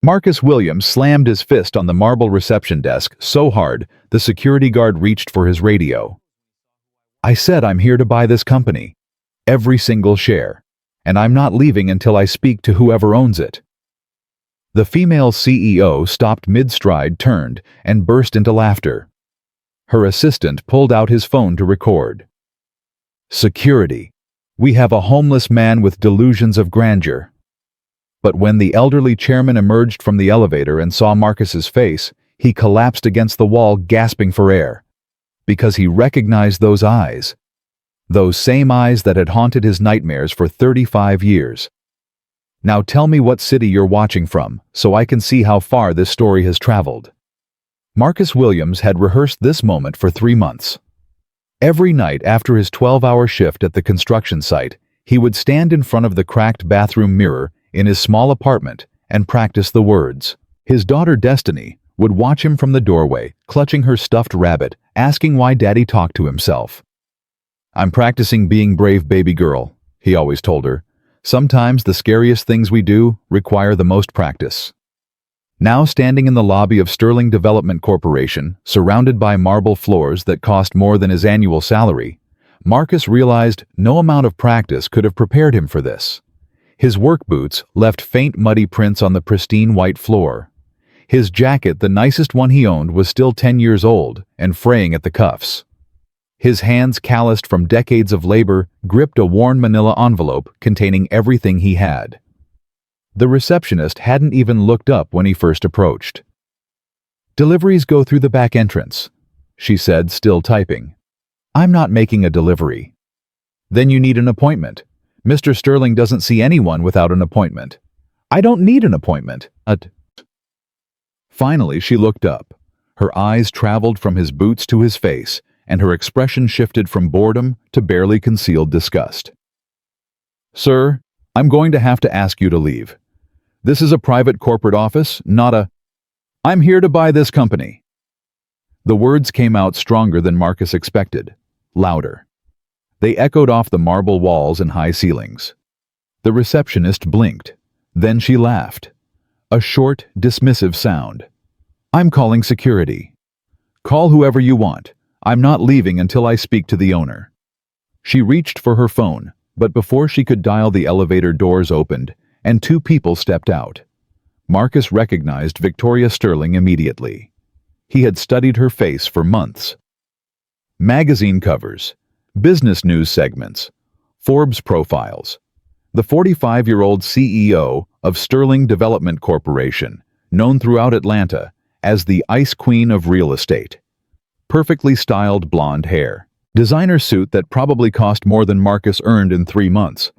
Marcus Williams slammed his fist on the marble reception desk so hard the security guard reached for his radio. "I said I'm here to buy this company. Every single share. And I'm not leaving until I speak to whoever owns it." The female CEO stopped mid-stride, turned, and burst into laughter. Her assistant pulled out his phone to record. "Security. We have a homeless man with delusions of grandeur." But when the elderly chairman emerged from the elevator and saw Marcus's face, he collapsed against the wall, gasping for air. Because he recognized those eyes. Those same eyes that had haunted his nightmares for 35 years. "Now tell me what city you're watching from, so I can see how far this story has traveled." Marcus Williams had rehearsed this moment for 3 months. Every night after his 12-hour shift at the construction site, he would stand in front of the cracked bathroom mirror in his small apartment and practice the words. His daughter Destiny would watch him from the doorway, clutching her stuffed rabbit, asking why Daddy talked to himself. "I'm practicing being brave, baby girl," he always told her. "Sometimes the scariest things we do require the most practice." Now standing in the lobby of Sterling Development Corporation, surrounded by marble floors that cost more than his annual salary, Marcus realized no amount of practice could have prepared him for this. His work boots left faint muddy prints on the pristine white floor. His jacket, the nicest one he owned, was still 10 years old and fraying at the cuffs. His hands, calloused from decades of labor, gripped a worn manila envelope containing everything he had. The receptionist hadn't even looked up when he first approached. "Deliveries go through the back entrance," she said, still typing. "I'm not making a delivery." "Then you need an appointment. Mr. Sterling doesn't see anyone without an appointment." "I don't need an appointment." Finally, she looked up. Her eyes traveled from his boots to his face, and her expression shifted from boredom to barely concealed disgust. "Sir, I'm going to have to ask you to leave. This is a private corporate office, not a... I'm here to buy this company." The words came out stronger than Marcus expected, louder. They echoed off the marble walls and high ceilings. The receptionist blinked. Then she laughed. A short, dismissive sound. "I'm calling security." "Call whoever you want. I'm not leaving until I speak to the owner." She reached for her phone, but before she could dial, the elevator doors opened, and 2 people stepped out. Marcus recognized Victoria Sterling immediately. He had studied her face for months. Magazine covers, business news segments, Forbes profiles. The 45-year-old CEO of Sterling Development Corporation, known throughout Atlanta as the Ice Queen of real estate. Perfectly styled blonde hair. Designer suit that probably cost more than Marcus earned in 3 months.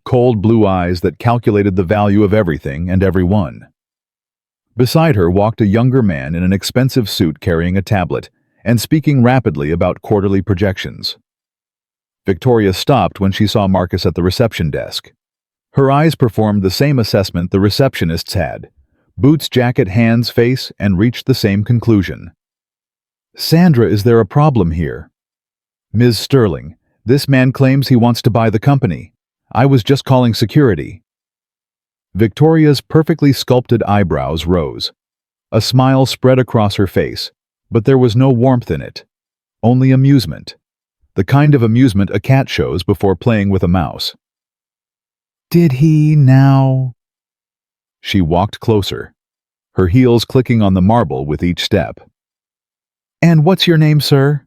Cold blue eyes that calculated the value of everything and everyone. Beside her walked a younger man in an expensive suit carrying a tablet and speaking rapidly about quarterly projections. Victoria stopped when she saw Marcus at the reception desk. Her eyes performed the same assessment the receptionists had. Boots, jacket, hands, face, and reached the same conclusion. "Sandra, is there a problem here?" "Ms. Sterling, this man claims he wants to buy the company. I was just calling security." Victoria's perfectly sculpted eyebrows rose. A smile spread across her face, but there was no warmth in it. Only amusement. The kind of amusement a cat shows before playing with a mouse. "Did he now?" She walked closer, her heels clicking on the marble with each step. "And what's your name, sir?"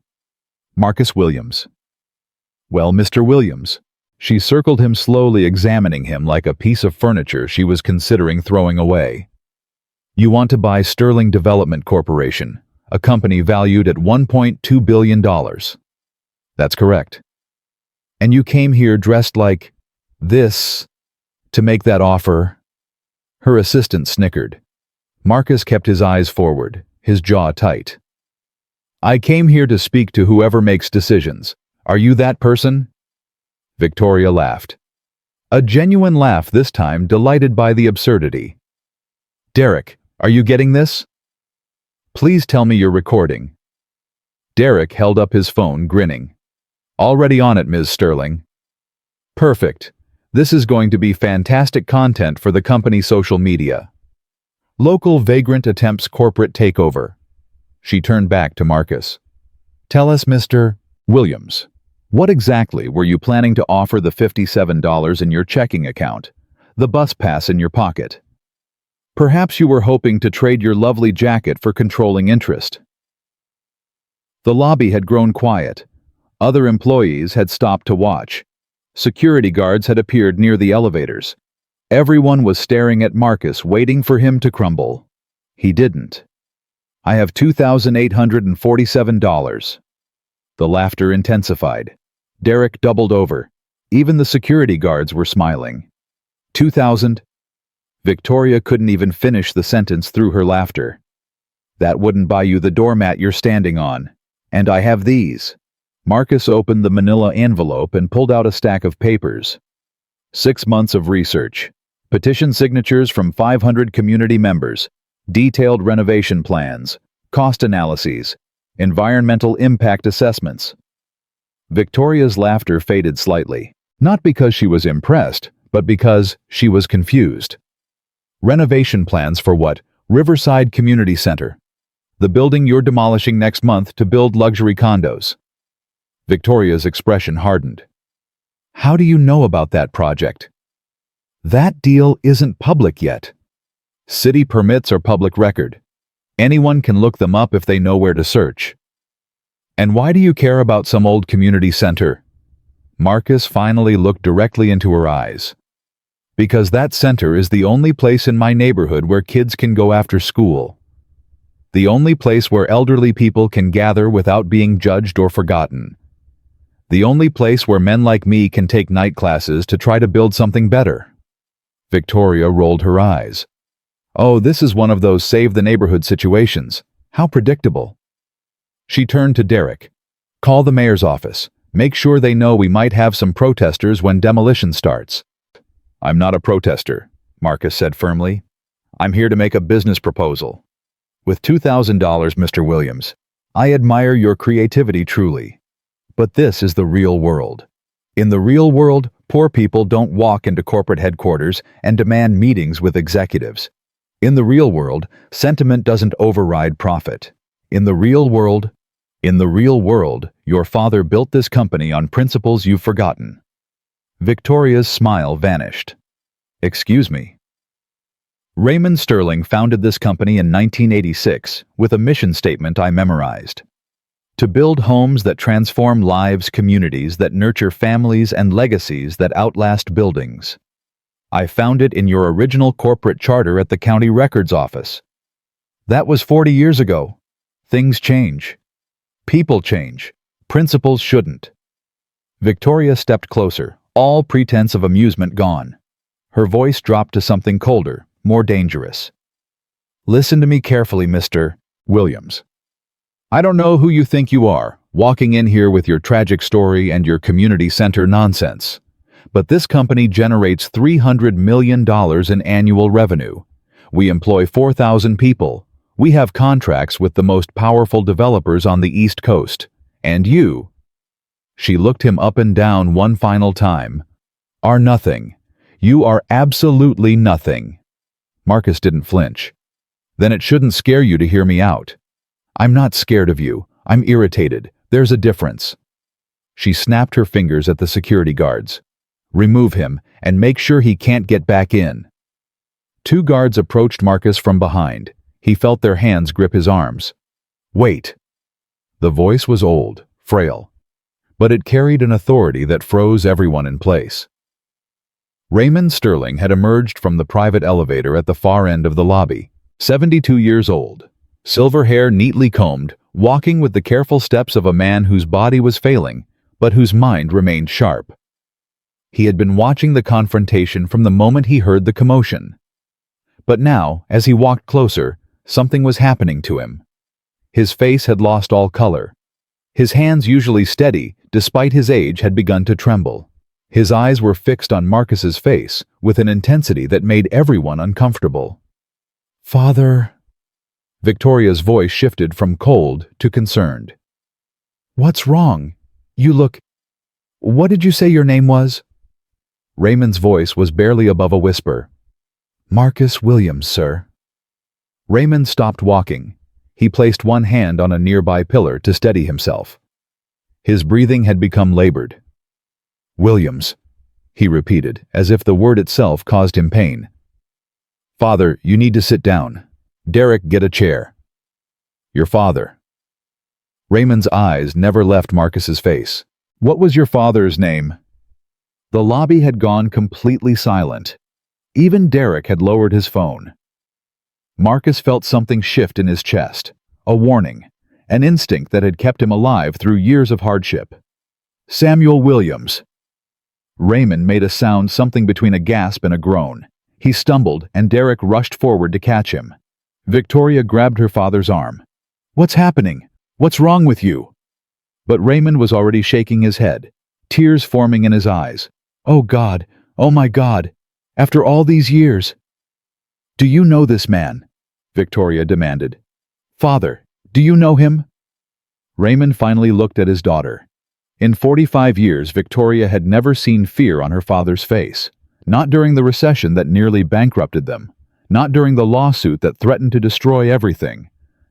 "Marcus Williams." "Well, Mr. Williams." She circled him, slowly examining him like a piece of furniture she was considering throwing away. "You want to buy Sterling Development Corporation, a company valued at $1.2 billion. That's correct. And you came here dressed like this to make that offer?" Her assistant snickered. Marcus kept his eyes forward, his jaw tight. "I came here to speak to whoever makes decisions. Are you that person?" Victoria laughed. A genuine laugh this time, delighted by the absurdity. "Derek, are you getting this? Please tell me you're recording." Derek held up his phone, grinning. "Already on it, Ms. Sterling." "Perfect. This is going to be fantastic content for the company's social media." Local vagrant attempts corporate takeover. She turned back to Marcus. Tell us, Mr. Williams, what exactly were you planning to offer the $57 in your checking account, the bus pass in your pocket? Perhaps you were hoping to trade your lovely jacket for controlling interest. The lobby had grown quiet. Other employees had stopped to watch. Security guards had appeared near the elevators. Everyone was staring at Marcus, waiting for him to crumble. He didn't. I have $2,847. The laughter intensified. Derek doubled over. Even the security guards were smiling. 2,000. Victoria couldn't even finish the sentence through her laughter. That wouldn't buy you the doormat you're standing on. And I have these. Marcus opened the manila envelope and pulled out a stack of papers. 6 months of research. Petition signatures from 500 community members. Detailed renovation plans. Cost analyses. Environmental impact assessments. Victoria's laughter faded slightly. Not because she was impressed, but because she was confused. Renovation plans for what? Riverside Community Center. The building you're demolishing next month to build luxury condos. Victoria's expression hardened. How do you know about that project? That deal isn't public yet. City permits are public record. Anyone can look them up if they know where to search. And why do you care about some old community center? Marcus finally looked directly into her eyes. Because that center is the only place in my neighborhood where kids can go after school. The only place where elderly people can gather without being judged or forgotten. The only place where men like me can take night classes to try to build something better. Victoria rolled her eyes. Oh, this is one of those save-the-neighborhood situations. How predictable. She turned to Derek. Call the mayor's office. Make sure they know we might have some protesters when demolition starts. I'm not a protester, Marcus said firmly. I'm here to make a business proposal. With $2,000, Mr. Williams, I admire your creativity truly. But this is the real world. In the real world, poor people don't walk into corporate headquarters and demand meetings with executives. In the real world, sentiment doesn't override profit. In the real world, your father built this company on principles you've forgotten. Victoria's smile vanished. Excuse me. Raymond Sterling founded this company in 1986 with a mission statement I memorized. To build homes that transform lives, communities that nurture families and legacies that outlast buildings. I found it in your original corporate charter at the county records office. That was 40 years ago. Things change. People change. Principles shouldn't. Victoria stepped closer, all pretense of amusement gone. Her voice dropped to something colder, more dangerous. Listen to me carefully, Mr. Williams. I don't know who you think you are, walking in here with your tragic story and your community center nonsense. But this company generates $300 million in annual revenue. We employ 4,000 people. We have contracts with the most powerful developers on the East Coast. And you, she looked him up and down one final time, are nothing. You are absolutely nothing. Marcus didn't flinch. Then it shouldn't scare you to hear me out. I'm not scared of you. I'm irritated. There's a difference. She snapped her fingers at the security guards. Remove him and make sure he can't get back in. 2 guards approached Marcus from behind. He felt their hands grip his arms. Wait. The voice was old, frail, but it carried an authority that froze everyone in place. Raymond Sterling had emerged from the private elevator at the far end of the lobby, 72 years old, silver hair neatly combed, walking with the careful steps of a man whose body was failing, but whose mind remained sharp. He had been watching the confrontation from the moment he heard the commotion. But now, as he walked closer, something was happening to him. His face had lost all color. His hands, usually steady, despite his age, had begun to tremble. His eyes were fixed on Marcus's face with an intensity that made everyone uncomfortable. Father... Victoria's voice shifted from cold to concerned. What's wrong? You look... What did you say your name was? Raymond's voice was barely above a whisper. Marcus Williams, sir. Raymond stopped walking. He placed one hand on a nearby pillar to steady himself. His breathing had become labored. "Williams," he repeated, as if the word itself caused him pain. "Father, you need to sit down. Derek, get a chair." "Your father." Raymond's eyes never left Marcus's face. "What was your father's name?" The lobby had gone completely silent. Even Derek had lowered his phone. Marcus felt something shift in his chest, a warning, an instinct that had kept him alive through years of hardship. "Samuel Williams." Raymond made a sound something between a gasp and a groan. He stumbled, and Derek rushed forward to catch him. Victoria grabbed her father's arm. "What's happening? What's wrong with you?" But Raymond was already shaking his head, tears forming in his eyes. "Oh God, oh my God, after all these years." "Do you know this man?" Victoria demanded. "Father, do you know him?" Raymond finally looked at his daughter. In 45 years, Victoria had never seen fear on her father's face. Not during the recession that nearly bankrupted them. Not during the lawsuit that threatened to destroy everything.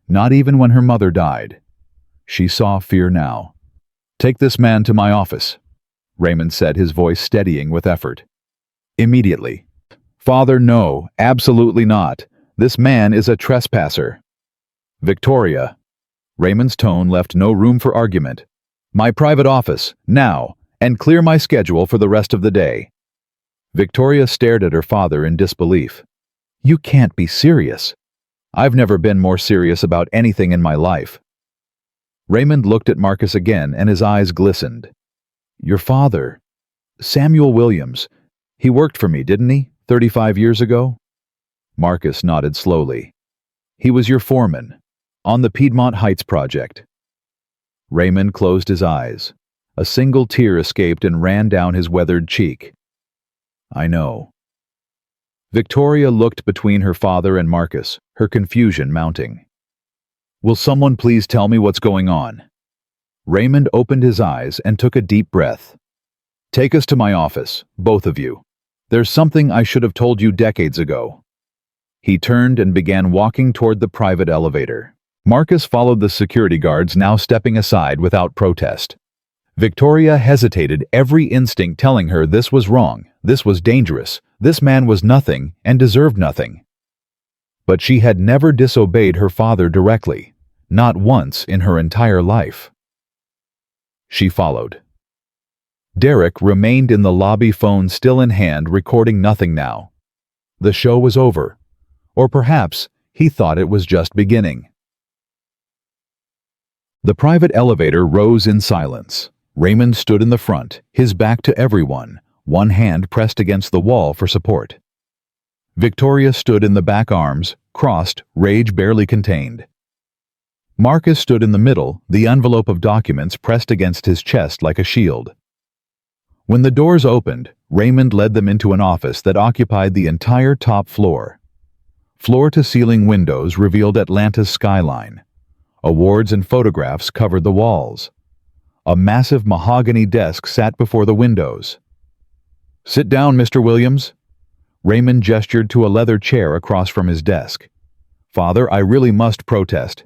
Not even when her mother died. She saw fear now. "Take this man to my office," Raymond said, his voice steadying with effort. "Immediately." "Father, no, absolutely not. This man is a trespasser." "Victoria." Raymond's tone left no room for argument. "My private office, now, and clear my schedule for the rest of the day." Victoria stared at her father in disbelief. "You can't be serious." "I've never been more serious about anything in my life." Raymond looked at Marcus again, and his eyes glistened. "Your father, Samuel Williams, he worked for me, didn't he, 35 years ago?" Marcus nodded slowly. "He was your foreman, on the Piedmont Heights project." Raymond closed his eyes. A single tear escaped and ran down his weathered cheek. "I know." Victoria looked between her father and Marcus, her confusion mounting. "Will someone please tell me what's going on?" Raymond opened his eyes and took a deep breath. "Take us to my office, both of you. There's something I should have told you decades ago." He turned and began walking toward the private elevator. Marcus followed the security guards, now stepping aside without protest. Victoria hesitated, every instinct telling her this was wrong, this was dangerous, this man was nothing and deserved nothing. But she had never disobeyed her father directly, not once in her entire life. She followed. Derek remained in the lobby, phone still in hand, recording nothing now. The show was over. Or perhaps he thought it was just beginning. The private elevator rose in silence. Raymond stood in the front, his back to everyone, one hand pressed against the wall for support. Victoria stood in the back, arms crossed, rage barely contained. Marcus stood in the middle, the envelope of documents pressed against his chest like a shield. When the doors opened, Raymond led them into an office that occupied the entire top floor. Floor-to-ceiling windows revealed Atlanta's skyline. Awards and photographs covered the walls. A massive mahogany desk sat before the windows. "Sit down, Mr. Williams." Raymond gestured to a leather chair across from his desk. "Father, I really must protest."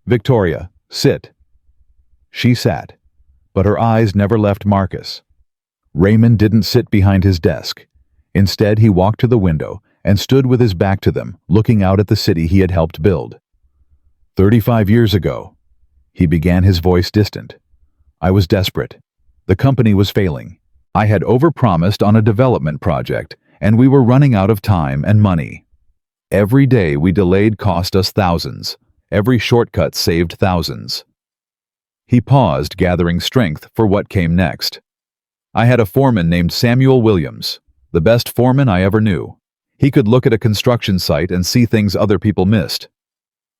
"Victoria, sit." She sat, but her eyes never left Marcus. Raymond didn't sit behind his desk. Instead, he walked to the window and stood with his back to them, looking out at the city he had helped build. 35 years ago, he began, his voice distant. "I was desperate. The company was failing. I had overpromised on a development project, and we were running out of time and money. Every day we delayed cost us thousands. Every shortcut saved thousands." He paused, gathering strength for what came next. "I had a foreman named Samuel Williams, the best foreman I ever knew. He could look at a construction site and see things other people missed.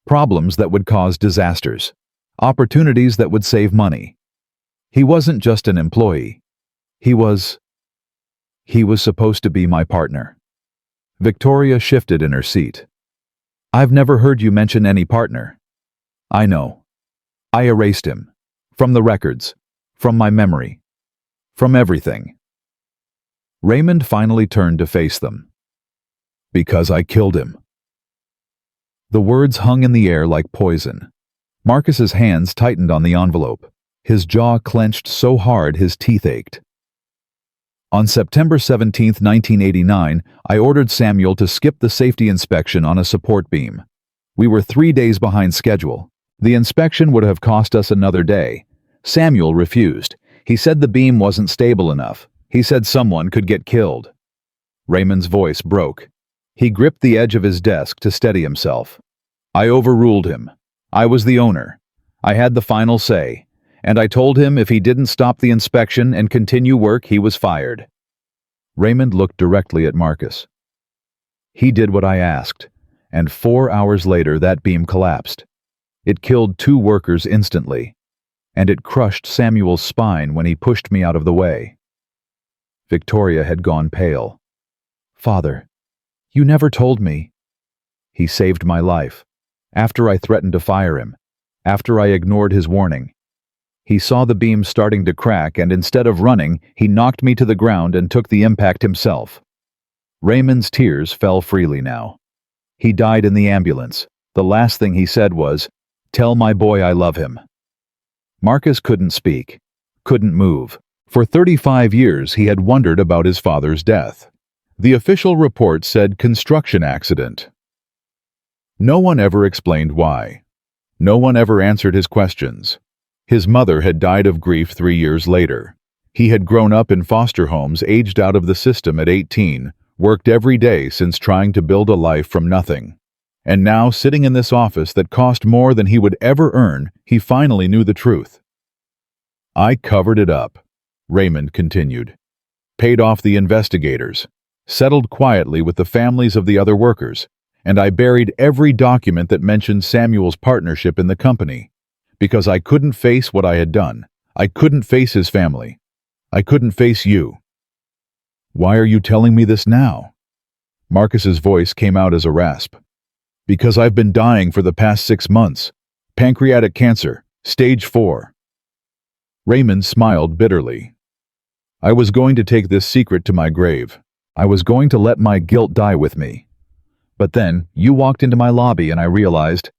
Problems that would cause disasters. Opportunities that would save money. He wasn't just an employee. He was supposed to be my partner." Victoria shifted in her seat. "I've never heard you mention any partner." "I know. I erased him. From the records. From my memory. From everything." Raymond finally turned to face them. "Because I killed him." The words hung in the air like poison. Marcus's hands tightened on the envelope. His jaw clenched so hard his teeth ached. On September 17, 1989, I ordered Samuel to skip the safety inspection on a support beam. We were 3 days behind schedule. The inspection would have cost us another day. Samuel refused. He said the beam wasn't stable enough. He said someone could get killed. Raymond's voice broke. He gripped the edge of his desk to steady himself. I overruled him. I was the owner. I had the final say, and I told him if he didn't stop the inspection and continue work, he was fired. Raymond looked directly at Marcus. He did what I asked, and 4 hours later that beam collapsed. It killed 2 workers instantly, and it crushed Samuel's spine when he pushed me out of the way. Victoria had gone pale. Father, you never told me. He saved my life. After I threatened to fire him, after I ignored his warning. He saw the beam starting to crack, and instead of running, he knocked me to the ground and took the impact himself. Raymond's tears fell freely now. He died in the ambulance. The last thing he said was, "Tell my boy I love him." Marcus couldn't speak, couldn't move. For 35 years he had wondered about his father's death. The official report said construction accident. No one ever explained why. No one ever answered his questions. His mother had died of grief 3 years later. He had grown up in foster homes, aged out of the system at 18, worked every day since trying to build a life from nothing. And now, sitting in this office that cost more than he would ever earn, he finally knew the truth. I covered it up, Raymond continued. Paid off the investigators, settled quietly with the families of the other workers, and I buried every document that mentioned Samuel's partnership in the company, because I couldn't face what I had done. I couldn't face his family. I couldn't face you. Why are you telling me this now? Marcus's voice came out as a rasp. Because I've been dying for the past 6 months. Pancreatic cancer, stage 4. Raymond smiled bitterly. I was going to take this secret to my grave. I was going to let my guilt die with me. But then, you walked into my lobby and I realized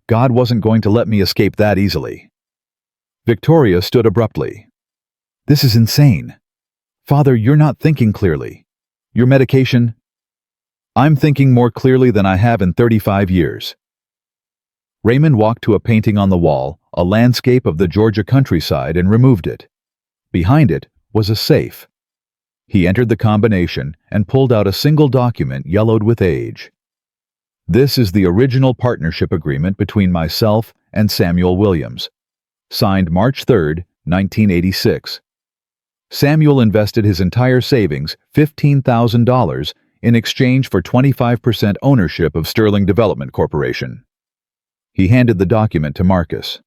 God wasn't going to let me escape that easily. Victoria stood abruptly. This is insane. Father, you're not thinking clearly. Your medication? I'm thinking more clearly than I have in 35 years. Raymond walked to a painting on the wall, a landscape of the Georgia countryside, and removed it. Behind it was a safe. He entered the combination and pulled out a single document yellowed with age. This is the original partnership agreement between myself and Samuel Williams, signed March 3, 1986. Samuel invested his entire savings, $15,000, in exchange for 25% ownership of Sterling Development Corporation. He handed the document to Marcus.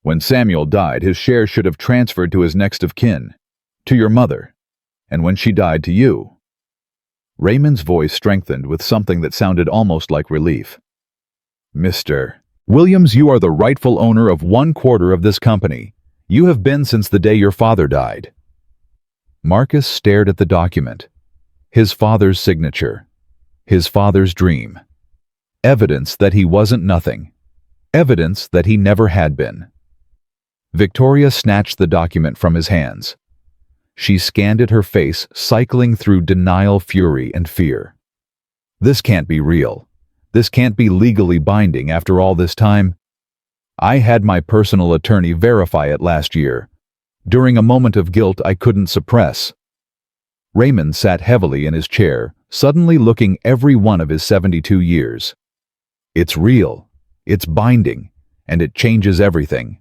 When Samuel died, his shares should have transferred to his next of kin, to your mother, and when she died, to you. Raymond's voice strengthened with something that sounded almost like relief. Mr. Williams, you are the rightful owner of 1/4 of this company. You have been since the day your father died. Marcus stared at the document. His father's signature. His father's dream. Evidence that he wasn't nothing. Evidence that he never had been. Victoria snatched the document from his hands. She scanned at her face, cycling through denial, fury, and fear. This can't be real. This can't be legally binding after all this time. I had my personal attorney verify it last year, during a moment of guilt I couldn't suppress. Raymond sat heavily in his chair, suddenly looking every one of his 72 years. It's real, it's binding, and it changes everything.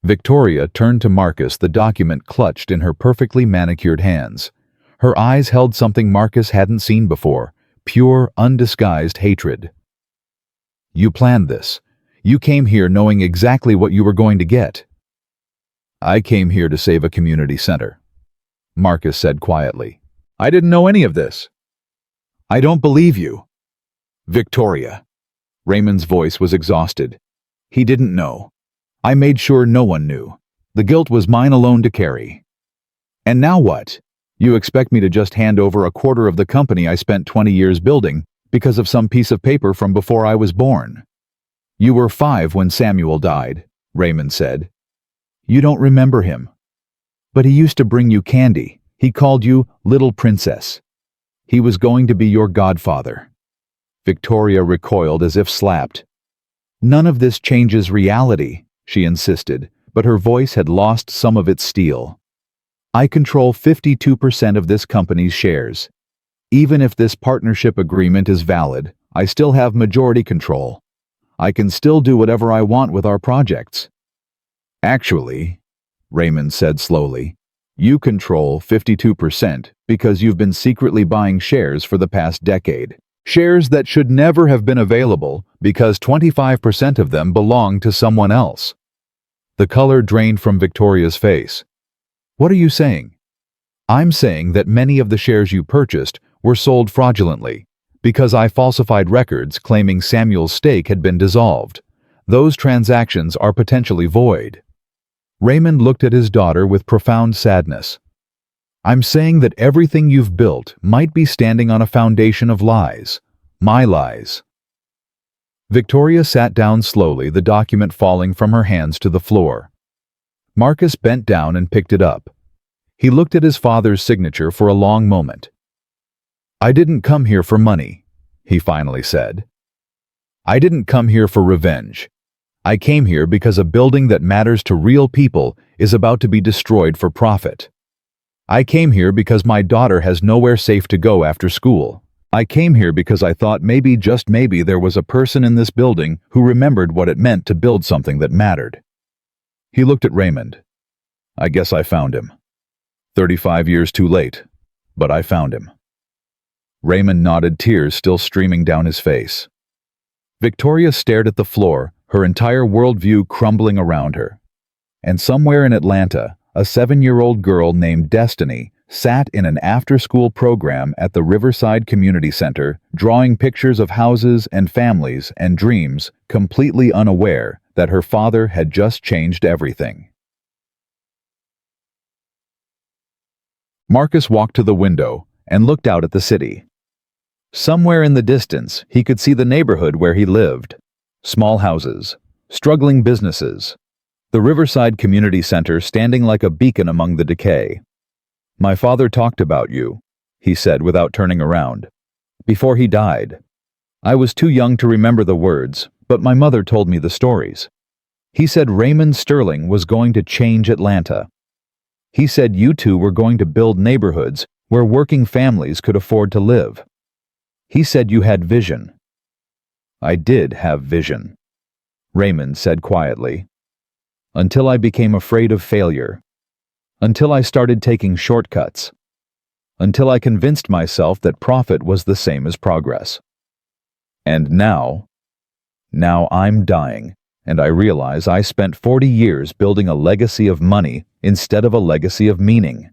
Victoria turned to Marcus, the document clutched in her perfectly manicured hands. Her eyes held something Marcus hadn't seen before, pure, undisguised hatred. You planned this. You came here knowing exactly what you were going to get. I came here to save a community center, Marcus said quietly. I didn't know any of this. I don't believe you. Victoria. Raymond's voice was exhausted. He didn't know. I made sure no one knew. The guilt was mine alone to carry. And now what? You expect me to just hand over 1/4 of the company I spent 20 years building, because of some piece of paper from before I was born. You were 5 when Samuel died, Raymond said. You don't remember him. But he used to bring you candy. He called you Little Princess. He was going to be your godfather. Victoria recoiled as if slapped. None of this changes reality, she insisted, but her voice had lost some of its steel. I control 52% of this company's shares. Even if this partnership agreement is valid, I still have majority control. I can still do whatever I want with our projects. Actually, Raymond said slowly, you control 52% because you've been secretly buying shares for the past decade. Shares that should never have been available because 25% of them belong to someone else. The color drained from Victoria's face. What are you saying? I'm saying that many of the shares you purchased were sold fraudulently because I falsified records claiming Samuel's stake had been dissolved. Those transactions are potentially void. Raymond looked at his daughter with profound sadness. I'm saying that everything you've built might be standing on a foundation of lies. My lies. Victoria sat down slowly, the document falling from her hands to the floor. Marcus bent down and picked it up. He looked at his father's signature for a long moment. I didn't come here for money, he finally said. I didn't come here for revenge. I came here because a building that matters to real people is about to be destroyed for profit. I came here because my daughter has nowhere safe to go after school. I came here because I thought maybe, just maybe, there was a person in this building who remembered what it meant to build something that mattered. He looked at Raymond. I guess I found him. 35 years too late, but I found him. Raymond nodded, tears still streaming down his face. Victoria stared at the floor, her entire worldview crumbling around her. And somewhere in Atlanta, a 7-year-old girl named Destiny sat in an after-school program at the Riverside Community Center, drawing pictures of houses and families and dreams, completely unaware that her father had just changed everything. Marcus walked to the window and looked out at the city. Somewhere in the distance, he could see the neighborhood where he lived. Small houses, struggling businesses, the Riverside Community Center standing like a beacon among the decay. My father talked about you, he said without turning around. Before he died. I was too young to remember the words, but my mother told me the stories. He said Raymond Sterling was going to change Atlanta. He said you two were going to build neighborhoods where working families could afford to live. He said you had vision. I did have vision, Raymond said quietly. Until I became afraid of failure. Until I started taking shortcuts. Until I convinced myself that profit was the same as progress. And now I'm dying, and I realize I spent 40 years building a legacy of money instead of a legacy of meaning.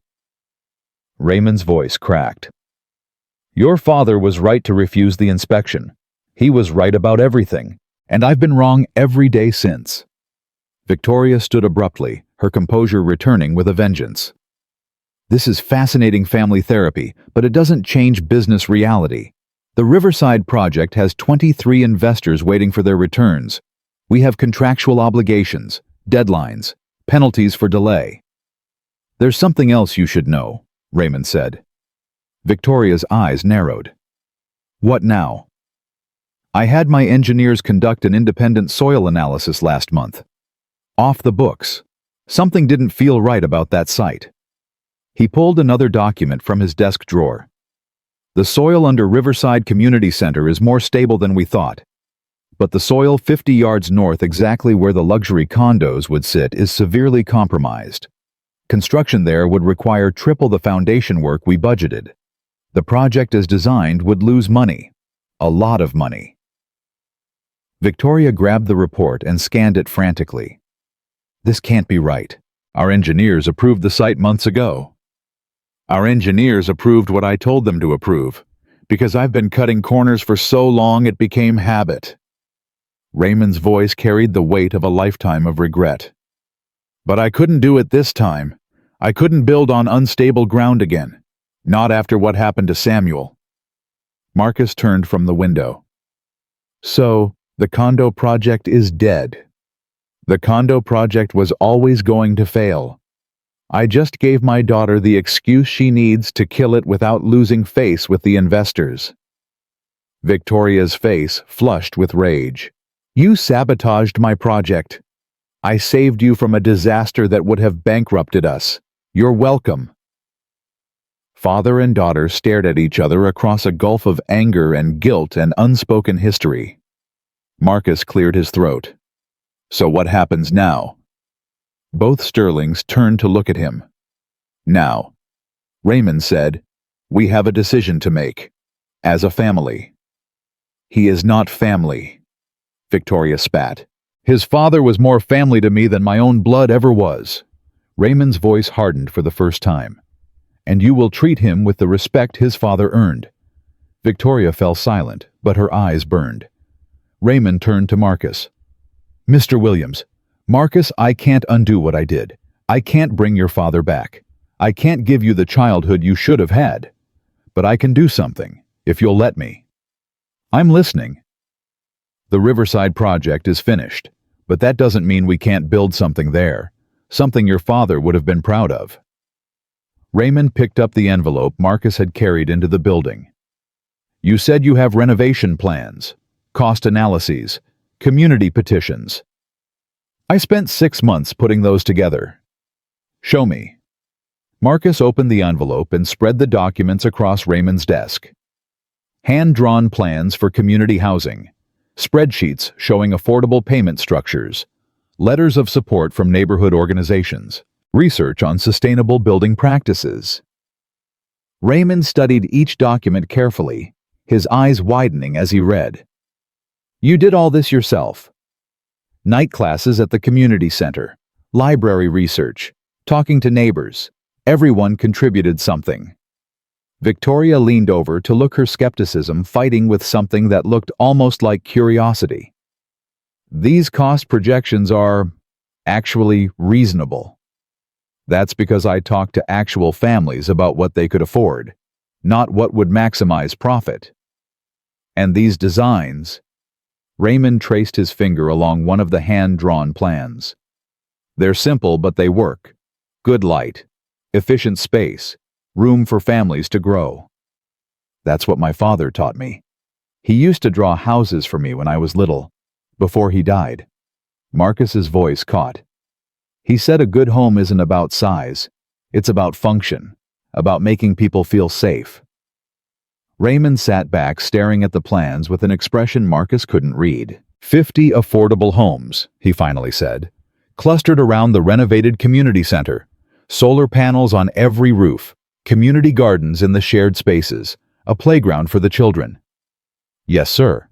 Raymond's voice cracked. Your father was right to refuse the inspection. He was right about everything, and I've been wrong every day since. Victoria stood abruptly, her composure returning with a vengeance. This is fascinating family therapy, but it doesn't change business reality. The Riverside project has 23 investors waiting for their returns. We have contractual obligations, deadlines, penalties for delay. There's something else you should know, Raymond said. Victoria's eyes narrowed. What now? I had my engineers conduct an independent soil analysis last month. Off the books. Something didn't feel right about that site. He pulled another document from his desk drawer. The soil under Riverside Community Center is more stable than we thought. But the soil 50 yards north, exactly where the luxury condos would sit, is severely compromised. Construction there would require triple the foundation work we budgeted. The project as designed would lose money. A lot of money. Victoria grabbed the report and scanned it frantically. This can't be right. Our engineers approved the site months ago. Our engineers approved what I told them to approve, because I've been cutting corners for so long it became habit. Raymond's voice carried the weight of a lifetime of regret. But I couldn't do it this time. I couldn't build on unstable ground again. Not after what happened to Samuel. Marcus turned from the window. So, the condo project is dead. The condo project was always going to fail. I just gave my daughter the excuse she needs to kill it without losing face with the investors. Victoria's face flushed with rage. You sabotaged my project. I saved you from a disaster that would have bankrupted us. You're welcome. Father and daughter stared at each other across a gulf of anger and guilt and unspoken history. Marcus cleared his throat. So what happens now? Both Sterlings turned to look at him. Now, Raymond said, we have a decision to make. As a family. He is not family. Victoria spat. His father was more family to me than my own blood ever was. Raymond's voice hardened for the first time. And you will treat him with the respect his father earned. Victoria fell silent, but her eyes burned. Raymond turned to Marcus. Mr. Williams, Marcus, I can't undo what I did. I can't bring your father back. I can't give you the childhood you should have had. But I can do something, if you'll let me. I'm listening. The Riverside project is finished, but that doesn't mean we can't build something there, something your father would have been proud of. Raymond picked up the envelope Marcus had carried into the building. You said you have renovation plans, cost analyses, community petitions. I spent 6 months putting those together. Show me. Marcus opened the envelope and spread the documents across Raymond's desk. Hand-drawn plans for community housing, spreadsheets showing affordable payment structures, letters of support from neighborhood organizations, research on sustainable building practices. Raymond studied each document carefully, his eyes widening as he read. You did all this yourself. Night classes at the community center, library research, talking to neighbors. Everyone contributed something. Victoria leaned over to look her skepticism fighting with something that looked almost like curiosity. These cost projections are actually reasonable. That's because I talked to actual families about what they could afford, not what would maximize profit. And these designs, Raymond traced his finger along one of the hand-drawn plans. They're simple, but they work. Good light, efficient space, room for families to grow. That's what my father taught me. He used to draw houses for me when I was little, before he died. Marcus's voice caught. He said a good home isn't about size, it's about function, about making people feel safe. Raymond sat back staring at the plans with an expression Marcus couldn't read. 50 affordable homes, he finally said, clustered around the renovated community center, solar panels on every roof, community gardens in the shared spaces, a playground for the children. Yes, sir.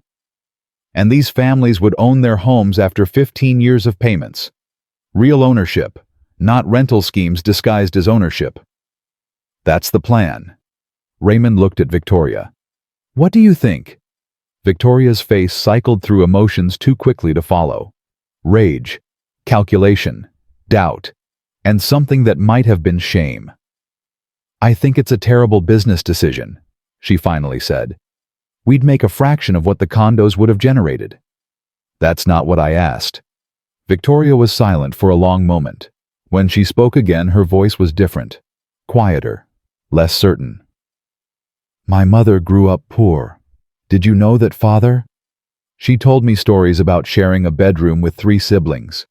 And these families would own their homes after 15 years of payments. Real ownership, not rental schemes disguised as ownership. That's the plan. Raymond looked at Victoria. What do you think? Victoria's face cycled through emotions too quickly to follow. Rage, calculation, doubt, and something that might have been shame. I think it's a terrible business decision, she finally said. We'd make a fraction of what the condos would have generated. That's not what I asked. Victoria was silent for a long moment. When she spoke again, her voice was different, quieter, less certain. My mother grew up poor. Did you know that, Father? She told me stories about sharing a bedroom with 3 siblings,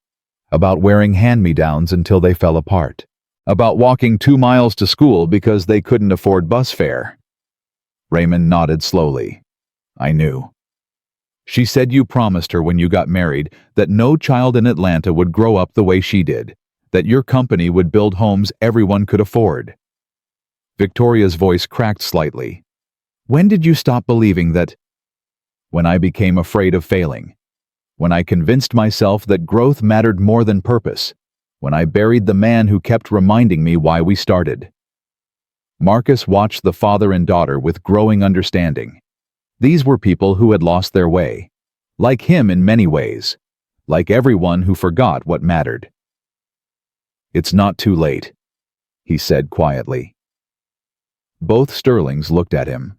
about wearing hand-me-downs until they fell apart, about walking 2 miles to school because they couldn't afford bus fare. Raymond nodded slowly. I knew. She said you promised her when you got married that no child in Atlanta would grow up the way she did, that your company would build homes everyone could afford. Victoria's voice cracked slightly. When did you stop believing that? When I became afraid of failing. When I convinced myself that growth mattered more than purpose. When I buried the man who kept reminding me why we started. Marcus watched the father and daughter with growing understanding. These were people who had lost their way. Like him in many ways. Like everyone who forgot what mattered. It's not too late, he said quietly. Both Sterlings looked at him.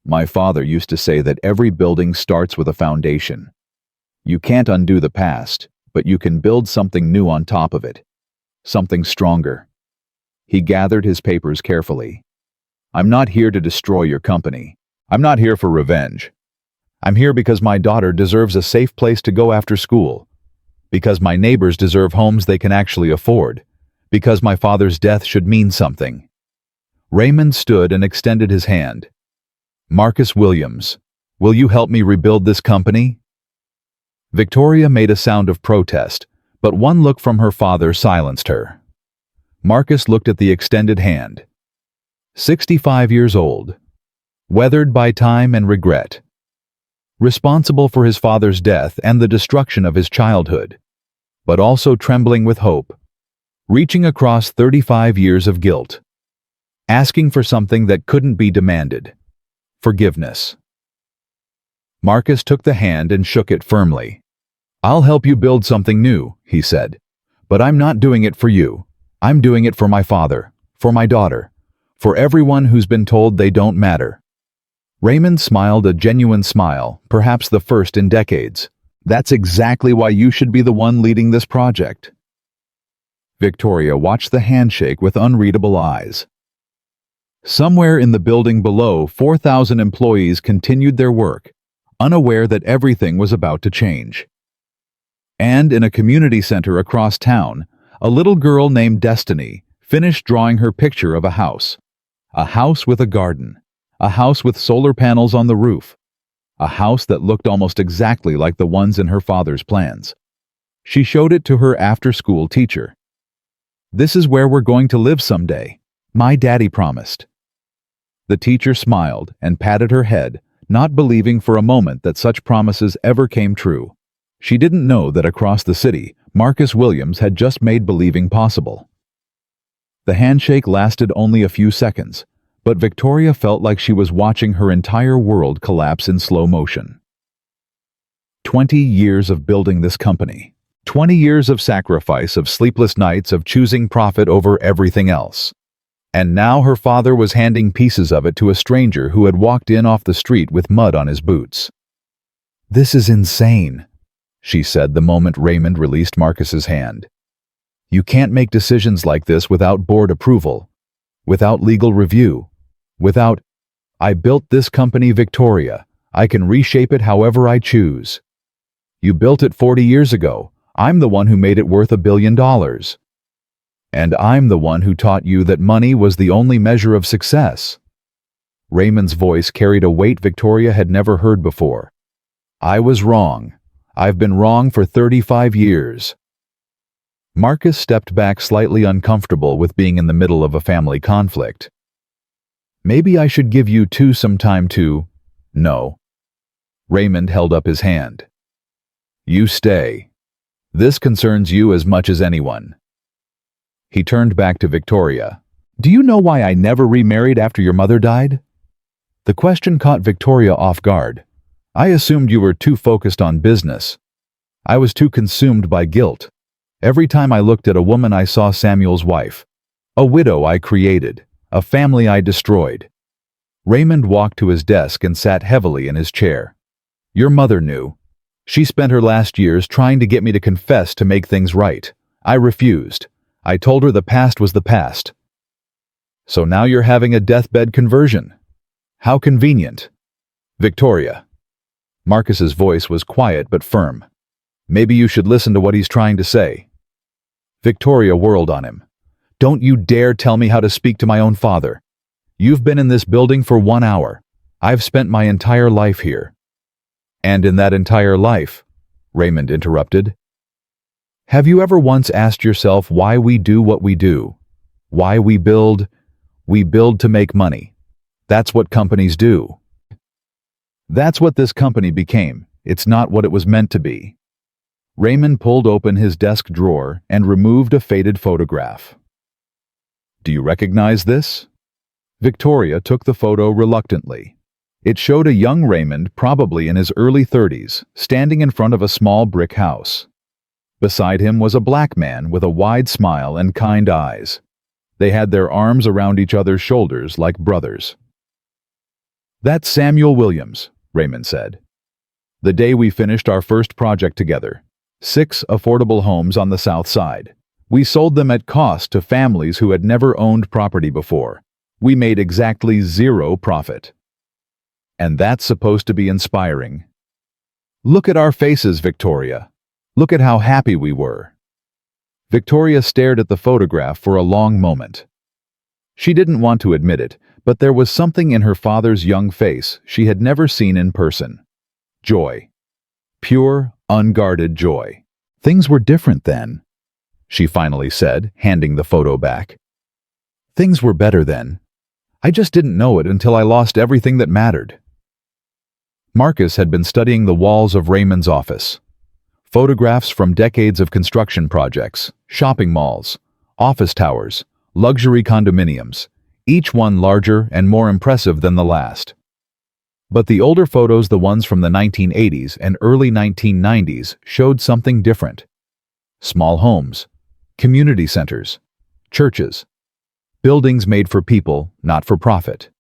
My father used to say that every building starts with a foundation. You can't undo the past, but you can build something new on top of it. Something stronger. He gathered his papers carefully. I'm not here to destroy your company. I'm not here for revenge. I'm here because my daughter deserves a safe place to go after school. Because my neighbors deserve homes they can actually afford. Because my father's death should mean something. Raymond stood and extended his hand. Marcus Williams, will you help me rebuild this company? Victoria made a sound of protest, but one look from her father silenced her. Marcus looked at the extended hand. 65 years old. Weathered by time and regret. Responsible for his father's death and the destruction of his childhood, but also trembling with hope. Reaching across 35 years of guilt. Asking for something that couldn't be demanded. Forgiveness. Marcus took the hand and shook it firmly. I'll help you build something new, he said. But I'm not doing it for you. I'm doing it for my father, for my daughter, for everyone who's been told they don't matter. Raymond smiled a genuine smile, perhaps the first in decades. That's exactly why you should be the one leading this project. Victoria watched the handshake with unreadable eyes. Somewhere in the building below, 4,000 employees continued their work, unaware that everything was about to change. And in a community center across town, a little girl named Destiny finished drawing her picture of a house with a garden, a house with solar panels on the roof, a house that looked almost exactly like the ones in her father's plans. She showed it to her after-school teacher. This is where we're going to live someday, my daddy promised. The teacher smiled and patted her head, not believing for a moment that such promises ever came true. She didn't know that across the city, Marcus Williams had just made believing possible. The handshake lasted only a few seconds, but Victoria felt like she was watching her entire world collapse in slow motion. 20 years of building this company. 20 years of sacrifice, of sleepless nights, of choosing profit over everything else. And now her father was handing pieces of it to a stranger who had walked in off the street with mud on his boots. This is insane, she said the moment Raymond released Marcus's hand. You can't make decisions like this without board approval, without legal review, without, I built this company, Victoria. I can reshape it however I choose. You built it 40 years ago. I'm the one who made it worth $1 billion. And I'm the one who taught you that money was the only measure of success. Raymond's voice carried a weight Victoria had never heard before. I was wrong. I've been wrong for 35 years. Marcus stepped back, slightly uncomfortable with being in the middle of a family conflict. Maybe I should give you two some time to... No. Raymond held up his hand. You stay. This concerns you as much as anyone. He turned back to Victoria. Do you know why I never remarried after your mother died? The question caught Victoria off guard. I assumed you were too focused on business. I was too consumed by guilt. Every time I looked at a woman, I saw Samuel's wife. A widow I created. A family I destroyed. Raymond walked to his desk and sat heavily in his chair. Your mother knew. She spent her last years trying to get me to confess to make things right. I refused. I told her the past was the past. So now you're having a deathbed conversion. How convenient. Victoria. Marcus's voice was quiet but firm. Maybe you should listen to what he's trying to say. Victoria whirled on him. Don't you dare tell me how to speak to my own father. You've been in this building for 1 hour. I've spent my entire life here. And in that entire life, Raymond interrupted, have you ever once asked yourself why we do what we do? Why we build? We build to make money. That's what companies do. That's what this company became. It's not what it was meant to be. Raymond pulled open his desk drawer and removed a faded photograph. Do you recognize this? Victoria took the photo reluctantly. It showed a young Raymond, probably in his early 30s, standing in front of a small brick house. Beside him was a black man with a wide smile and kind eyes. They had their arms around each other's shoulders like brothers. "That's Samuel Williams," Raymond said. "The day we finished our first project together. 6 affordable homes on the south side. We sold them at cost to families who had never owned property before. We made exactly 0 profit. And that's supposed to be inspiring. Look at our faces, Victoria. Look at how happy we were." Victoria stared at the photograph for a long moment. She didn't want to admit it, but there was something in her father's young face she had never seen in person. Joy. Pure, unguarded joy. "Things were different then," she finally said, handing the photo back. "Things were better then. I just didn't know it until I lost everything that mattered." Marcus had been studying the walls of Raymond's office. Photographs from decades of construction projects, shopping malls, office towers, luxury condominiums, each one larger and more impressive than the last. But the older photos, the ones from the 1980s and early 1990s, showed something different. Small homes, community centers, churches, buildings made for people, not for profit.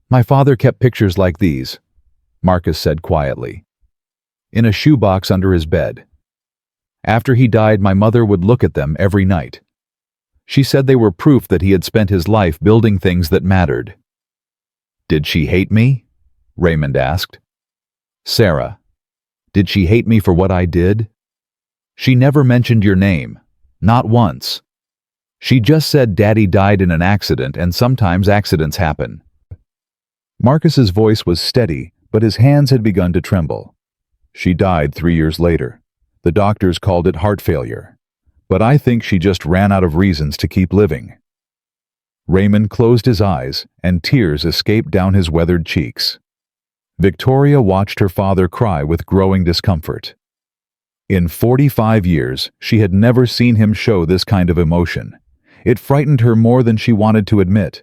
"My father kept pictures like these," Marcus said quietly, "in a shoebox under his bed. After he died, my mother would look at them every night. She said they were proof that he had spent his life building things that mattered." "Did she hate me?" Raymond asked. "Sarah, did she hate me for what I did?" "She never mentioned your name, not once. She just said Daddy died in an accident, and sometimes accidents happen." Marcus's voice was steady, but his hands had begun to tremble. "She died 3 years later. The doctors called it heart failure. But I think she just ran out of reasons to keep living." Raymond closed his eyes, and tears escaped down his weathered cheeks. Victoria watched her father cry with growing discomfort. In 45 years, she had never seen him show this kind of emotion. It frightened her more than she wanted to admit.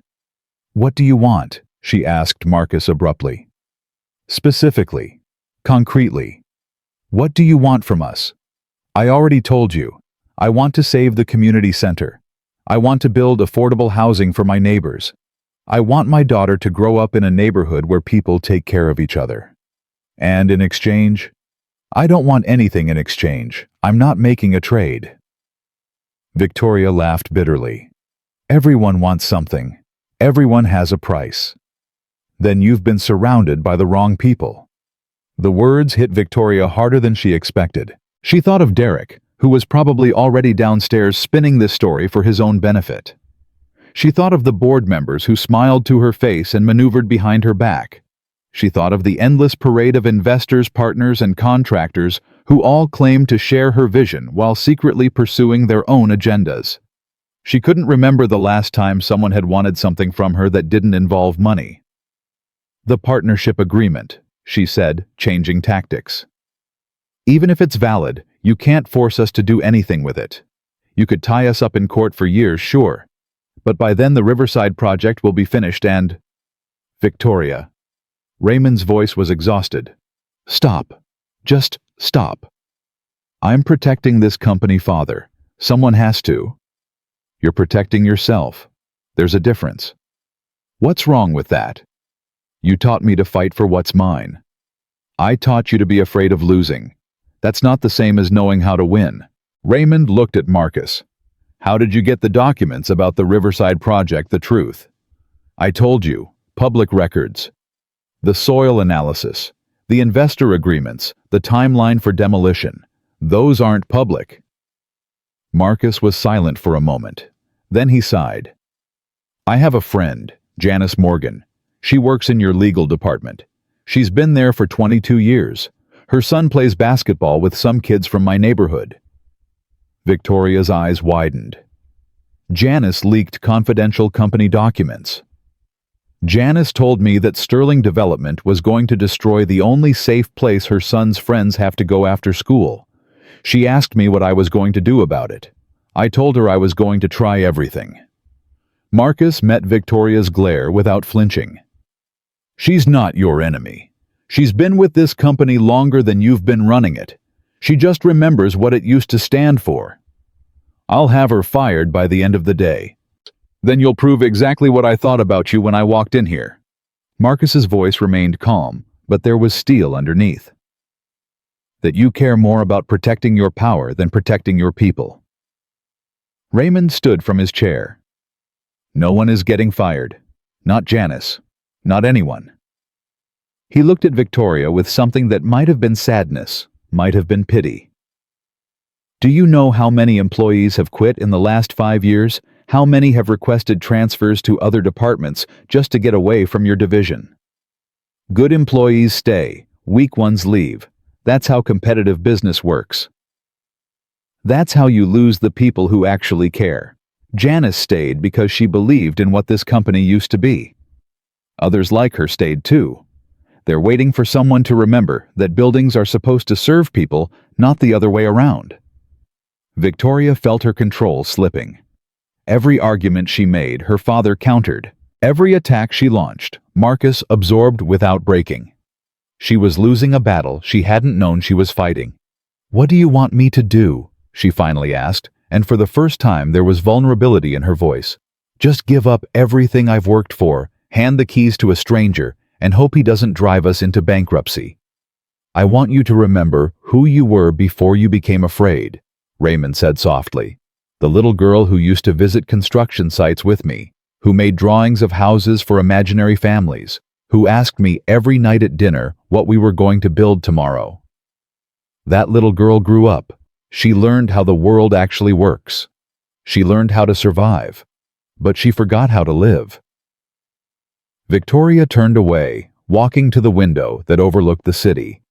"What do you want?" she asked Marcus abruptly. "Specifically, concretely. What do you want from us?" "I already told you. I want to save the community center. I want to build affordable housing for my neighbors. I want my daughter to grow up in a neighborhood where people take care of each other. And in exchange, I don't want anything in exchange. I'm not making a trade." Victoria laughed bitterly. "Everyone wants something. Everyone has a price." "Then you've been surrounded by the wrong people." The words hit Victoria harder than she expected. She thought of Derek, who was probably already downstairs spinning this story for his own benefit. She thought of the board members who smiled to her face and maneuvered behind her back. She thought of the endless parade of investors, partners, and contractors who all claimed to share her vision while secretly pursuing their own agendas. She couldn't remember the last time someone had wanted something from her that didn't involve money. "The partnership agreement," she said, changing tactics. "Even if it's valid, you can't force us to do anything with it. You could tie us up in court for years, sure. But by then the Riverside project will be finished and—" "Victoria." Raymond's voice was exhausted. "Stop. Just stop. I'm protecting this company, Father. Someone has to." "You're protecting yourself. There's a difference." "What's wrong with that?" "You taught me to fight for what's mine. I taught you to be afraid of losing. That's not the same as knowing how to win." Raymond looked at Marcus. "How did you get the documents about the Riverside project, the truth?" "I told you, public records. The soil analysis, the investor agreements, the timeline for demolition. Those aren't public." Marcus was silent for a moment. Then he sighed. "I have a friend, Janice Morgan. She works in your legal department. She's been there for 22 years. Her son plays basketball with some kids from my neighborhood." Victoria's eyes widened. "Janice leaked confidential company documents. Janice told me that Sterling Development was going to destroy the only safe place her son's friends have to go after school. She asked me what I was going to do about it. I told her I was going to try everything." Marcus met Victoria's glare without flinching. "She's not your enemy. She's been with this company longer than you've been running it. She just remembers what it used to stand for. I'll have her fired by the end of the day. Then you'll prove exactly what I thought about you when I walked in here." Marcus's voice remained calm, but there was steel underneath. That you care more about protecting your power than protecting your people. Raymond stood from his chair. No one is getting fired. Not Janice. Not anyone. He looked at Victoria with something that might have been sadness, might have been pity. Do you know how many employees have quit in the last 5 years? How many have requested transfers to other departments just to get away from your division? Good employees stay, weak ones leave. That's how competitive business works. That's how you lose the people who actually care. Janice stayed because she believed in what this company used to be. Others like her stayed too. They're waiting for someone to remember that buildings are supposed to serve people, not the other way around. Victoria felt her control slipping. Every argument she made, her father countered. Every attack she launched, Marcus absorbed without breaking. She was losing a battle she hadn't known she was fighting. What do you want me to do? She finally asked, and for the first time there was vulnerability in her voice. Just give up everything I've worked for, hand the keys to a stranger, and hope he doesn't drive us into bankruptcy. I want you to remember who you were before you became afraid, Raymond said softly. The little girl who used to visit construction sites with me, who made drawings of houses for imaginary families, who asked me every night at dinner what we were going to build tomorrow. That little girl grew up. She learned how the world actually works. She learned how to survive, but she forgot how to live. Victoria turned away, walking to the window that overlooked the city.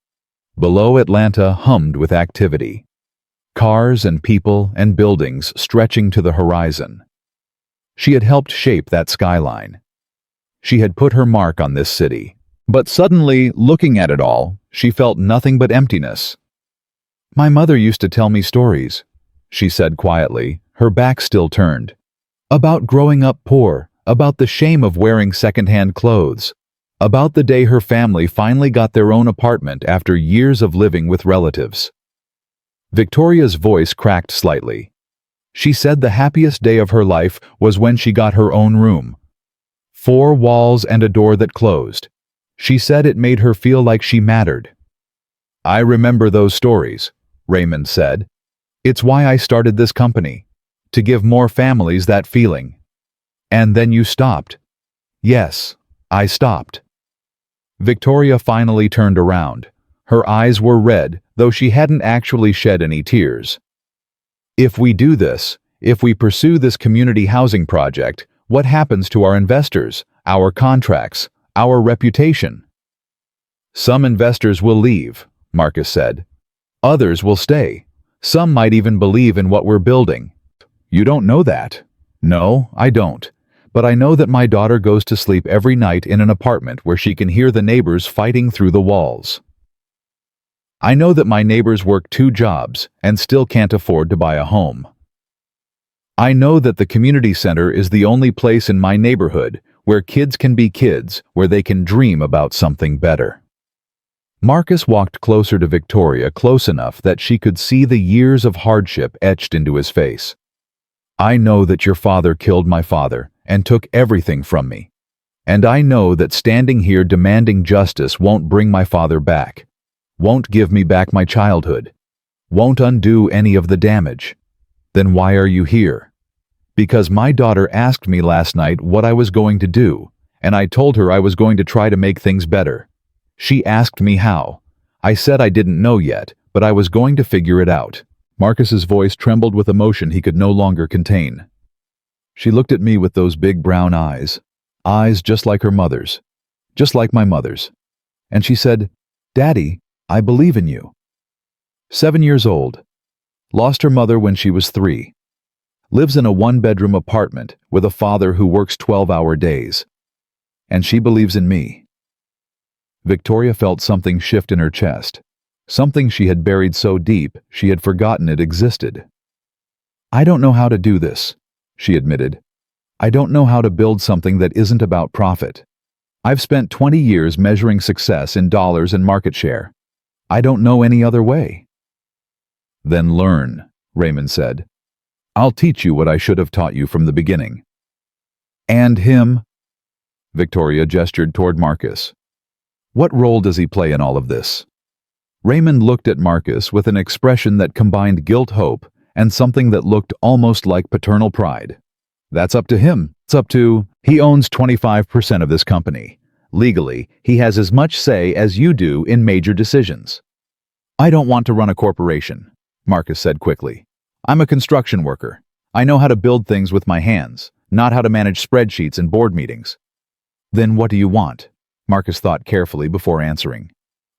Below, Atlanta hummed with activity. Cars and people and buildings stretching to the horizon. She had helped shape that skyline. She had put her mark on this city. But suddenly, looking at it all, she felt nothing but emptiness. My mother used to tell me stories, she said quietly, her back still turned. About growing up poor, about the shame of wearing second-hand clothes, about the day her family finally got their own apartment after years of living with relatives. Victoria's voice cracked slightly. She said the happiest day of her life was when she got her own room. 4 walls and a door that closed. She said it made her feel like she mattered. I remember those stories, Raymond said. It's why I started this company, to give more families that feeling. And then you stopped. Yes, I stopped. Victoria finally turned around. Her eyes were red, though she hadn't actually shed any tears. If we do this, if we pursue this community housing project, what happens to our investors, our contracts, our reputation? Some investors will leave, Marcus said. Others will stay. Some might even believe in what we're building. You don't know that. No, I don't. But I know that my daughter goes to sleep every night in an apartment where she can hear the neighbors fighting through the walls. I know that my neighbors work 2 jobs and still can't afford to buy a home. I know that the community center is the only place in my neighborhood where kids can be kids, where they can dream about something better. Marcus walked closer to Victoria, close enough that she could see the years of hardship etched into his face. I know that your father killed my father and took everything from me. And I know that standing here demanding justice won't bring my father back, won't give me back my childhood, won't undo any of the damage. Then why are you here? Because my daughter asked me last night what I was going to do, and I told her I was going to try to make things better. She asked me how. I said I didn't know yet, but I was going to figure it out. Marcus's voice trembled with emotion he could no longer contain. She looked at me with those big brown eyes just like her mother's, just like my mother's. And she said, Daddy, I believe in you. 7 years old. Lost her mother when she was 3. Lives in a 1-bedroom apartment with a father who works 12-hour days. And she believes in me. Victoria felt something shift in her chest, something she had buried so deep she had forgotten it existed. I don't know how to do this, she admitted. I don't know how to build something that isn't about profit. I've spent 20 years measuring success in dollars and market share. I don't know any other way. Then learn, Raymond said. I'll teach you what I should have taught you from the beginning. And him? Victoria gestured toward Marcus. What role does he play in all of this? Raymond looked at Marcus with an expression that combined guilt-hope and something that looked almost like paternal pride. That's up to him. It's up to... He owns 25% of this company. Legally, he has as much say as you do in major decisions. I don't want to run a corporation, Marcus said quickly. I'm a construction worker. I know how to build things with my hands, not how to manage spreadsheets and board meetings. Then what do you want? Marcus thought carefully before answering.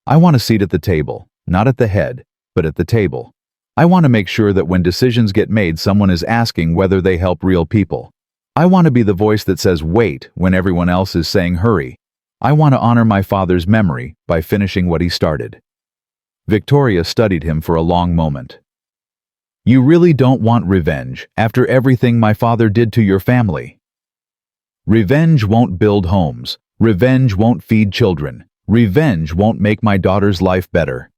I want a seat at the table, not at the head, but at the table. I want to make sure that when decisions get made, someone is asking whether they help real people. I want to be the voice that says wait when everyone else is saying hurry. I want to honor my father's memory by finishing what he started. Victoria studied him for a long moment. You really don't want revenge after everything my father did to your family. Revenge won't build homes. Revenge won't feed children. Revenge won't make my daughter's life better.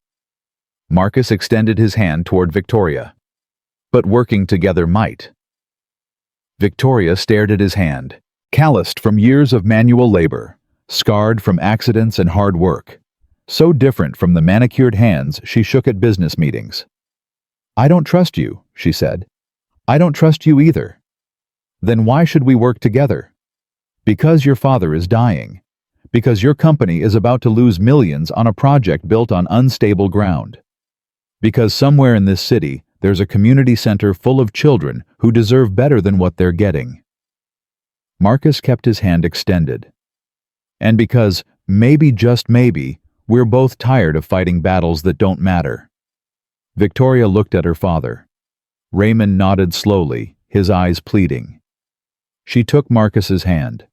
Marcus extended his hand toward Victoria. But working together might. Victoria stared at his hand, calloused from years of manual labor, scarred from accidents and hard work, so different from the manicured hands she shook at business meetings. I don't trust you, she said. I don't trust you either. Then why should we work together? Because your father is dying. Because your company is about to lose millions on a project built on unstable ground. Because somewhere in this city, there's a community center full of children who deserve better than what they're getting. Marcus kept his hand extended. And because, maybe just maybe, we're both tired of fighting battles that don't matter. Victoria looked at her father. Raymond nodded slowly, his eyes pleading. She took Marcus's hand.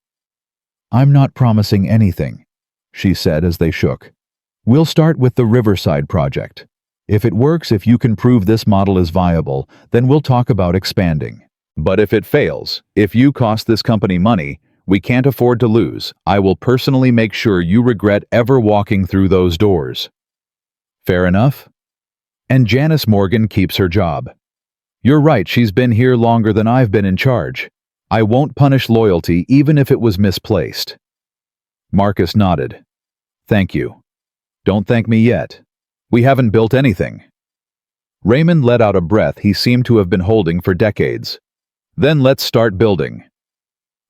I'm not promising anything, she said as they shook. We'll start with the Riverside project. If it works, if you can prove this model is viable, then we'll talk about expanding. But if it fails, if you cost this company money, we can't afford to lose. I will personally make sure you regret ever walking through those doors. Fair enough? And Janice Morgan keeps her job. You're right, she's been here longer than I've been in charge. I won't punish loyalty even if it was misplaced. Marcus nodded. Thank you. Don't thank me yet. We haven't built anything. Raymond let out a breath he seemed to have been holding for decades. Then let's start building.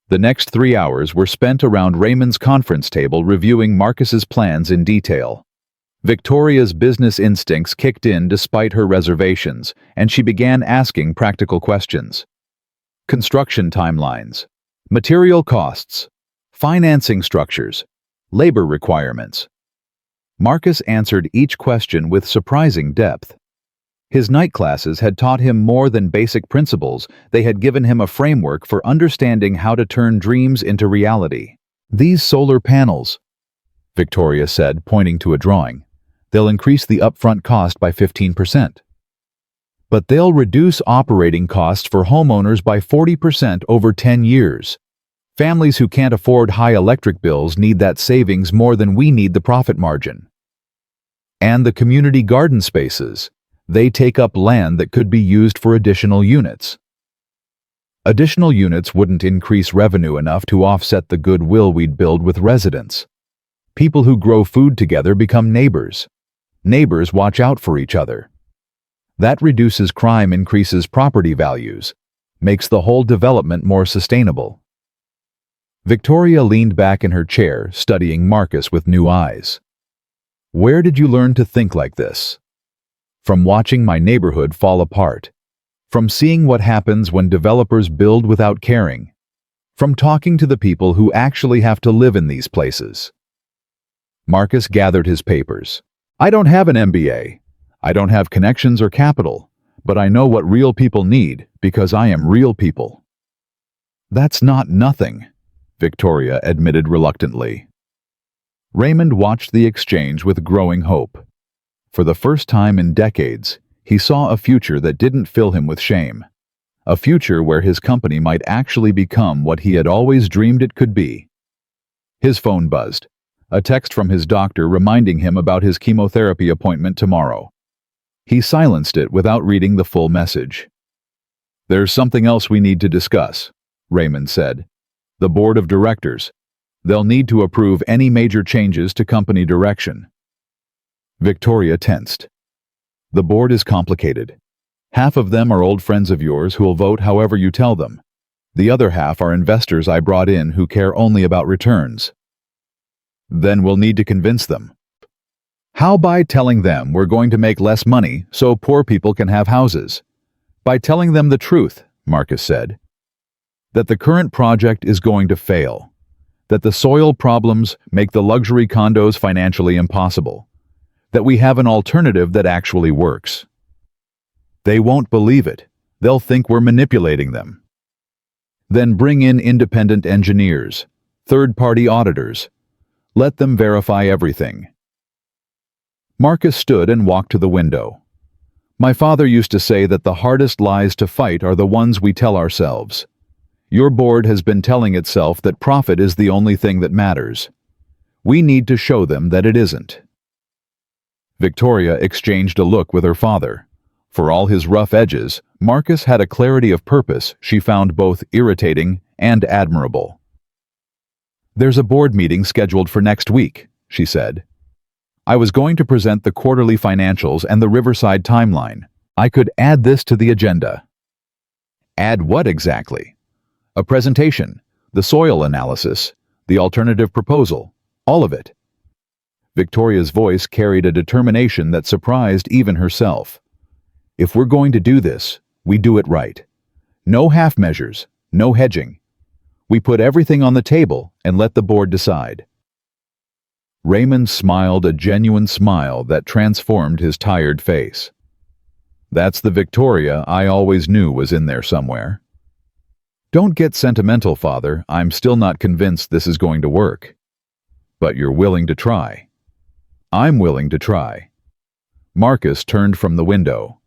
The next 3 hours were spent around Raymond's conference table reviewing Marcus's plans in detail. Victoria's business instincts kicked in despite her reservations, and she began asking practical questions. Construction timelines, material costs, financing structures, labor requirements. Marcus answered each question with surprising depth. His night classes had taught him more than basic principles. They had given him a framework for understanding how to turn dreams into reality. These solar panels, Victoria said, pointing to a drawing, they'll increase the upfront cost by 15%. But they'll reduce operating costs for homeowners by 40% over 10 years. Families who can't afford high electric bills need that savings more than we need the profit margin. And the community garden spaces, they take up land that could be used for additional units. Additional units wouldn't increase revenue enough to offset the goodwill we'd build with residents. People who grow food together become neighbors. Neighbors watch out for each other. That reduces crime, increases property values, makes the whole development more sustainable. Victoria leaned back in her chair, studying Marcus with new eyes. Where did you learn to think like this? From watching my neighborhood fall apart. From seeing what happens when developers build without caring. From talking to the people who actually have to live in these places. Marcus gathered his papers. I don't have an MBA. I don't have connections or capital, but I know what real people need because I am real people. That's not nothing, Victoria admitted reluctantly. Raymond watched the exchange with growing hope. For the first time in decades, he saw a future that didn't fill him with shame. A future where his company might actually become what he had always dreamed it could be. His phone buzzed. A text from his doctor reminding him about his chemotherapy appointment tomorrow. He silenced it without reading the full message. There's something else we need to discuss, Raymond said. The board of directors. They'll need to approve any major changes to company direction. Victoria tensed. The board is complicated. Half of them are old friends of yours who will vote however you tell them. The other half are investors I brought in who care only about returns. Then we'll need to convince them. How by telling them we're going to make less money so poor people can have houses? By telling them the truth, Marcus said. That the current project is going to fail. That the soil problems make the luxury condos financially impossible. That we have an alternative that actually works. They won't believe it. They'll think we're manipulating them. Then bring in independent engineers, third-party auditors. Let them verify everything. Marcus stood and walked to the window. My father used to say that the hardest lies to fight are the ones we tell ourselves. Your board has been telling itself that profit is the only thing that matters. We need to show them that it isn't. Victoria exchanged a look with her father. For all his rough edges, Marcus had a clarity of purpose she found both irritating and admirable. There's a board meeting scheduled for next week, she said. I was going to present the quarterly financials and the Riverside timeline. I could add this to the agenda. Add what exactly? A presentation, the soil analysis, the alternative proposal, all of it. Victoria's voice carried a determination that surprised even herself. If we're going to do this, we do it right. No half measures, no hedging. We put everything on the table and let the board decide. Raymond smiled a genuine smile that transformed his tired face. That's the Victoria I always knew was in there somewhere. Don't get sentimental, Father. I'm still not convinced this is going to work. But you're willing to try. I'm willing to try. Marcus turned from the window.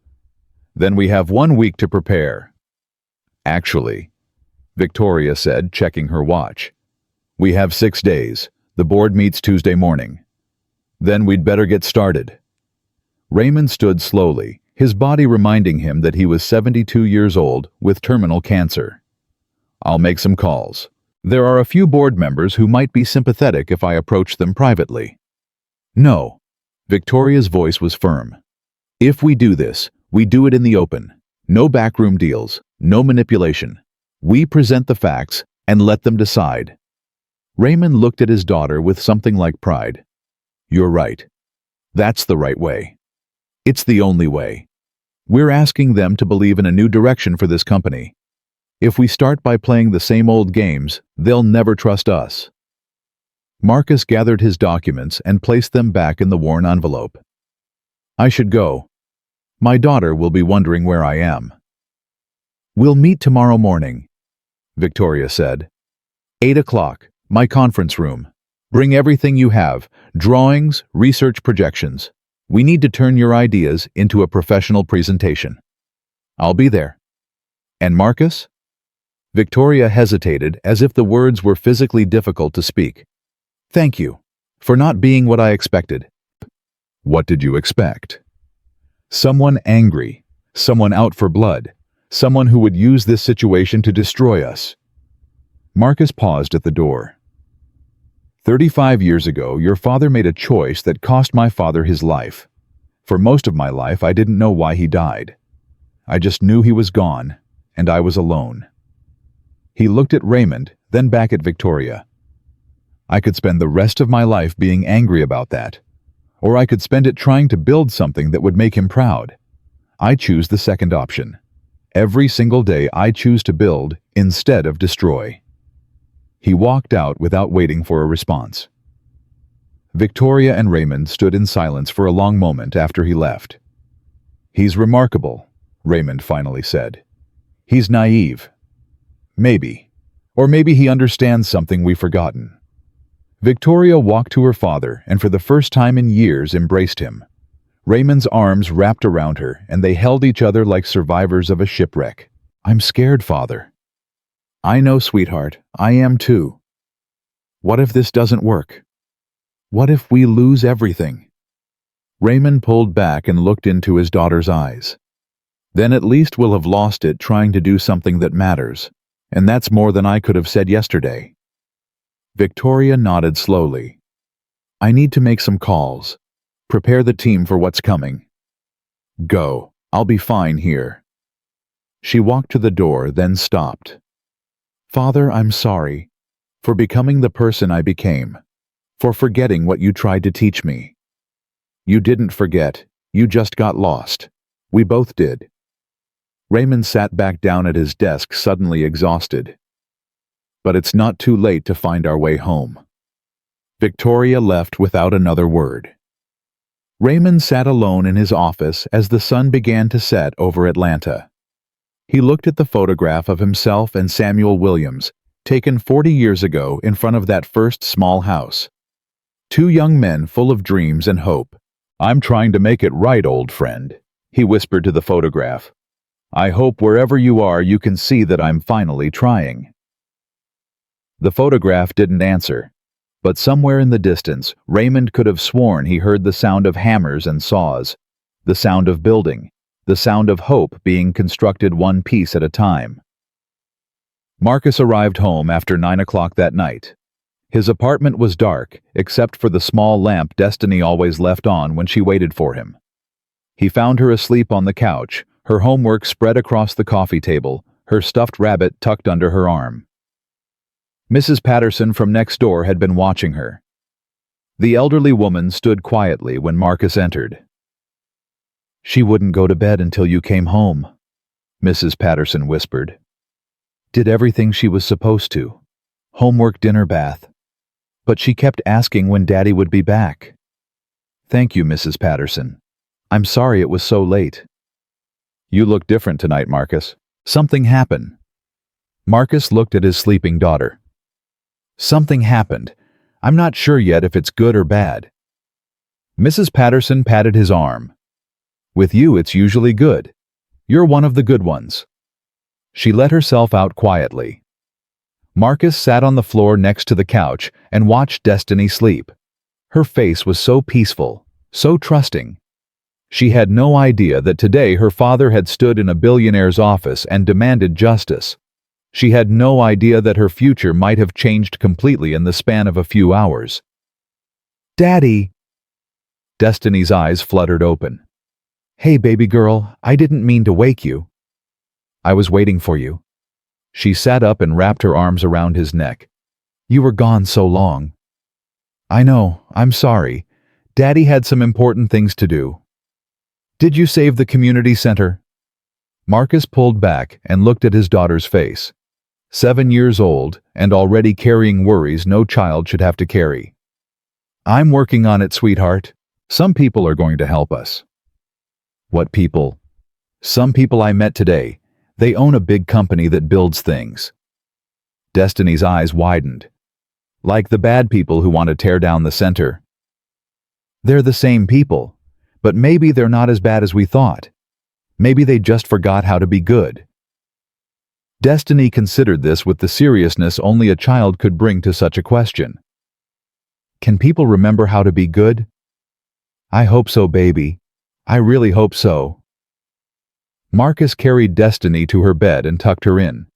Then we have 1 week to prepare. Actually, Victoria said, checking her watch. We have 6 days. The board meets Tuesday morning. Then we'd better get started. Raymond stood slowly, his body reminding him that he was 72 years old with terminal cancer. I'll make some calls. There are a few board members who might be sympathetic if I approach them privately. No. Victoria's voice was firm. If we do this, we do it in the open. No backroom deals, no manipulation. We present the facts and let them decide. Raymond looked at his daughter with something like pride. You're right. That's the right way. It's the only way. We're asking them to believe in a new direction for this company. If we start by playing the same old games, they'll never trust us. Marcus gathered his documents and placed them back in the worn envelope. I should go. My daughter will be wondering where I am. We'll meet tomorrow morning, Victoria said. 8 o'clock, my conference room. Bring everything you have, drawings, research projections. We need to turn your ideas into a professional presentation. I'll be there. And Marcus? Victoria hesitated as if the words were physically difficult to speak. Thank you for not being what I expected. What did you expect? Someone angry, someone out for blood, someone who would use this situation to destroy us. Marcus paused at the door. 35 years ago, your father made a choice that cost my father his life. For most of my life, I didn't know why he died. I just knew he was gone, and I was alone. He looked at Raymond, then back at Victoria. I could spend the rest of my life being angry about that. Or I could spend it trying to build something that would make him proud. I choose the second option. Every single day I choose to build instead of destroy. He walked out without waiting for a response. Victoria and Raymond stood in silence for a long moment after he left. He's remarkable, Raymond finally said. He's naive. Maybe. Or maybe he understands something we've forgotten. Victoria walked to her father and for the first time in years embraced him. Raymond's arms wrapped around her and they held each other like survivors of a shipwreck. I'm scared, Father. I know, sweetheart. I am too. What if this doesn't work? What if we lose everything? Raymond pulled back and looked into his daughter's eyes. Then at least we'll have lost it trying to do something that matters. And that's more than I could have said yesterday. Victoria nodded slowly. I need to make some calls. Prepare the team for what's coming. Go. I'll be fine here. She walked to the door, then stopped. Father, I'm sorry. For becoming the person I became. For forgetting what you tried to teach me. You didn't forget. You just got lost. We both did. Raymond sat back down at his desk, suddenly exhausted. But it's not too late to find our way home. Victoria left without another word. Raymond sat alone in his office as the sun began to set over Atlanta. He looked at the photograph of himself and Samuel Williams, taken 40 years ago in front of that first small house. Two young men full of dreams and hope. I'm trying to make it right, old friend, he whispered to the photograph. I hope wherever you are you can see that I'm finally trying. The photograph didn't answer, but somewhere in the distance, Raymond could have sworn he heard the sound of hammers and saws, the sound of building, the sound of hope being constructed one piece at a time. Marcus arrived home after 9 o'clock that night. His apartment was dark, except for the small lamp Destiny always left on when she waited for him. He found her asleep on the couch, her homework spread across the coffee table, her stuffed rabbit tucked under her arm. Mrs. Patterson from next door had been watching her. The elderly woman stood quietly when Marcus entered. She wouldn't go to bed until you came home, Mrs. Patterson whispered. Did everything she was supposed to. Homework, dinner, bath. But she kept asking when Daddy would be back. Thank you, Mrs. Patterson. I'm sorry it was so late. You look different tonight, Marcus. Something happened. Marcus looked at his sleeping daughter. Something happened. I'm not sure yet if it's good or bad. Mrs. Patterson patted his arm. With you, it's usually good. You're one of the good ones. She let herself out quietly. Marcus sat on the floor next to the couch and watched Destiny sleep. Her face was so peaceful, so trusting. She had no idea that today her father had stood in a billionaire's office and demanded justice. She had no idea that her future might have changed completely in the span of a few hours. Daddy! Destiny's eyes fluttered open. Hey, baby girl, I didn't mean to wake you. I was waiting for you. She sat up and wrapped her arms around his neck. You were gone so long. I know, I'm sorry. Daddy had some important things to do. Did you save the community center? Marcus pulled back and looked at his daughter's face. 7 years old and already carrying worries no child should have to carry. I'm working on it, sweetheart. Some people are going to help us. What people? Some people I met today. They own a big company that builds things. Destiny's eyes widened. Like the bad people who want to tear down the center. They're the same people, but maybe they're not as bad as we thought. Maybe they just forgot how to be good. Destiny considered this with the seriousness only a child could bring to such a question. Can people remember how to be good? I hope so, baby. I really hope so. Marcus carried Destiny to her bed and tucked her in.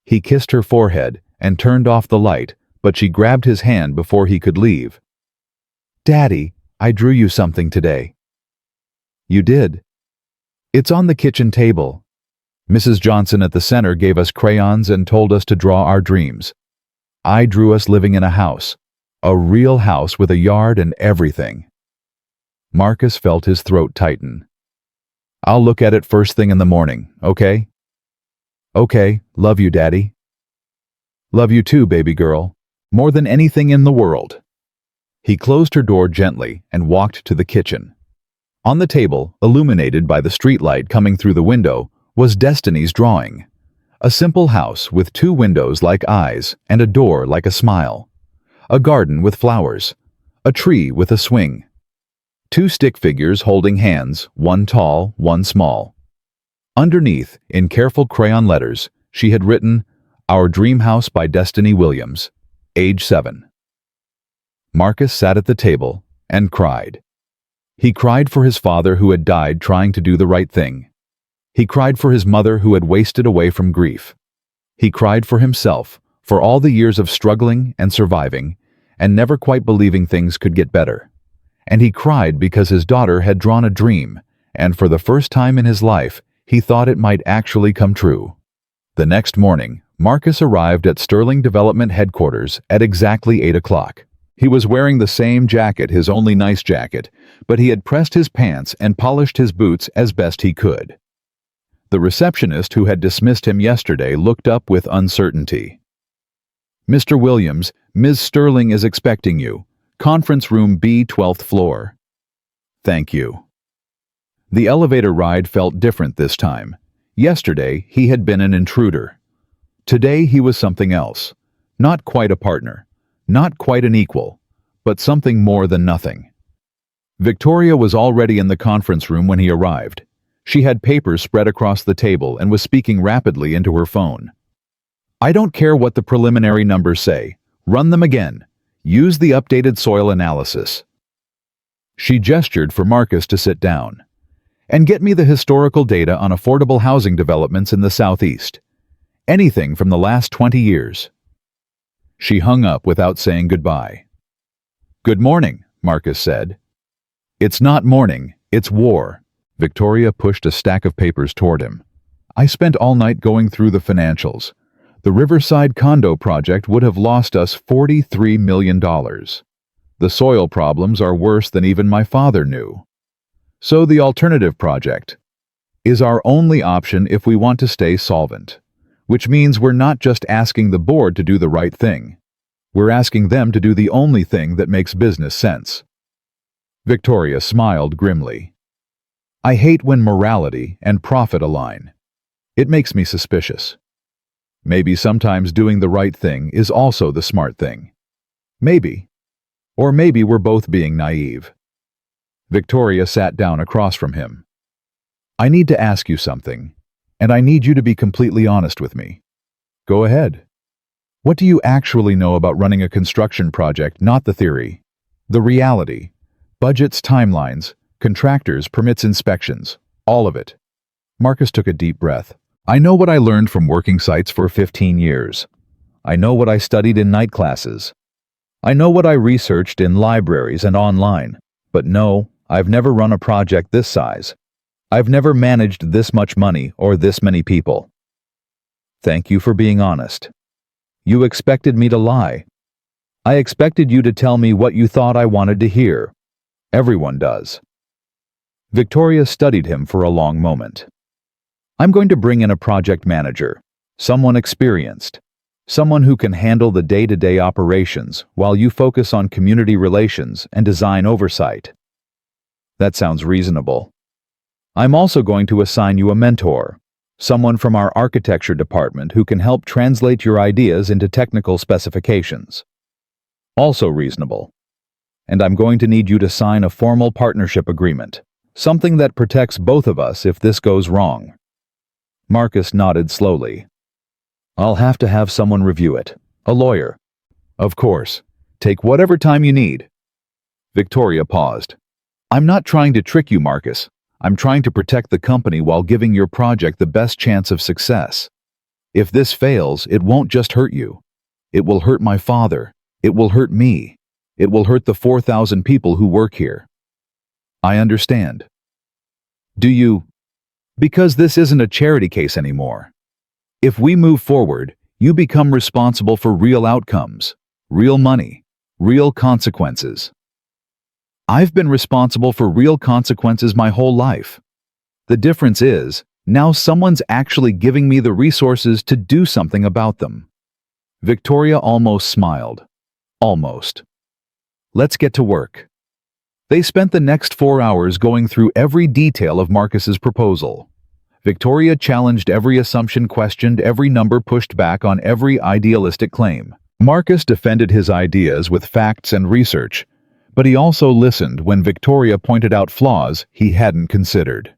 He kissed her forehead and turned off the light, but she grabbed his hand before he could leave. Daddy, I drew you something today. You did? It's on the kitchen table. Mrs. Johnson at the center gave us crayons and told us to draw our dreams. I drew us living in a house. A real house with a yard and everything. Marcus felt his throat tighten. I'll look at it first thing in the morning, okay? Okay, love you, Daddy. Love you too, baby girl. More than anything in the world. He closed her door gently and walked to the kitchen. On the table, illuminated by the streetlight coming through the window, was Destiny's drawing. A simple house with 2 windows like eyes and a door like a smile. A garden with flowers. A tree with a swing. 2 stick figures holding hands, one tall, one small. Underneath, in careful crayon letters, she had written, Our Dream House by Destiny Williams, age 7. Marcus sat at the table and cried. He cried for his father who had died trying to do the right thing. He cried for his mother who had wasted away from grief. He cried for himself, for all the years of struggling and surviving, and never quite believing things could get better. And he cried because his daughter had drawn a dream, and for the first time in his life, he thought it might actually come true. The next morning, Marcus arrived at Sterling Development headquarters at exactly 8 o'clock. He was wearing the same jacket, his only nice jacket, but he had pressed his pants and polished his boots as best he could. The receptionist who had dismissed him yesterday looked up with uncertainty. "Mr. Williams, Ms. Sterling is expecting you. Conference room B, 12th floor." "Thank you." The elevator ride felt different this time. Yesterday, he had been an intruder. Today, he was something else. Not quite a partner. Not quite an equal. But something more than nothing. Victoria was already in the conference room when he arrived. She had papers spread across the table and was speaking rapidly into her phone. "I don't care what the preliminary numbers say. Run them again. Use the updated soil analysis." She gestured for Marcus to sit down. "And get me the historical data on affordable housing developments in the Southeast. Anything from the last 20 years. She hung up without saying goodbye. "Good morning," Marcus said. "It's not morning, it's war." Victoria pushed a stack of papers toward him. "I spent all night going through the financials. The Riverside condo project would have lost us $43 million. The soil problems are worse than even my father knew. So the alternative project is our only option if we want to stay solvent. Which means we're not just asking the board to do the right thing. We're asking them to do the only thing that makes business sense." Victoria smiled grimly. "I hate when morality and profit align. It makes me suspicious. Maybe sometimes doing the right thing is also the smart thing. Maybe. Or maybe we're both being naive." Victoria sat down across from him. "I need to ask you something, and I need you to be completely honest with me." "Go ahead. What do you actually know about running a construction project, not the theory? The reality. Budgets, timelines, contractors, permits, inspections. All of it." Marcus took a deep breath. "I know what I learned from working sites for 15 years. I know what I studied in night classes. I know what I researched in libraries and online. But no, I've never run a project this size. I've never managed this much money or this many people." "Thank you for being honest. You expected me to lie. I expected you to tell me what you thought I wanted to hear. Everyone does." Victoria studied him for a long moment. "I'm going to bring in a project manager, someone experienced, someone who can handle the day-to-day operations while you focus on community relations and design oversight." "That sounds reasonable." "I'm also going to assign you a mentor, someone from our architecture department who can help translate your ideas into technical specifications." "Also reasonable." "And I'm going to need you to sign a formal partnership agreement, something that protects both of us if this goes wrong." Marcus nodded slowly. "I'll have to have someone review it. A lawyer." "Of course. Take whatever time you need." Victoria paused. "I'm not trying to trick you, Marcus. I'm trying to protect the company while giving your project the best chance of success. If this fails, it won't just hurt you. It will hurt my father. It will hurt me. It will hurt the 4,000 people who work here." "I understand." "Do you? Because this isn't a charity case anymore. If we move forward, you become responsible for real outcomes, real money, real consequences." "I've been responsible for real consequences my whole life. The difference is, now someone's actually giving me the resources to do something about them." Victoria almost smiled. Almost. "Let's get to work." They spent the next 4 hours going through every detail of Marcus's proposal. Victoria challenged every assumption, questioned every number, pushed back on every idealistic claim. Marcus defended his ideas with facts and research, but he also listened when Victoria pointed out flaws he hadn't considered.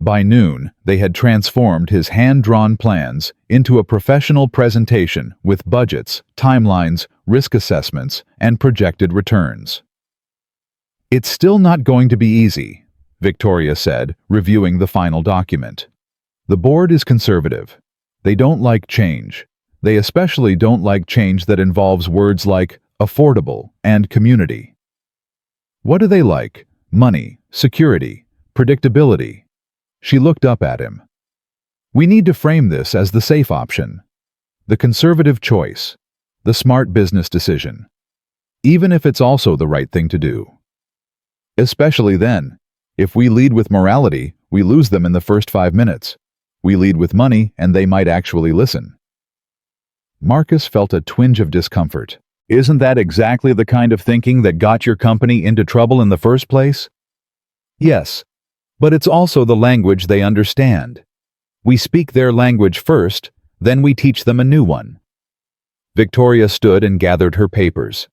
By noon, they had transformed his hand-drawn plans into a professional presentation with budgets, timelines, risk assessments, and projected returns. "It's still not going to be easy," Victoria said, reviewing the final document. "The board is conservative. They don't like change. They especially don't like change that involves words like affordable and community. What do they like? Money, security, predictability. She looked up at him. We need to frame this as the safe option, the conservative choice, the smart business decision, even if it's also the right thing to do. Especially then, if we lead with morality, we lose them in the first 5 minutes. We lead with money, and they might actually listen. Marcus felt a twinge of discomfort. Isn't that exactly the kind of thinking that got your company into trouble in the first place? Yes, but it's also the language they understand. We speak their language first, then we teach them a new one. Victoria stood and gathered her papers.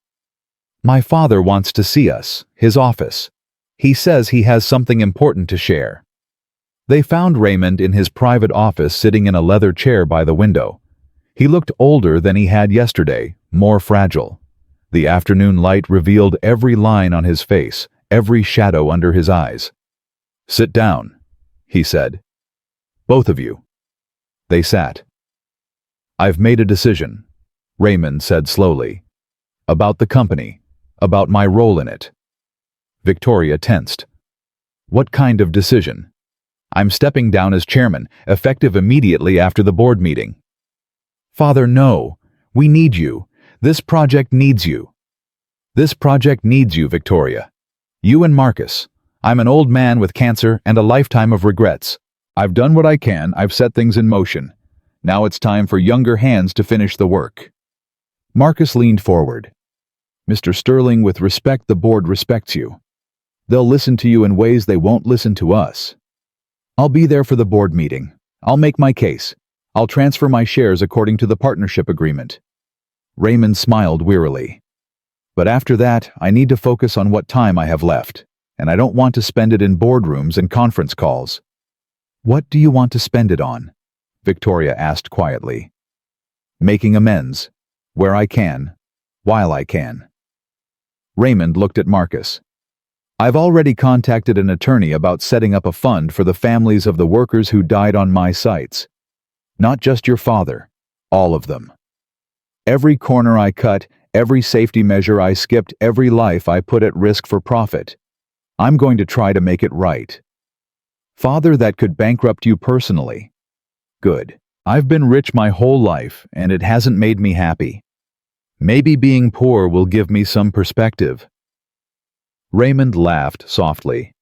My father wants to see us, his office. He says he has something important to share. They found Raymond in his private office sitting in a leather chair by the window. He looked older than he had yesterday, more fragile. The afternoon light revealed every line on his face, every shadow under his eyes. Sit down, he said. Both of you. They sat. I've made a decision, Raymond said slowly. About the company, about my role in it. Victoria tensed. What kind of decision? I'm stepping down as chairman, effective immediately after the board meeting. Father, no. We need you. This project needs you. This project needs you, Victoria. You and Marcus. I'm an old man with cancer and a lifetime of regrets. I've done what I can, I've set things in motion. Now it's time for younger hands to finish the work. Marcus leaned forward. Mr. Sterling, with respect, the board respects you. They'll listen to you in ways they won't listen to us. I'll be there for the board meeting. I'll make my case. I'll transfer my shares according to the partnership agreement. Raymond smiled wearily. But after that, I need to focus on what time I have left, and I don't want to spend it in boardrooms and conference calls. What do you want to spend it on? Victoria asked quietly. Making amends, where I can, while I can. Raymond looked at Marcus. I've already contacted an attorney about setting up a fund for the families of the workers who died on my sites. Not just your father, all of them. Every corner I cut, every safety measure I skipped, every life I put at risk for profit. I'm going to try to make it right. Father, that could bankrupt you personally. Good. I've been rich my whole life, and it hasn't made me happy. Maybe being poor will give me some perspective. Raymond laughed softly.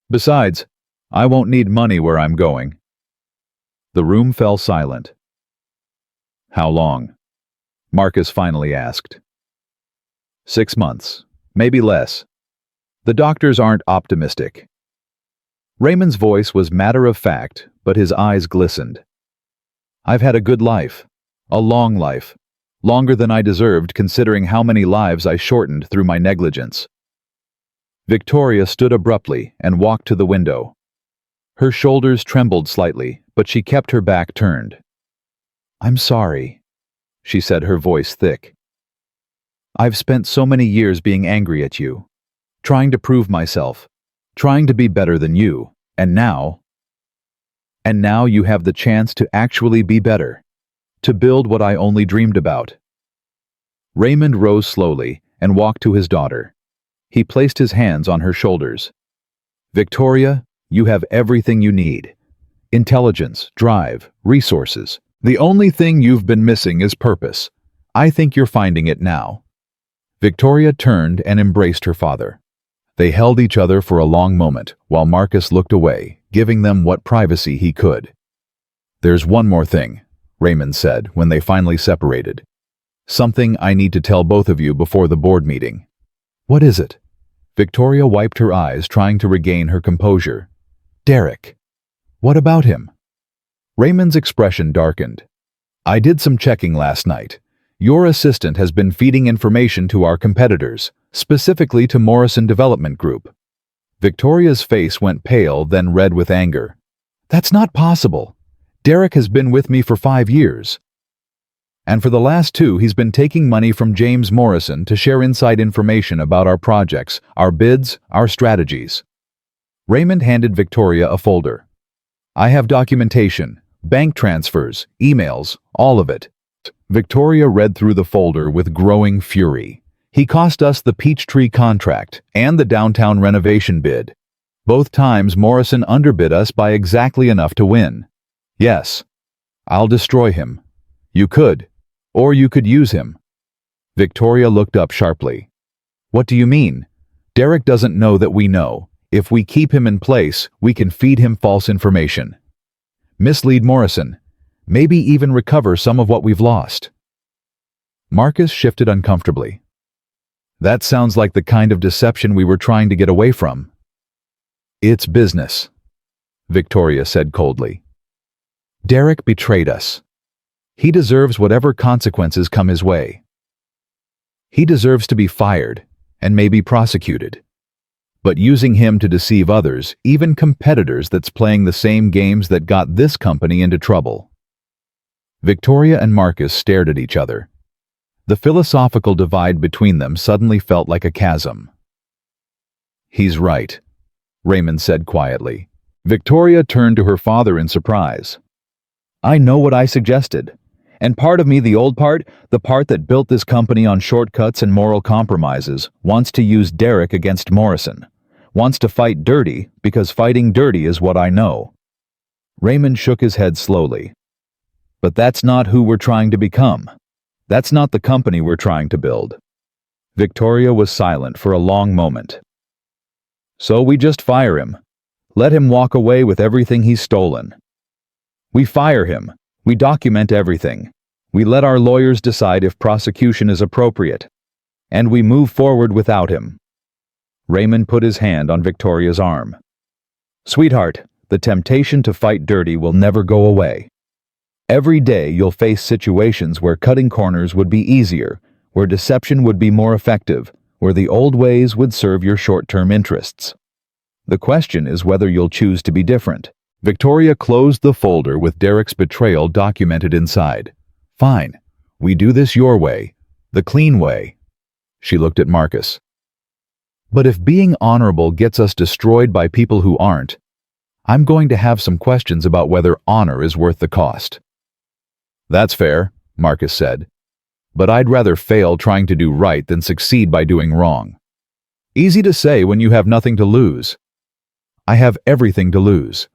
Besides, I won't need money where I'm going. The room fell silent. How long? Marcus finally asked. 6 months, maybe less. The doctors aren't optimistic. Raymond's voice was matter-of-fact, but his eyes glistened. I've had a good life, a long life, longer than I deserved considering how many lives I shortened through my negligence. Victoria stood abruptly and walked to the window. Her shoulders trembled slightly, but she kept her back turned. I'm sorry, she said, her voice thick. I've spent so many years being angry at you, trying to prove myself, trying to be better than you, and now you have the chance to actually be better, to build what I only dreamed about. Raymond rose slowly and walked to his daughter. He placed his hands on her shoulders. Victoria, you have everything you need. Intelligence, drive, resources. The only thing you've been missing is purpose. I think you're finding it now. Victoria turned and embraced her father. They held each other for a long moment while Marcus looked away, giving them what privacy he could. There's one more thing, Raymond said when they finally separated. Something I need to tell both of you before the board meeting. What is it? Victoria wiped her eyes, trying to regain her composure. Derek. What about him? Raymond's expression darkened. I did some checking last night. Your assistant has been feeding information to our competitors, specifically to Morrison Development Group. Victoria's face went pale, then red with anger. That's not possible. Derek has been with me for 5 years. And for the last 2, he's been taking money from James Morrison to share inside information about our projects, our bids, our strategies. Raymond handed Victoria a folder. I have documentation, bank transfers, emails, all of it. Victoria read through the folder with growing fury. He cost us the Peachtree contract and the downtown renovation bid. Both times Morrison underbid us by exactly enough to win. Yes, I'll destroy him. You could, or you could use him. Victoria looked up sharply. What do you mean? Derek doesn't know that we know. If we keep him in place, we can feed him false information. Mislead Morrison. Maybe even recover some of what we've lost. Marcus shifted uncomfortably. That sounds like the kind of deception we were trying to get away from. It's business, Victoria said coldly. Derek betrayed us. He deserves whatever consequences come his way. He deserves to be fired and maybe prosecuted. But using him to deceive others, even competitors that's playing the same games that got this company into trouble. Victoria and Marcus stared at each other. The philosophical divide between them suddenly felt like a chasm. He's right, Raymond said quietly. Victoria turned to her father in surprise. I know what I suggested. And part of me, the old part, the part that built this company on shortcuts and moral compromises, wants to use Derek against Morrison. Wants to fight dirty because fighting dirty is what I know. Raymond shook his head slowly. But that's not who we're trying to become. That's not the company we're trying to build. Victoria was silent for a long moment. So we just fire him. Let him walk away with everything he's stolen. We fire him. We document everything. We let our lawyers decide if prosecution is appropriate. And we move forward without him. Raymond put his hand on Victoria's arm. Sweetheart, the temptation to fight dirty will never go away. Every day you'll face situations where cutting corners would be easier, where deception would be more effective, where the old ways would serve your short-term interests. The question is whether you'll choose to be different. Victoria closed the folder with Derek's betrayal documented inside. Fine. We do this your way. The clean way. She looked at Marcus. But if being honorable gets us destroyed by people who aren't, I'm going to have some questions about whether honor is worth the cost. That's fair, Marcus said. But I'd rather fail trying to do right than succeed by doing wrong. Easy to say when you have nothing to lose. I have everything to lose.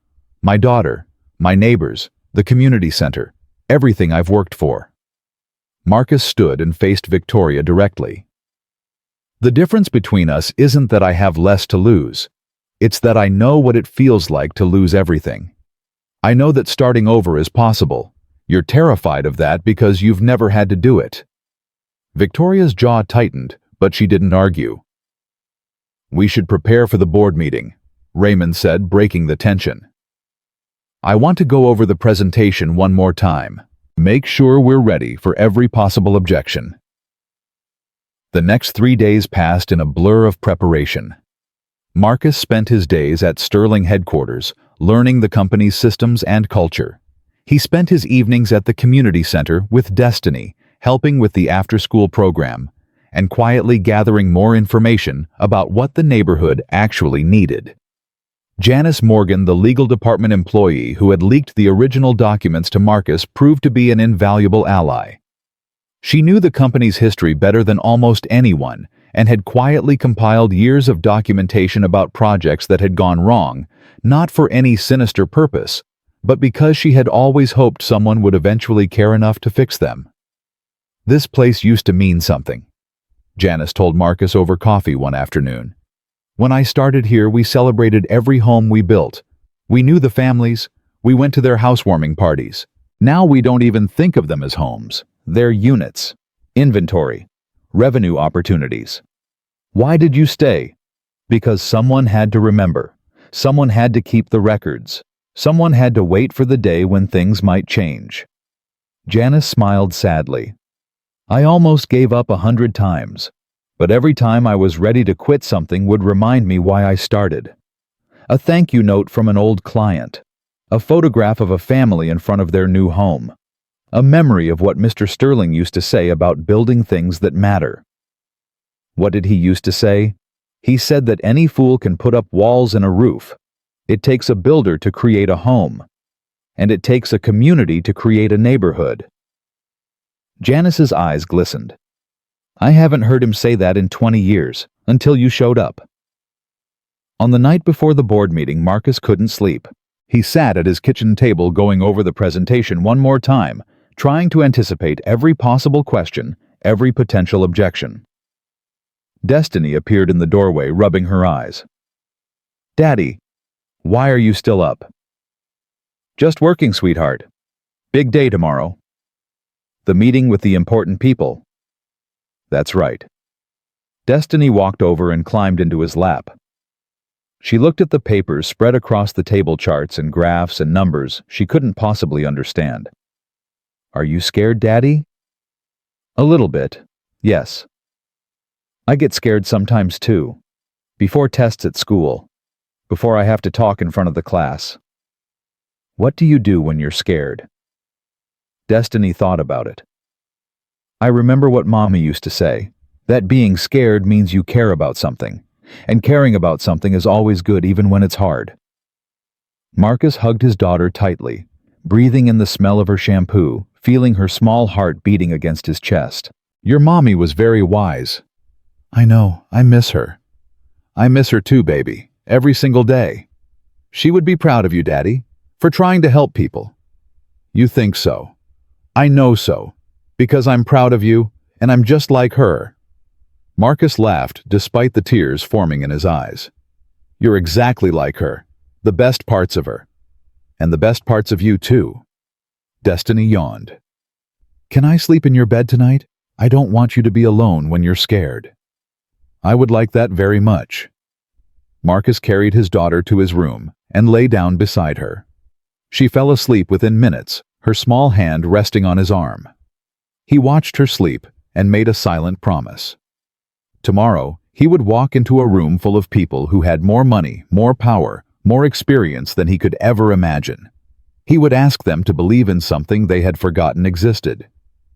My daughter, my neighbors, the community center, everything I've worked for. Marcus stood and faced Victoria directly. The difference between us isn't that I have less to lose. It's that I know what it feels like to lose everything. I know that starting over is possible. You're terrified of that because you've never had to do it. Victoria's jaw tightened, but she didn't argue. We should prepare for the board meeting, Raymond said, breaking the tension. I want to go over the presentation one more time. Make sure we're ready for every possible objection. The next 3 days passed in a blur of preparation. Marcus spent his days at Sterling headquarters, learning the company's systems and culture. He spent his evenings at the community center with Destiny, helping with the after-school program, and quietly gathering more information about what the neighborhood actually needed. Janice Morgan, the legal department employee who had leaked the original documents to Marcus, proved to be an invaluable ally. She knew the company's history better than almost anyone and had quietly compiled years of documentation about projects that had gone wrong, not for any sinister purpose, but because she had always hoped someone would eventually care enough to fix them. This place used to mean something, Janice told Marcus over coffee one afternoon. When I started here, we celebrated every home we built. We knew the families. We went to their housewarming parties. Now we don't even think of them as homes. They're units, inventory, revenue opportunities. Why did you stay? Because someone had to remember. Someone had to keep the records. Someone had to wait for the day when things might change. Janice smiled sadly. I almost gave up 100 times. But every time I was ready to quit, something would remind me why I started. A thank you note from an old client. A photograph of a family in front of their new home. A memory of what Mr. Sterling used to say about building things that matter. What did he used to say? He said that any fool can put up walls and a roof. It takes a builder to create a home. And it takes a community to create a neighborhood. Janice's eyes glistened. I haven't heard him say that in 20 years, until you showed up. On the night before the board meeting, Marcus couldn't sleep. He sat at his kitchen table going over the presentation one more time, trying to anticipate every possible question, every potential objection. Destiny appeared in the doorway, rubbing her eyes. Daddy, why are you still up? Just working, sweetheart. Big day tomorrow. The meeting with the important people. That's right. Destiny walked over and climbed into his lap. She looked at the papers spread across the table, charts and graphs and numbers she couldn't possibly understand. Are you scared, Daddy? A little bit, yes. I get scared sometimes too. Before tests at school. Before I have to talk in front of the class. What do you do when you're scared? Destiny thought about it. I remember what Mommy used to say, that being scared means you care about something, and caring about something is always good even when it's hard. Marcus hugged his daughter tightly, breathing in the smell of her shampoo, feeling her small heart beating against his chest. Your mommy was very wise. I know, I miss her. I miss her too, baby, every single day. She would be proud of you, Daddy, for trying to help people. You think so. I know so, because I'm proud of you, and I'm just like her. Marcus laughed despite the tears forming in his eyes. You're exactly like her, the best parts of her. And the best parts of you too. Destiny yawned. Can I sleep in your bed tonight? I don't want you to be alone when you're scared. I would like that very much. Marcus carried his daughter to his room and lay down beside her. She fell asleep within minutes, her small hand resting on his arm. He watched her sleep and made a silent promise. Tomorrow, he would walk into a room full of people who had more money, more power, more experience than he could ever imagine. He would ask them to believe in something they had forgotten existed.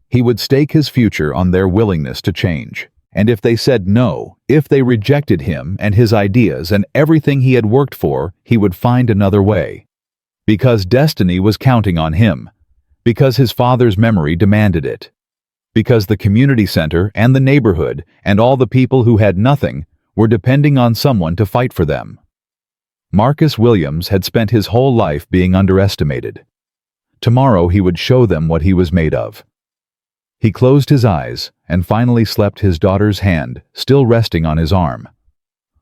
He would stake his future on their willingness to change. And if they said no, if they rejected him and his ideas and everything he had worked for, he would find another way. Because destiny was counting on him. Because his father's memory demanded it. Because the community center and the neighborhood and all the people who had nothing were depending on someone to fight for them. Marcus Williams had spent his whole life being underestimated. Tomorrow he would show them what he was made of. He closed his eyes and finally slept, his daughter's hand still resting on his arm,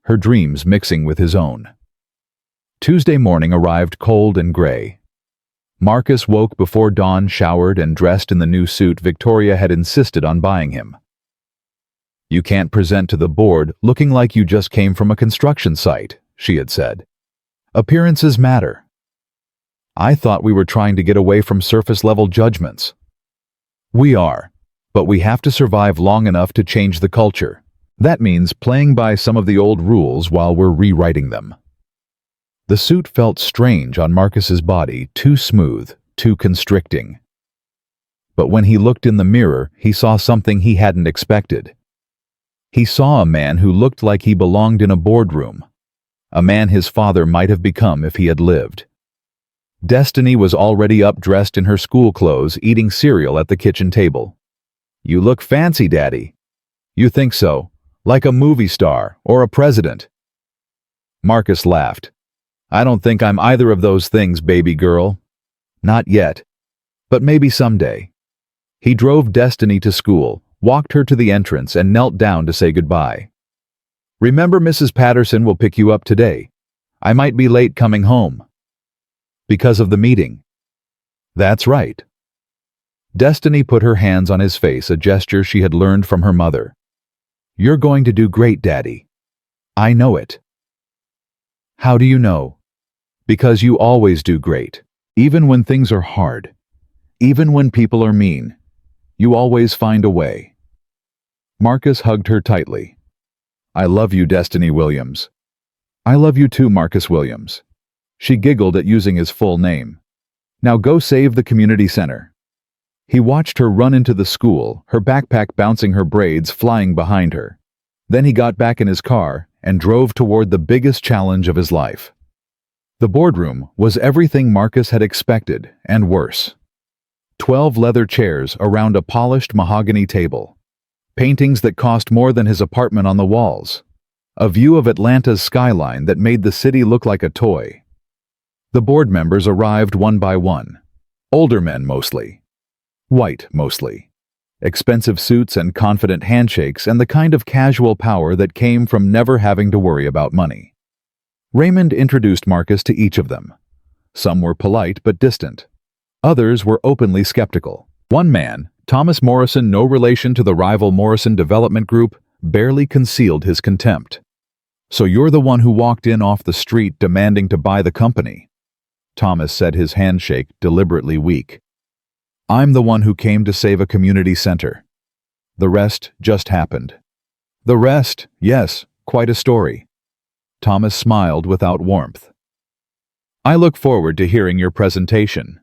her dreams mixing with his own. Tuesday morning arrived cold and gray. Marcus woke before dawn, showered and dressed in the new suit Victoria had insisted on buying him. You can't present to the board looking like you just came from a construction site, she had said. Appearances matter. I thought we were trying to get away from surface-level judgments. We are, but we have to survive long enough to change the culture. That means playing by some of the old rules while we're rewriting them. The suit felt strange on Marcus's body, too smooth, too constricting. But when he looked in the mirror, he saw something he hadn't expected. He saw a man who looked like he belonged in a boardroom, a man his father might have become if he had lived. Destiny was already up, dressed in her school clothes, eating cereal at the kitchen table. You look fancy, Daddy. You think so? Like a movie star or a president. Marcus laughed. I don't think I'm either of those things, baby girl. Not yet. But maybe someday. He drove Destiny to school, walked her to the entrance, and knelt down to say goodbye. Remember, Mrs. Patterson will pick you up today. I might be late coming home. Because of the meeting. That's right. Destiny put her hands on his face, a gesture she had learned from her mother. You're going to do great, Daddy. I know it. How do you know? Because you always do great, even when things are hard, even when people are mean. You always find a way. Marcus hugged her tightly. I love you, Destiny Williams. I love you too, Marcus Williams. She giggled at using his full name. Now go save the community center. He watched her run into the school, her backpack bouncing, her braids flying behind her. Then he got back in his car and drove toward the biggest challenge of his life. The boardroom was everything Marcus had expected and worse. 12 leather chairs around a polished mahogany table. Paintings that cost more than his apartment on the walls. A view of Atlanta's skyline that made the city look like a toy. The board members arrived one by one. Older men mostly. White mostly. Expensive suits and confident handshakes and the kind of casual power that came from never having to worry about money. Raymond introduced Marcus to each of them. Some were polite but distant. Others were openly skeptical. One man, Thomas Morrison, no relation to the rival Morrison Development Group, barely concealed his contempt. "So you're the one who walked in off the street demanding to buy the company?" Thomas said, his handshake deliberately weak. "I'm the one who came to save a community center. The rest just happened." "The rest? Yes, quite a story." Thomas smiled without warmth. "I look forward to hearing your presentation."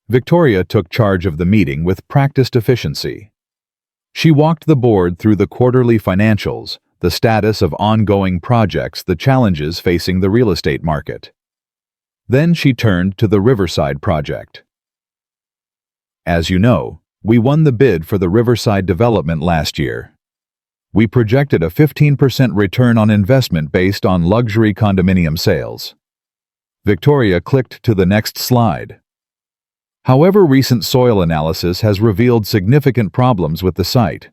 Victoria took charge of the meeting with practiced efficiency. She walked the board through the quarterly financials, the status of ongoing projects, the challenges facing the real estate market. Then she turned to the Riverside project. "As you know, we won the bid for the Riverside development last year. We projected a 15% return on investment based on luxury condominium sales." Victoria clicked to the next slide. "However, recent soil analysis has revealed significant problems with the site."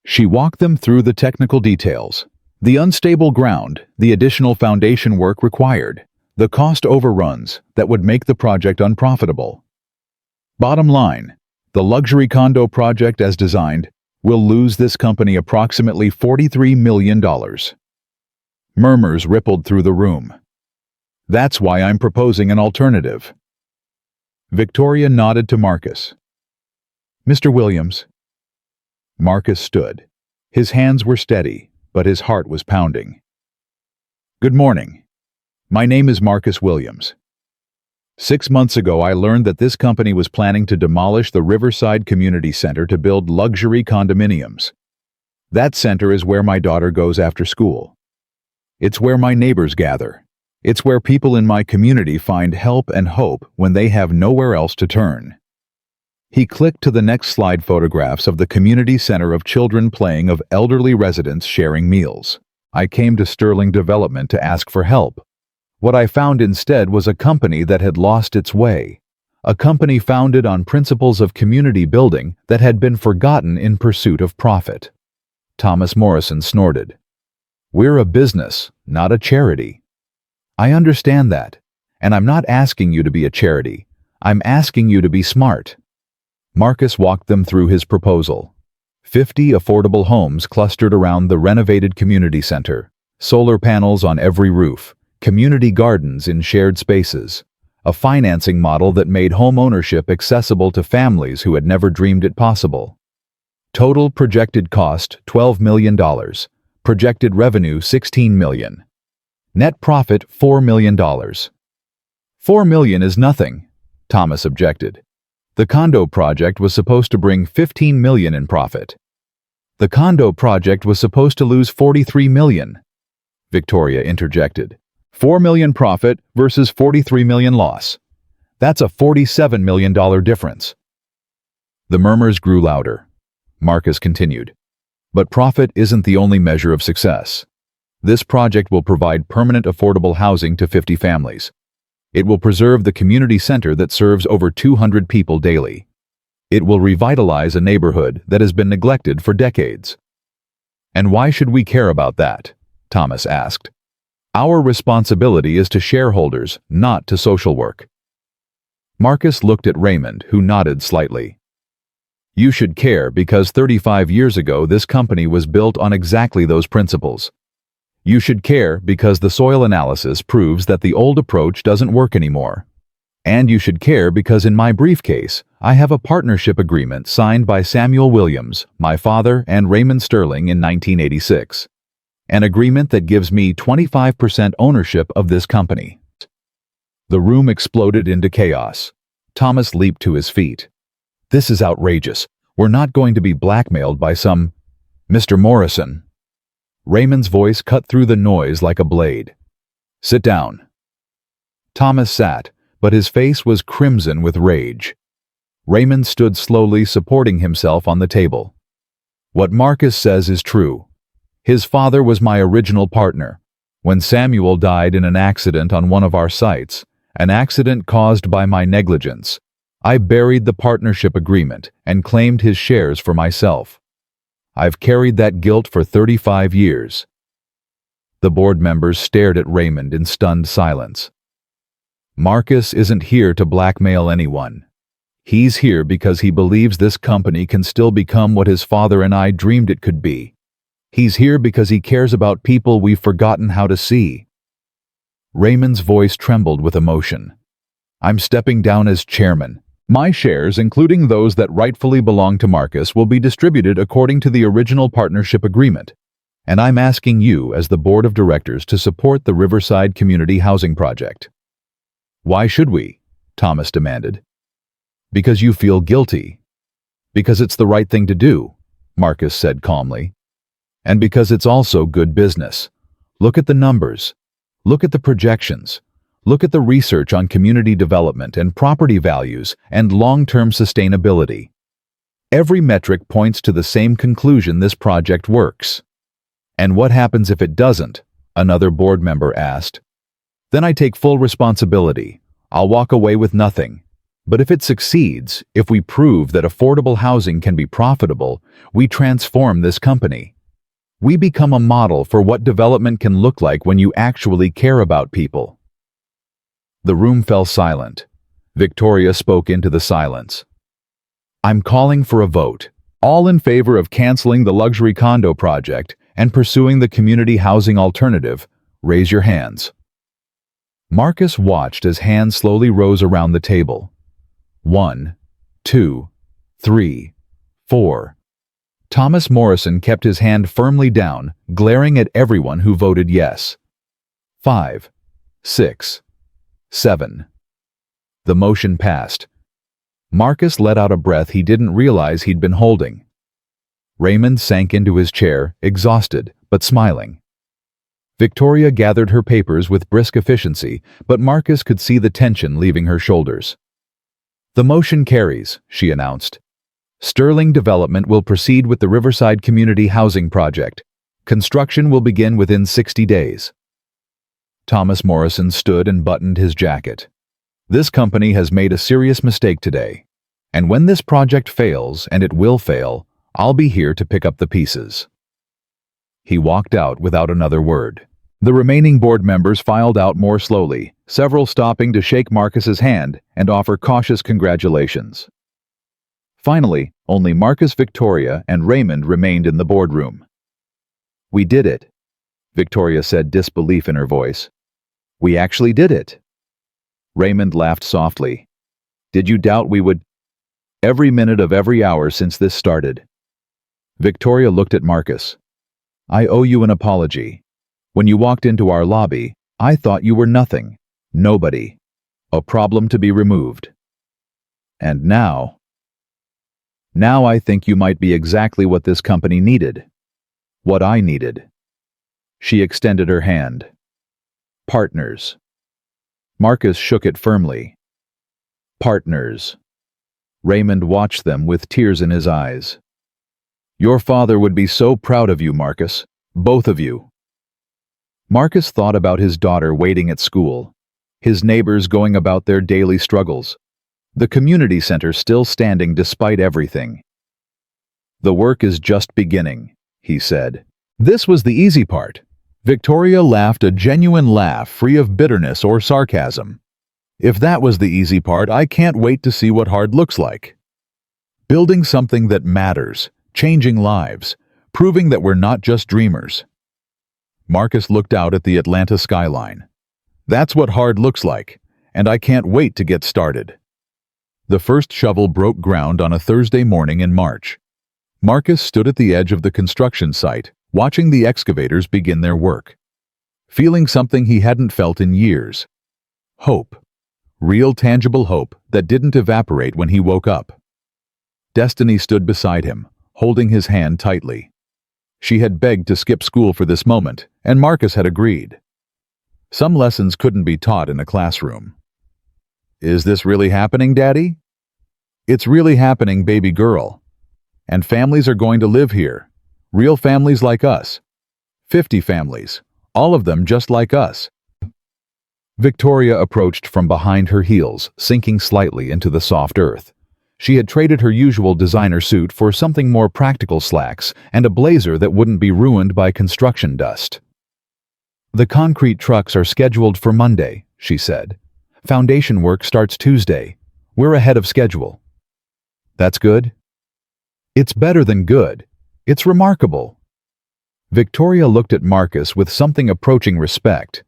She walked them through the technical details. The unstable ground, the additional foundation work required, the cost overruns that would make the project unprofitable. Bottom line, the luxury condo project as designed will lose this company approximately $43 million. Murmurs rippled through the room. "That's why I'm proposing an alternative." Victoria nodded to Marcus. "Mr. Williams." Marcus stood. His hands were steady, but his heart was pounding. "Good morning. My name is Marcus Williams. 6 months ago, I learned that this company was planning to demolish the Riverside Community Center to build luxury condominiums. That center is where my daughter goes after school. It's where my neighbors gather. It's where people in my community find help and hope when they have nowhere else to turn." He clicked to the next slide, photographs of the community center of children playing, of elderly residents sharing meals. "I came to Sterling Development to ask for help. What I found instead was a company that had lost its way. A company founded on principles of community building that had been forgotten in pursuit of profit." Thomas Morrison snorted. "We're a business, not a charity." "I understand that, and I'm not asking you to be a charity. I'm asking you to be smart." Marcus walked them through his proposal. 50 affordable homes clustered around the renovated community center, solar panels on every roof, community gardens in shared spaces, a financing model that made home ownership accessible to families who had never dreamed it possible. Total projected cost $12 million, projected revenue $16 million. Net profit $4 million. $4 million is nothing, Thomas objected. The condo project was supposed to bring $15 million in profit. The condo project was supposed to lose $43 million, Victoria interjected. $4 million profit versus $43 million loss. That's a $47 million difference. The murmurs grew louder. Marcus continued. But profit isn't the only measure of success. This project will provide permanent affordable housing to 50 families. It will preserve the community center that serves over 200 people daily. It will revitalize a neighborhood that has been neglected for decades. "And why should we care about that?" Thomas asked. "Our responsibility is to shareholders, not to social work." Marcus looked at Raymond, who nodded slightly. "You should care because 35 years ago this company was built on exactly those principles. You should care because the soil analysis proves that the old approach doesn't work anymore. And you should care because in my briefcase, I have a partnership agreement signed by Samuel Williams, my father, and Raymond Sterling in 1986. An agreement that gives me 25% ownership of this company." The room exploded into chaos. Thomas leaped to his feet. "This is outrageous. We're not going to be blackmailed by some Mr. Morrison." Raymond's voice cut through the noise like a blade. "Sit down." Thomas sat, but his face was crimson with rage. Raymond stood slowly, supporting himself on the table. What Marcus says is true. His father was my original partner. When Samuel died in an accident on one of our sites, an accident caused by my negligence, I buried the partnership agreement and claimed his shares for myself. I've carried that guilt for 35 years. The board members stared at Raymond in stunned silence. Marcus isn't here to blackmail anyone. He's here because he believes this company can still become what his father and I dreamed it could be. He's here because he cares about people we've forgotten how to see. Raymond's voice trembled with emotion. I'm stepping down as chairman. My shares, including those that rightfully belong to Marcus, will be distributed according to the original partnership agreement. And I'm asking you, as the board of directors, to support the Riverside Community Housing Project. Why should we? Thomas demanded. Because you feel guilty. Because it's the right thing to do, Marcus said calmly. And because it's also good business. Look at the numbers. Look at the projections. Look at the research on community development and property values and long-term sustainability. Every metric points to the same conclusion: this project works. And what happens if it doesn't? Another board member asked. Then I take full responsibility. I'll walk away with nothing. But if it succeeds, if we prove that affordable housing can be profitable, we transform this company. We become a model for what development can look like when you actually care about people. The room fell silent. Victoria spoke into the silence. I'm calling for a vote. All in favor of canceling the luxury condo project and pursuing the community housing alternative, raise your hands. Marcus watched as hands slowly rose around the table. 1, 2, 3, 4. Thomas Morrison kept his hand firmly down, glaring at everyone who voted yes. 5, 6, 7. The motion passed. Marcus let out a breath he didn't realize he'd been holding. Raymond sank into his chair, exhausted, but smiling. Victoria gathered her papers with brisk efficiency, but Marcus could see the tension leaving her shoulders. The motion carries, she announced. Sterling Development will proceed with the Riverside Community Housing Project. Construction will begin within 60 days. Thomas Morrison stood and buttoned his jacket. This company has made a serious mistake today. And when this project fails, and it will fail, I'll be here to pick up the pieces. He walked out without another word. The remaining board members filed out more slowly, several stopping to shake Marcus's hand and offer cautious congratulations. Finally, only Marcus, Victoria, and Raymond remained in the boardroom. We did it, Victoria said, disbelief in her voice. We actually did it. Raymond laughed softly. Did you doubt we would? Every minute of every hour since this started. Victoria looked at Marcus. I owe you an apology. When you walked into our lobby, I thought you were nothing, nobody, a problem to be removed. And now I think you might be exactly what this company needed. What I needed. She extended her hand. Partners. Marcus shook it firmly. Partners. Raymond watched them with tears in his eyes. Your father would be so proud of you, Marcus. Both of you. Marcus thought about his daughter waiting at school, his neighbors going about their daily struggles, the community center still standing despite everything. The work is just beginning, he said. This was the easy part. Victoria laughed, a genuine laugh free of bitterness or sarcasm. If that was the easy part, I can't wait to see what hard looks like. Building something that matters, changing lives, proving that we're not just dreamers. Marcus looked out at the Atlanta skyline. That's what hard looks like, and I can't wait to get started. The first shovel broke ground on a Thursday morning in March. Marcus stood at the edge of the construction site, watching the excavators begin their work, feeling something he hadn't felt in years. Hope. Real tangible hope that didn't evaporate when he woke up. Destiny stood beside him, holding his hand tightly. She had begged to skip school for this moment, and Marcus had agreed. Some lessons couldn't be taught in a classroom. Is this really happening, Daddy? It's really happening, baby girl. And families are going to live here. Real families like us. 50 families. All of them just like us. Victoria approached from behind her heels, sinking slightly into the soft earth. She had traded her usual designer suit for something more practical slacks and a blazer that wouldn't be ruined by construction dust. The concrete trucks are scheduled for Monday, she said. Foundation work starts Tuesday. We're ahead of schedule. That's good? It's better than good. It's remarkable. Victoria looked at Marcus with something approaching respect.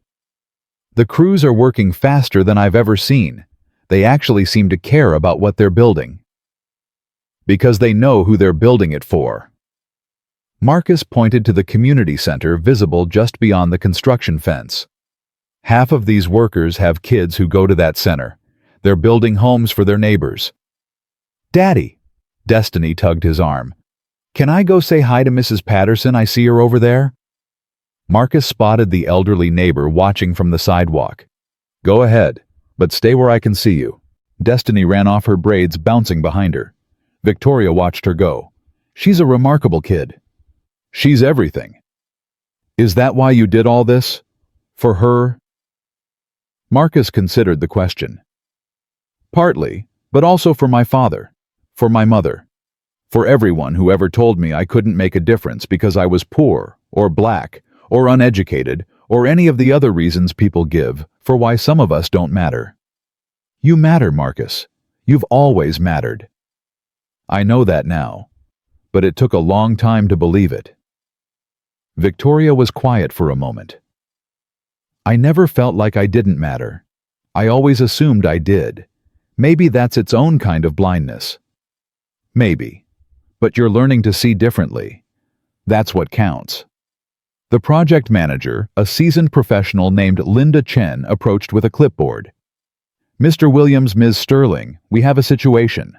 The crews are working faster than I've ever seen. They actually seem to care about what they're building. Because they know who they're building it for. Marcus pointed to the community center visible just beyond the construction fence. Half of these workers have kids who go to that center. They're building homes for their neighbors. Daddy, Destiny tugged his arm. Can I go say hi to Mrs. Patterson? I see her over there. Marcus spotted the elderly neighbor watching from the sidewalk. Go ahead, but stay where I can see you. Destiny ran off, her braids bouncing behind her. Victoria watched her go. She's a remarkable kid. She's everything. Is that why you did all this? For her? Marcus considered the question. Partly, but also for my father, for my mother, for everyone who ever told me I couldn't make a difference because I was poor, or black, or uneducated, or any of the other reasons people give for why some of us don't matter. You matter, Marcus. You've always mattered. I know that now, but it took a long time to believe it. Victoria was quiet for a moment. I never felt like I didn't matter. I always assumed I did. Maybe that's its own kind of blindness. Maybe. But you're learning to see differently. That's what counts. The project manager, a seasoned professional named Linda Chen, approached with a clipboard. Mr. Williams, Ms. Sterling, we have a situation.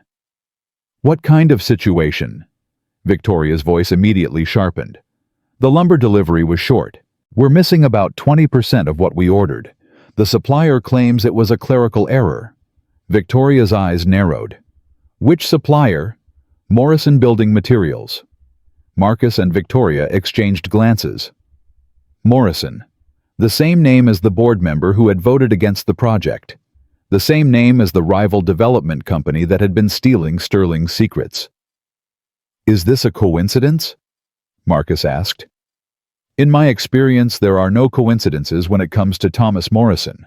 What kind of situation? Victoria's voice immediately sharpened. The lumber delivery was short. We're missing about 20% of what we ordered. The supplier claims it was a clerical error. Victoria's eyes narrowed. Which supplier? Morrison Building Materials. Marcus and Victoria exchanged glances. Morrison. The same name as the board member who had voted against the project. The same name as the rival development company that had been stealing Sterling's secrets. Is this a coincidence? Marcus asked. In my experience, there are no coincidences when it comes to Thomas Morrison.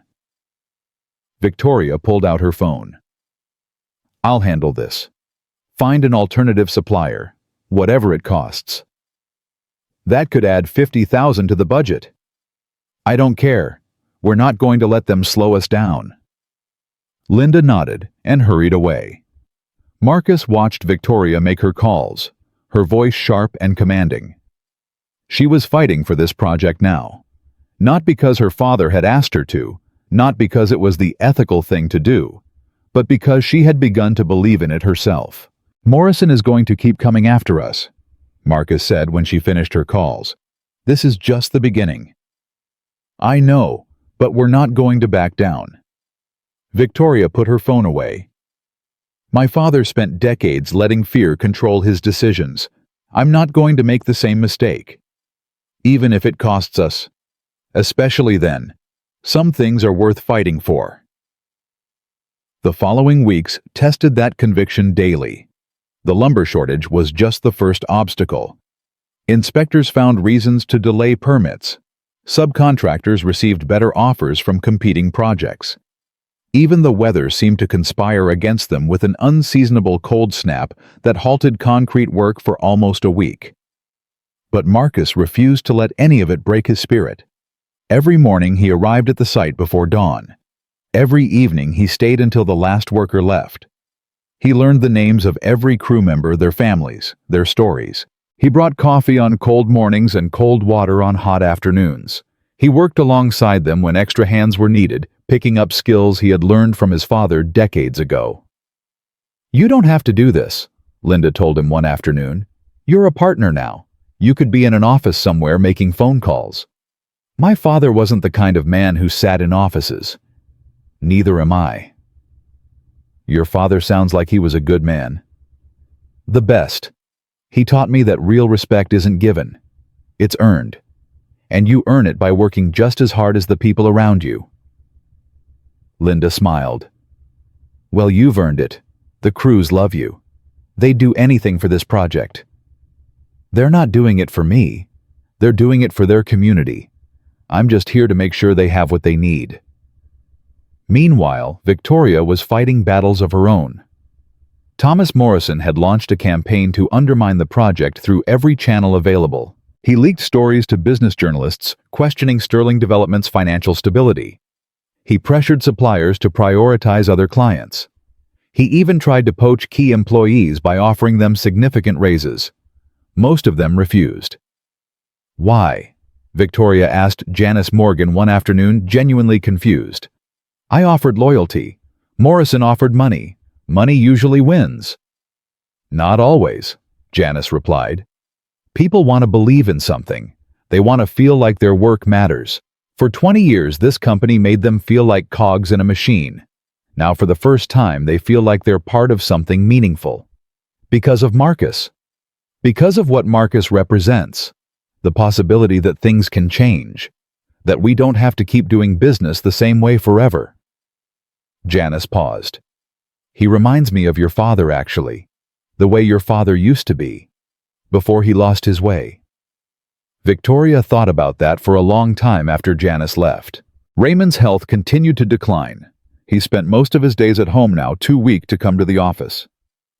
Victoria pulled out her phone. I'll handle this. Find an alternative supplier, whatever it costs. That could add $50,000 to the budget. I don't care. We're not going to let them slow us down. Linda nodded and hurried away. Marcus watched Victoria make her calls, her voice sharp and commanding. She was fighting for this project now. Not because her father had asked her to, not because it was the ethical thing to do, but because she had begun to believe in it herself. Morrison is going to keep coming after us, Marcus said when she finished her calls. This is just the beginning. I know, but we're not going to back down. Victoria put her phone away. My father spent decades letting fear control his decisions. I'm not going to make the same mistake. Even if it costs us. Especially then. Some things are worth fighting for. The following weeks tested that conviction daily. The lumber shortage was just the first obstacle. Inspectors found reasons to delay permits. Subcontractors received better offers from competing projects. Even the weather seemed to conspire against them with an unseasonable cold snap that halted concrete work for almost a week. But Marcus refused to let any of it break his spirit. Every morning he arrived at the site before dawn. Every evening he stayed until the last worker left. He learned the names of every crew member, their families, their stories. He brought coffee on cold mornings and cold water on hot afternoons. He worked alongside them when extra hands were needed, picking up skills he had learned from his father decades ago. You don't have to do this, Linda told him one afternoon. You're a partner now. You could be in an office somewhere making phone calls. My father wasn't the kind of man who sat in offices. Neither am I. Your father sounds like he was a good man. The best. He taught me that real respect isn't given. It's earned. And you earn it by working just as hard as the people around you. Linda smiled. Well, you've earned it. The crews love you. They'd do anything for this project. They're not doing it for me. They're doing it for their community. I'm just here to make sure they have what they need. Meanwhile, Victoria was fighting battles of her own. Thomas Morrison had launched a campaign to undermine the project through every channel available. He leaked stories to business journalists questioning Sterling Development's financial stability. He pressured suppliers to prioritize other clients. He even tried to poach key employees by offering them significant raises. Most of them refused. Why? Victoria asked Janice Morgan one afternoon, genuinely confused. I offered loyalty. Morrison offered money. Money usually wins. Not always, Janice replied. People want to believe in something. They want to feel like their work matters. For 20 years, this company made them feel like cogs in a machine. Now, for the first time, they feel like they're part of something meaningful. Because of Marcus. Because of what Marcus represents. The possibility that things can change. That we don't have to keep doing business the same way forever. Janice paused. He reminds me of your father, actually. The way your father used to be. Before he lost his way. Victoria thought about that for a long time after Janice left. Raymond's health continued to decline. He spent most of his days at home now, too weak to come to the office.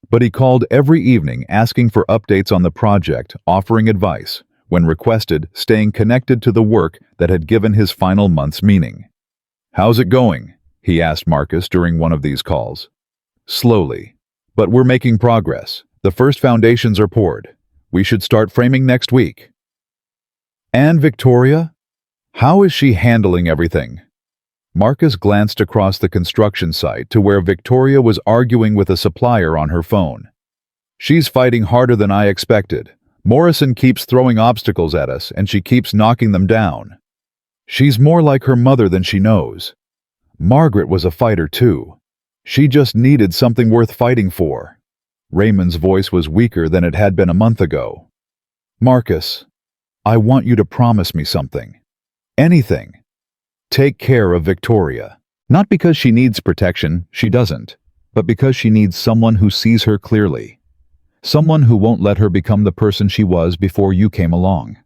But he called every evening asking for updates on the project, offering advice, when requested, staying connected to the work that had given his final months meaning. How's it going? He asked Marcus during one of these calls. Slowly. But we're making progress. The first foundations are poured. We should start framing next week. And Victoria? How is she handling everything? Marcus glanced across the construction site to where Victoria was arguing with a supplier on her phone. She's fighting harder than I expected. Morrison keeps throwing obstacles at us, and she keeps knocking them down. She's more like her mother than she knows. Margaret was a fighter too. She just needed something worth fighting for. Raymond's voice was weaker than it had been a month ago. Marcus, I want you to promise me something. Anything. Take care of Victoria. Not because she needs protection, she doesn't, but because she needs someone who sees her clearly. Someone who won't let her become the person she was before you came along.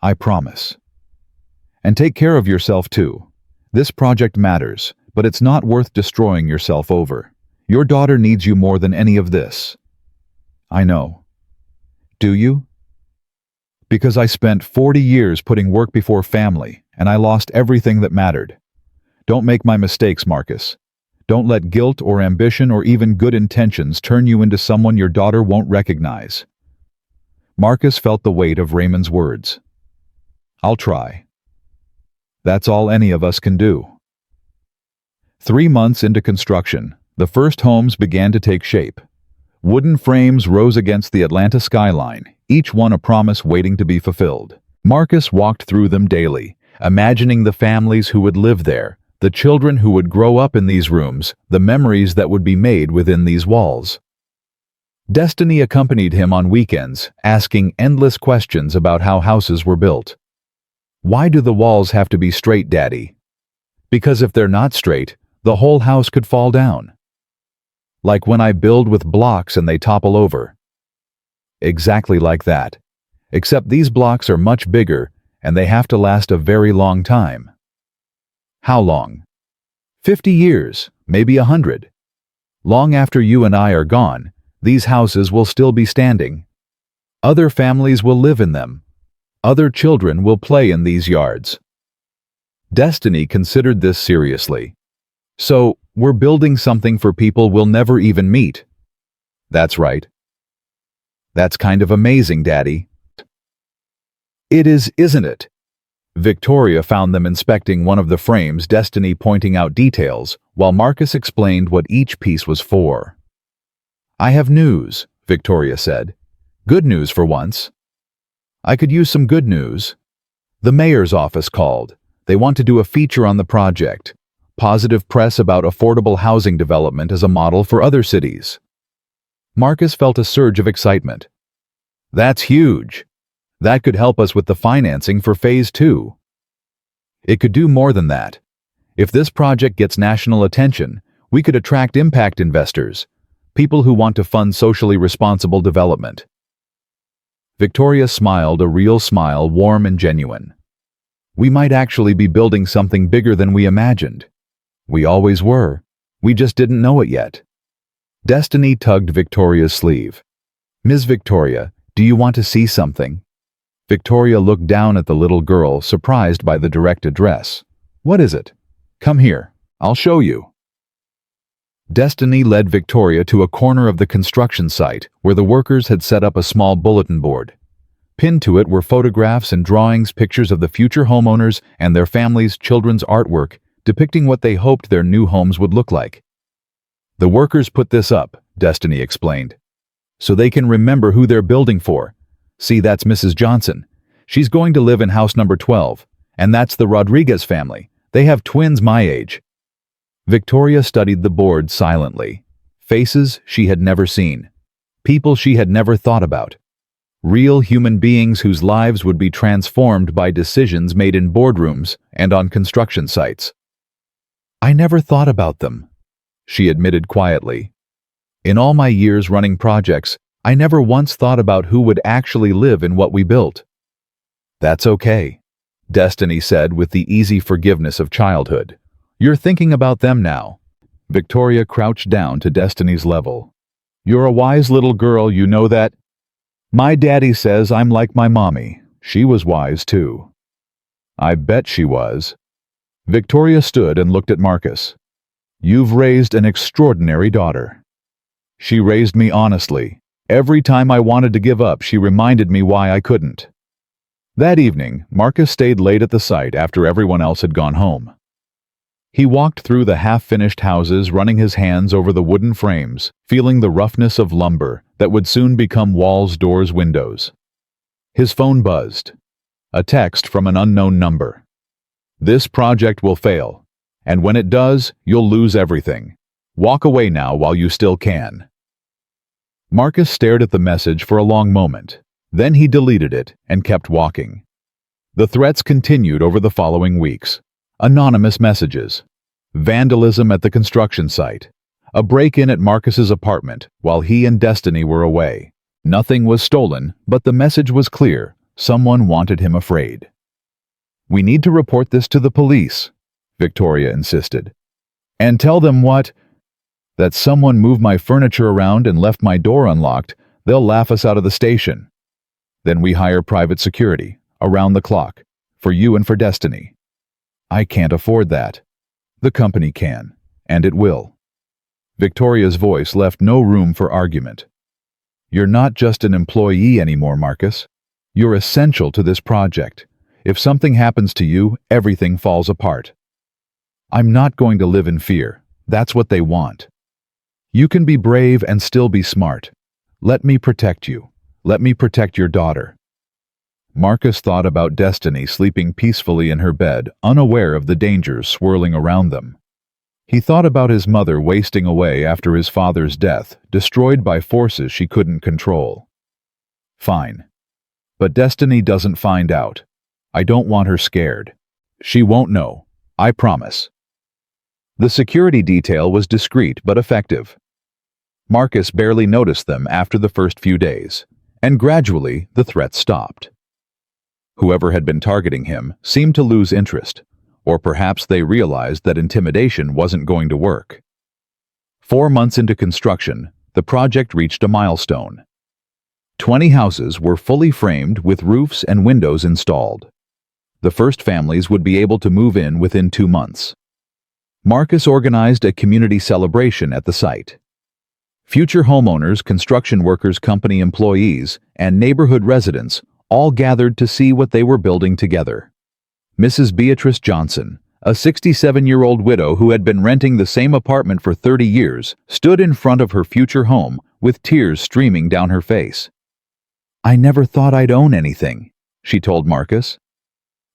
I promise. And take care of yourself too. This project matters, but it's not worth destroying yourself over. Your daughter needs you more than any of this. I know. Do you? Because I spent 40 years putting work before family, and I lost everything that mattered. Don't make my mistakes, Marcus. Don't let guilt or ambition or even good intentions turn you into someone your daughter won't recognize. Marcus felt the weight of Raymond's words. I'll try. That's all any of us can do. 3 months into construction, the first homes began to take shape. Wooden frames rose against the Atlanta skyline, each one a promise waiting to be fulfilled. Marcus walked through them daily, imagining the families who would live there, the children who would grow up in these rooms, the memories that would be made within these walls. Destiny accompanied him on weekends, asking endless questions about how houses were built. Why do the walls have to be straight, Daddy? Because if they're not straight, the whole house could fall down. Like when I build with blocks and they topple over. Exactly like that. Except these blocks are much bigger, and they have to last a very long time. How long? 50 years, maybe 100. Long after you and I are gone, these houses will still be standing. Other families will live in them. Other children will play in these yards. Destiny considered this seriously. So, we're building something for people we'll never even meet. That's right. That's kind of amazing, Daddy. It is, isn't it? Victoria found them inspecting one of the frames, Destiny pointing out details, while Marcus explained what each piece was for. I have news, Victoria said. Good news for once. I could use some good news. The mayor's office called. They want to do a feature on the project. Positive press about affordable housing development as a model for other cities. Marcus felt a surge of excitement. That's huge. That could help us with the financing for Phase 2. It could do more than that. If this project gets national attention, we could attract impact investors, people who want to fund socially responsible development. Victoria smiled, a real smile, warm and genuine. We might actually be building something bigger than we imagined. We always were. We just didn't know it yet. Destiny tugged Victoria's sleeve. Ms. Victoria, do you want to see something? Victoria looked down at the little girl, surprised by the direct address. What is it? Come here. I'll show you. Destiny led Victoria to a corner of the construction site where the workers had set up a small bulletin board. Pinned to it were photographs and drawings, pictures of the future homeowners and their families' children's artwork depicting what they hoped their new homes would look like. The workers put this up, Destiny explained, so they can remember who they're building for. See, that's Mrs. Johnson. She's going to live in house number 12. And that's the Rodriguez family. They have twins my age. Victoria studied the board silently. Faces she had never seen. People she had never thought about. Real human beings whose lives would be transformed by decisions made in boardrooms and on construction sites. I never thought about them, she admitted quietly. In all my years running projects, I never once thought about who would actually live in what we built. That's okay, Destiny said with the easy forgiveness of childhood. You're thinking about them now. Victoria crouched down to Destiny's level. You're a wise little girl, you know that? My daddy says I'm like my mommy. She was wise too. I bet she was. Victoria stood and looked at Marcus. You've raised an extraordinary daughter. She raised me honestly. Every time I wanted to give up, she reminded me why I couldn't. That evening, Marcus stayed late at the site after everyone else had gone home. He walked through the half-finished houses, running his hands over the wooden frames, feeling the roughness of lumber that would soon become walls, doors, windows. His phone buzzed. A text from an unknown number. This project will fail, and when it does, you'll lose everything. Walk away now while you still can. Marcus stared at the message for a long moment. Then he deleted it and kept walking. The threats continued over the following weeks. Anonymous messages. Vandalism at the construction site. A break-in at Marcus's apartment while he and Destiny were away. Nothing was stolen, but the message was clear. Someone wanted him afraid. We need to report this to the police, Victoria insisted. And tell them what? That someone moved my furniture around and left my door unlocked. They'll laugh us out of the station. Then we hire private security, around the clock, for you and for Destiny. I can't afford that. The company can, and it will. Victoria's voice left no room for argument. You're not just an employee anymore, Marcus. You're essential to this project. If something happens to you, everything falls apart. I'm not going to live in fear. That's what they want. You can be brave and still be smart. Let me protect you. Let me protect your daughter. Marcus thought about Destiny sleeping peacefully in her bed, unaware of the dangers swirling around them. He thought about his mother wasting away after his father's death, destroyed by forces she couldn't control. Fine. But Destiny doesn't find out. I don't want her scared. She won't know. I promise. The security detail was discreet but effective. Marcus barely noticed them after the first few days, and gradually the threats stopped. Whoever had been targeting him seemed to lose interest, or perhaps they realized that intimidation wasn't going to work. 4 months into construction, the project reached a milestone. 20 houses were fully framed with roofs and windows installed. The first families would be able to move in within 2 months. Marcus organized a community celebration at the site. Future homeowners, construction workers, company employees, and neighborhood residents all gathered to see what they were building together. Mrs. Beatrice Johnson, a 67-year-old widow who had been renting the same apartment for 30 years, stood in front of her future home with tears streaming down her face. I never thought I'd own anything, she told Marcus.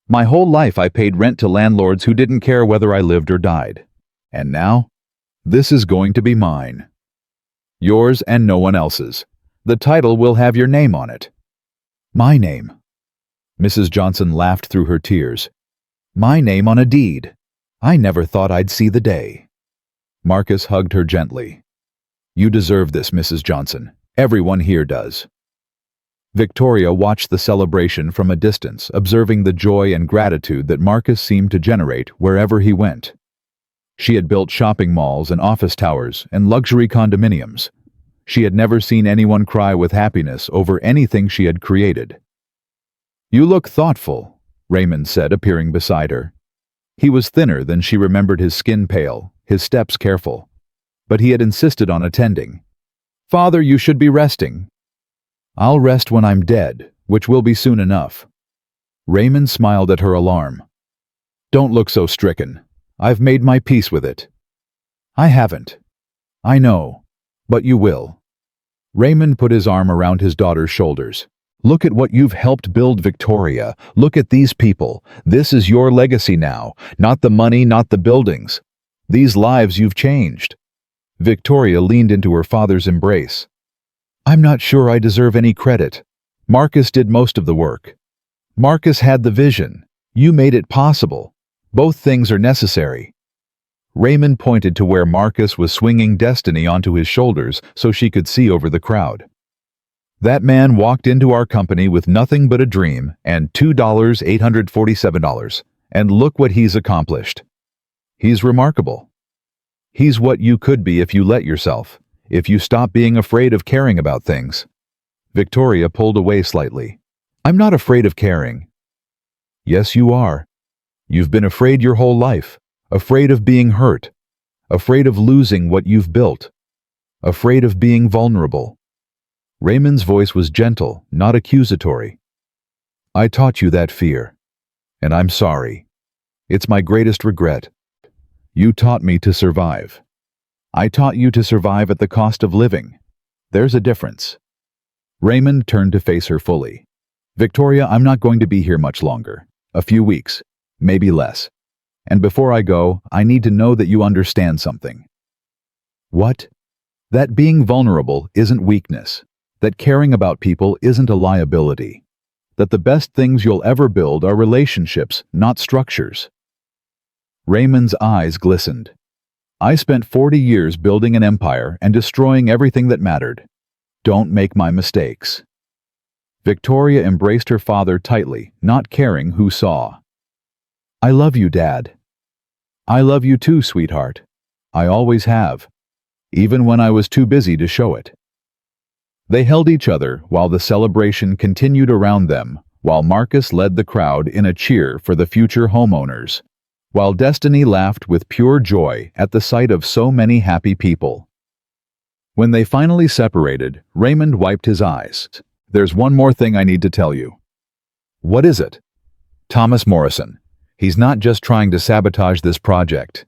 My whole life I paid rent to landlords who didn't care whether I lived or died. And now, this is going to be mine. Yours and no one else's. The title will have your name on it. My name. Mrs. Johnson laughed through her tears. My name on a deed. I never thought I'd see the day. Marcus hugged her gently. You deserve this, Mrs. Johnson. Everyone here does. Victoria watched the celebration from a distance, observing the joy and gratitude that Marcus seemed to generate wherever he went. She had built shopping malls and office towers and luxury condominiums. She had never seen anyone cry with happiness over anything she had created. You look thoughtful, Raymond said, appearing beside her. He was thinner than she remembered, his skin pale, his steps careful. But he had insisted on attending. Father, you should be resting. I'll rest when I'm dead, which will be soon enough. Raymond smiled at her alarm. Don't look so stricken. I've made my peace with it. I haven't. I know. But you will. Raymond put his arm around his daughter's shoulders. Look at what you've helped build, Victoria. Look at these people. This is your legacy now. Not the money, not the buildings. These lives you've changed. Victoria leaned into her father's embrace. I'm not sure I deserve any credit. Marcus did most of the work. Marcus had the vision. You made it possible. Both things are necessary. Raymond pointed to where Marcus was swinging Destiny onto his shoulders so she could see over the crowd. That man walked into our company with nothing but a dream and $2,847, and look what he's accomplished. He's remarkable. He's what you could be if you let yourself, if you stop being afraid of caring about things. Victoria pulled away slightly. I'm not afraid of caring. Yes, you are. You've been afraid your whole life, afraid of being hurt, afraid of losing what you've built, afraid of being vulnerable. Raymond's voice was gentle, not accusatory. I taught you that fear, and I'm sorry. It's my greatest regret. You taught me to survive. I taught you to survive at the cost of living. There's a difference. Raymond turned to face her fully. Victoria, I'm not going to be here much longer. A few weeks, maybe less. And before I go, I need to know that you understand something. What? That being vulnerable isn't weakness. That caring about people isn't a liability. That the best things you'll ever build are relationships, not structures. Raymond's eyes glistened. I spent 40 years building an empire and destroying everything that mattered. Don't make my mistakes. Victoria embraced her father tightly, not caring who saw. I love you, Dad. I love you too, sweetheart. I always have, even when I was too busy to show it. They held each other while the celebration continued around them, while Marcus led the crowd in a cheer for the future homeowners, while Destiny laughed with pure joy at the sight of so many happy people. When they finally separated, Raymond wiped his eyes. There's one more thing I need to tell you. What is it? Thomas Morrison. He's not just trying to sabotage this project.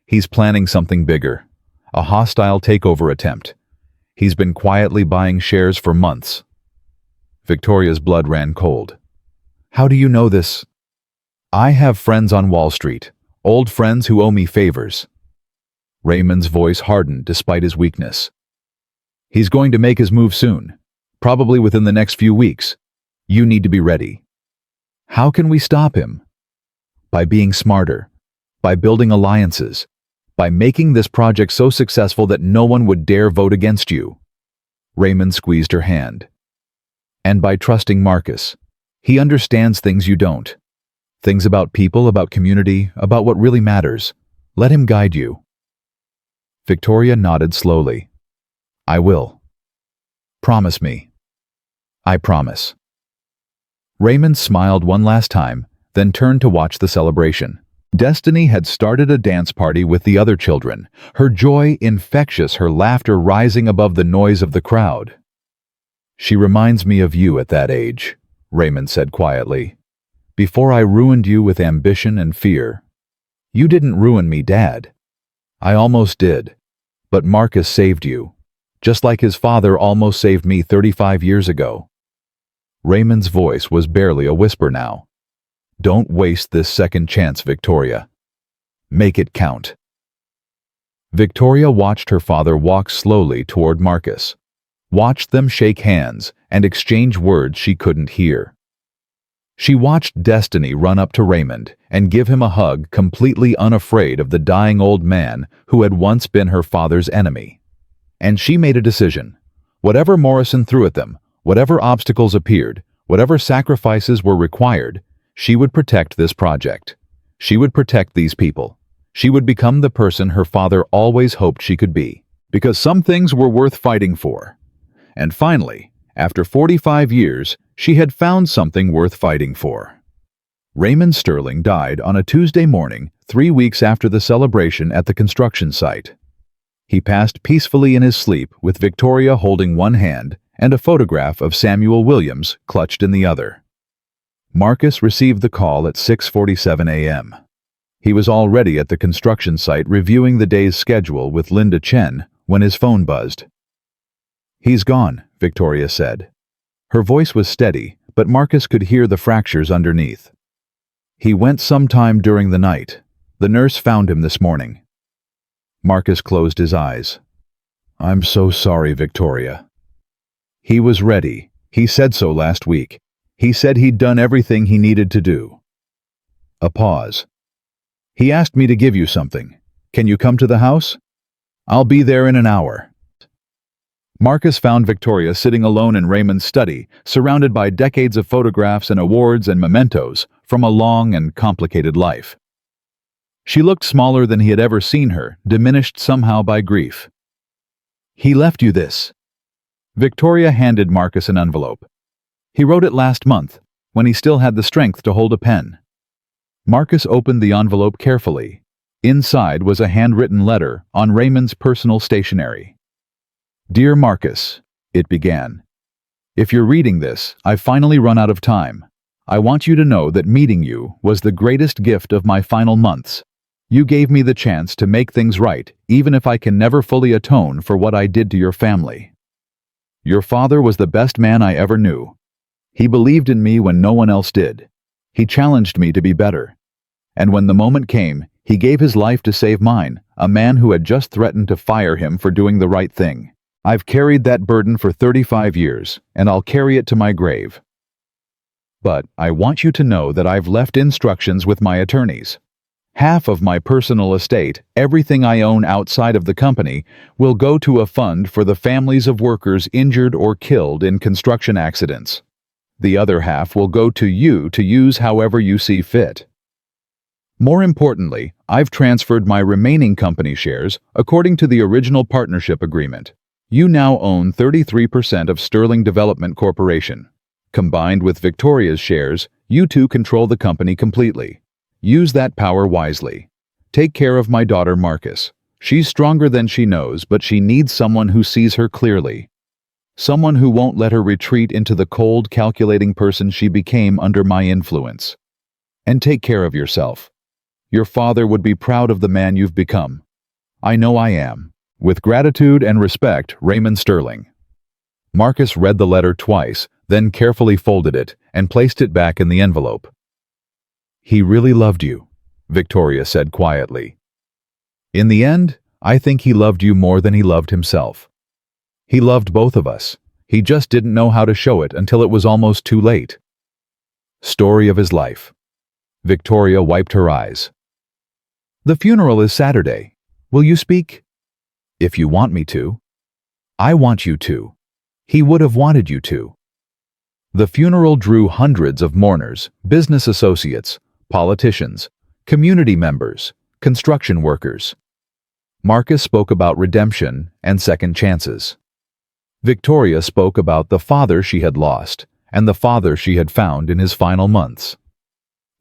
He's planning something bigger. A hostile takeover attempt. He's been quietly buying shares for months. Victoria's blood ran cold. How do you know this? I have friends on Wall Street, old friends who owe me favors. Raymond's voice hardened despite his weakness. He's going to make his move soon, probably within the next few weeks. You need to be ready. How can we stop him? By being smarter, by building alliances, by making this project so successful that no one would dare vote against you. Raymond squeezed her hand. And by trusting Marcus. He understands things you don't. Things about people, about community, about what really matters. Let him guide you. Victoria nodded slowly. I will. Promise me. I promise. Raymond smiled one last time, then turned to watch the celebration. Destiny had started a dance party with the other children, her joy infectious, her laughter rising above the noise of the crowd. She reminds me of you at that age, Raymond said quietly. Before I ruined you with ambition and fear. You didn't ruin me, Dad. I almost did. But Marcus saved you, just like his father almost saved me 35 years ago. Raymond's voice was barely a whisper now. Don't waste this second chance, Victoria. Make it count. Victoria watched her father walk slowly toward Marcus, watched them shake hands and exchange words she couldn't hear. She watched Destiny run up to Raymond and give him a hug, completely unafraid of the dying old man who had once been her father's enemy. And she made a decision. Whatever Morrison threw at them, whatever obstacles appeared, whatever sacrifices were required, she would protect this project. She would protect these people. She would become the person her father always hoped she could be, because some things were worth fighting for. And finally, after 45 years, she had found something worth fighting for. Raymond Sterling died on a Tuesday morning, 3 weeks after the celebration at the construction site. He passed peacefully in his sleep with Victoria holding one hand and a photograph of Samuel Williams clutched in the other. Marcus received the call at 6:47 a.m. He was already at the construction site reviewing the day's schedule with Linda Chen when his phone buzzed. "He's gone," Victoria said. Her voice was steady, but Marcus could hear the fractures underneath. "He went sometime during the night. The nurse found him this morning." Marcus closed his eyes. "I'm so sorry, Victoria." "He was ready. He said so last week. He said he'd done everything he needed to do." A pause. "He asked me to give you something. Can you come to the house?" "I'll be there in an hour." Marcus found Victoria sitting alone in Raymond's study, surrounded by decades of photographs and awards and mementos from a long and complicated life. She looked smaller than he had ever seen her, diminished somehow by grief. "He left you this." Victoria handed Marcus an envelope. "He wrote it last month, when he still had the strength to hold a pen." Marcus opened the envelope carefully. Inside was a handwritten letter on Raymond's personal stationery. "Dear Marcus," it began. "If you're reading this, I've finally run out of time. I want you to know that meeting you was the greatest gift of my final months. You gave me the chance to make things right, even if I can never fully atone for what I did to your family. Your father was the best man I ever knew. He believed in me when no one else did. He challenged me to be better. And when the moment came, he gave his life to save mine, a man who had just threatened to fire him for doing the right thing. I've carried that burden for 35 years, and I'll carry it to my grave. But I want you to know that I've left instructions with my attorneys. Half of my personal estate, everything I own outside of the company, will go to a fund for the families of workers injured or killed in construction accidents. The other half will go to you to use however you see fit. More importantly, I've transferred my remaining company shares according to the original partnership agreement. You now own 33% of Sterling Development Corporation. Combined with Victoria's shares, you two control the company completely. Use that power wisely. Take care of my daughter Marcus. She's stronger than she knows, but she needs someone who sees her clearly. Someone who won't let her retreat into the cold, calculating person she became under my influence. And take care of yourself. Your father would be proud of the man you've become. I know I am. With gratitude and respect, Raymond Sterling." Marcus read the letter twice, then carefully folded it and placed it back in the envelope. "He really loved you," Victoria said quietly. "In the end, I think he loved you more than he loved himself. He loved both of us. He just didn't know how to show it until it was almost too late." Story of his life. Victoria wiped her eyes. "The funeral is Saturday. Will you speak?" "If you want me to." "I want you to. He would have wanted you to." The funeral drew hundreds of mourners, business associates, politicians, community members, construction workers. Marcus spoke about redemption and second chances. Victoria spoke about the father she had lost and the father she had found in his final months.